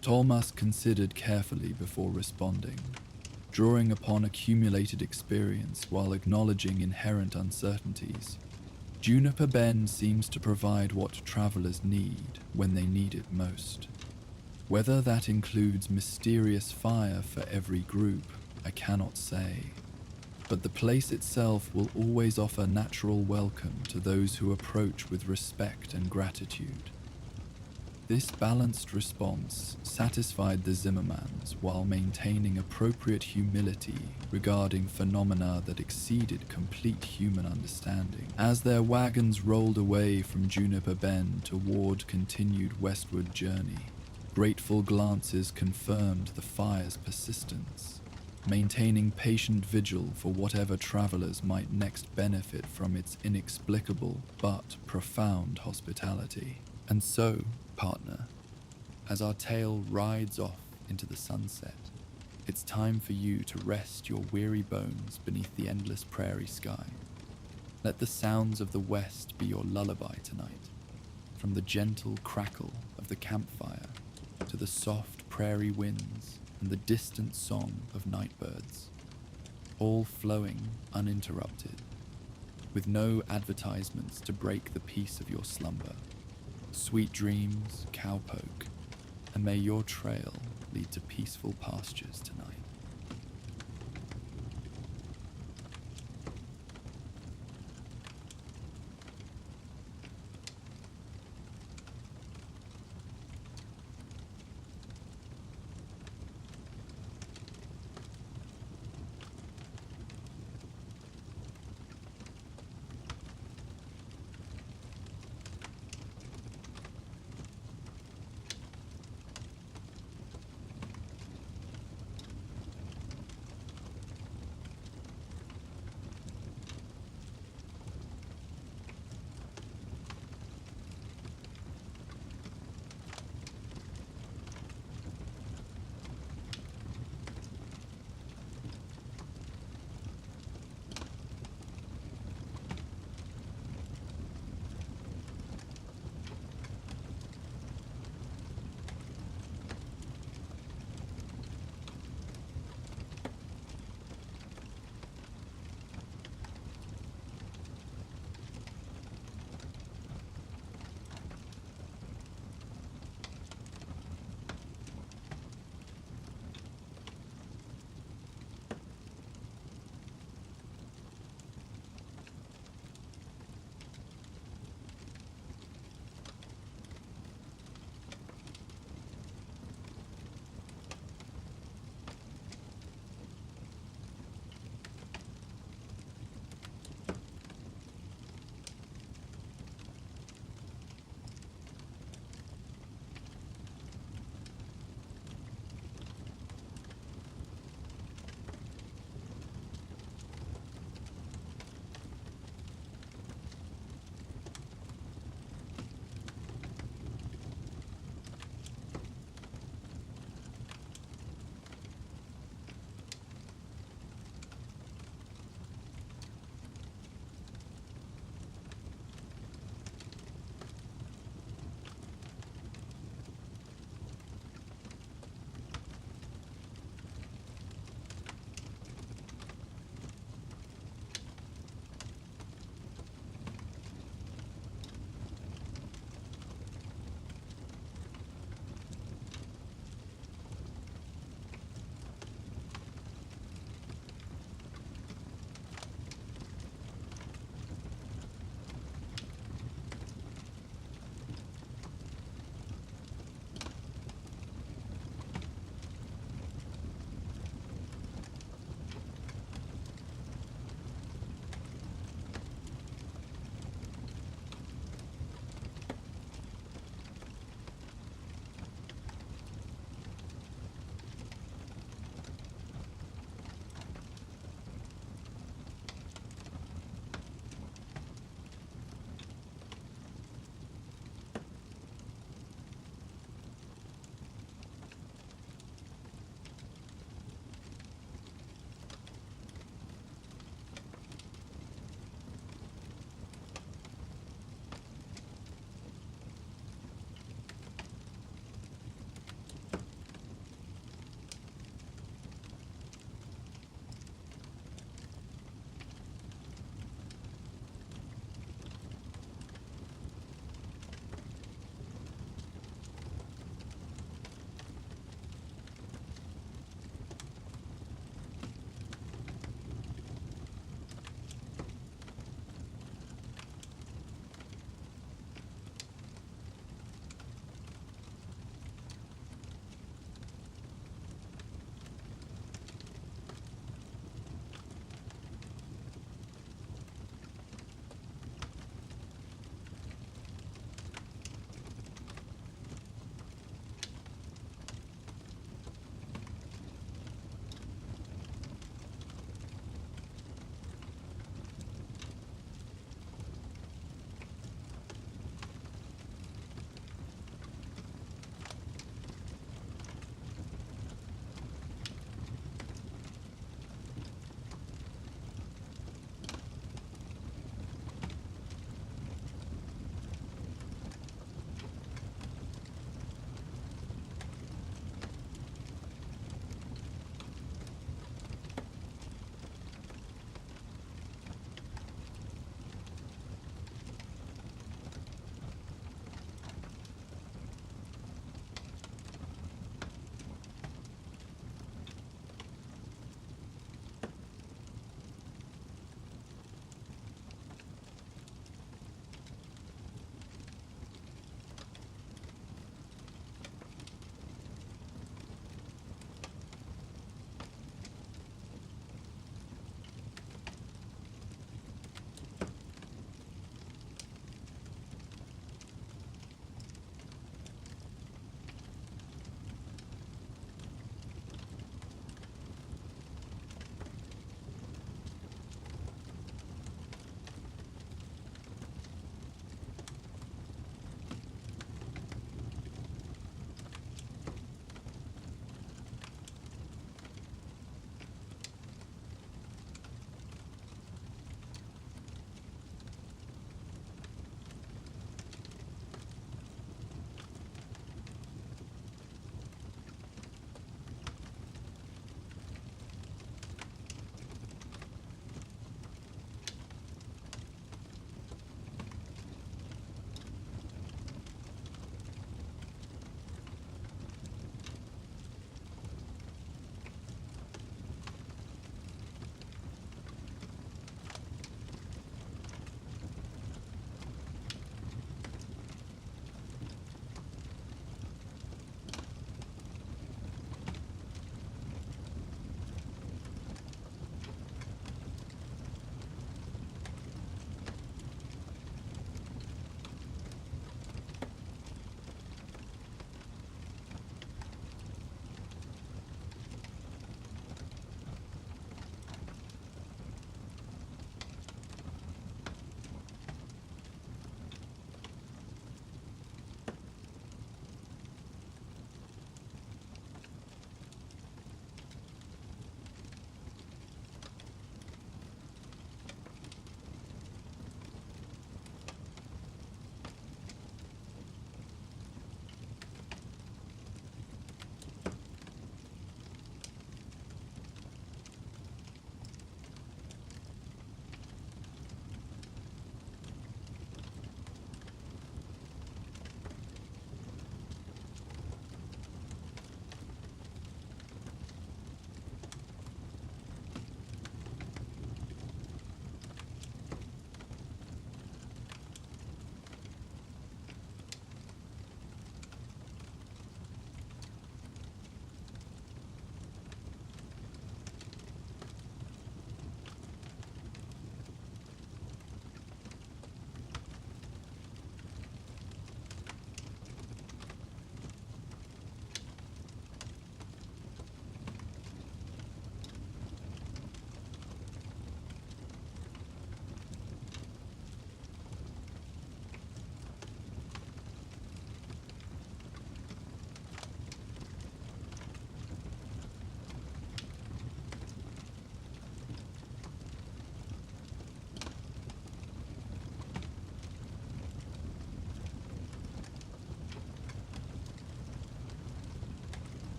Thomas considered carefully before responding, drawing upon accumulated experience while acknowledging inherent uncertainties. Juniper Bend seems to provide what travelers need when they need it most. Whether that includes mysterious fire for every group, I cannot say, but the place itself will always offer natural welcome to those who approach with respect and gratitude. This balanced response satisfied the Zimmermans while maintaining appropriate humility regarding phenomena that exceeded complete human understanding. As their wagons rolled away from Juniper Bend toward continued westward journey, grateful glances confirmed the fire's persistence, maintaining patient vigil for whatever travelers might next benefit from its inexplicable but profound hospitality. And so, partner, as our tale rides off into the sunset, it's time for you to rest your weary bones beneath the endless prairie sky. Let the sounds of the West be your lullaby tonight, from the gentle crackle of the campfire to the soft prairie winds and the distant song of nightbirds, all flowing uninterrupted, with no advertisements to break the peace of your slumber. Sweet dreams, cowpoke, and may your trail lead to peaceful pastures tonight.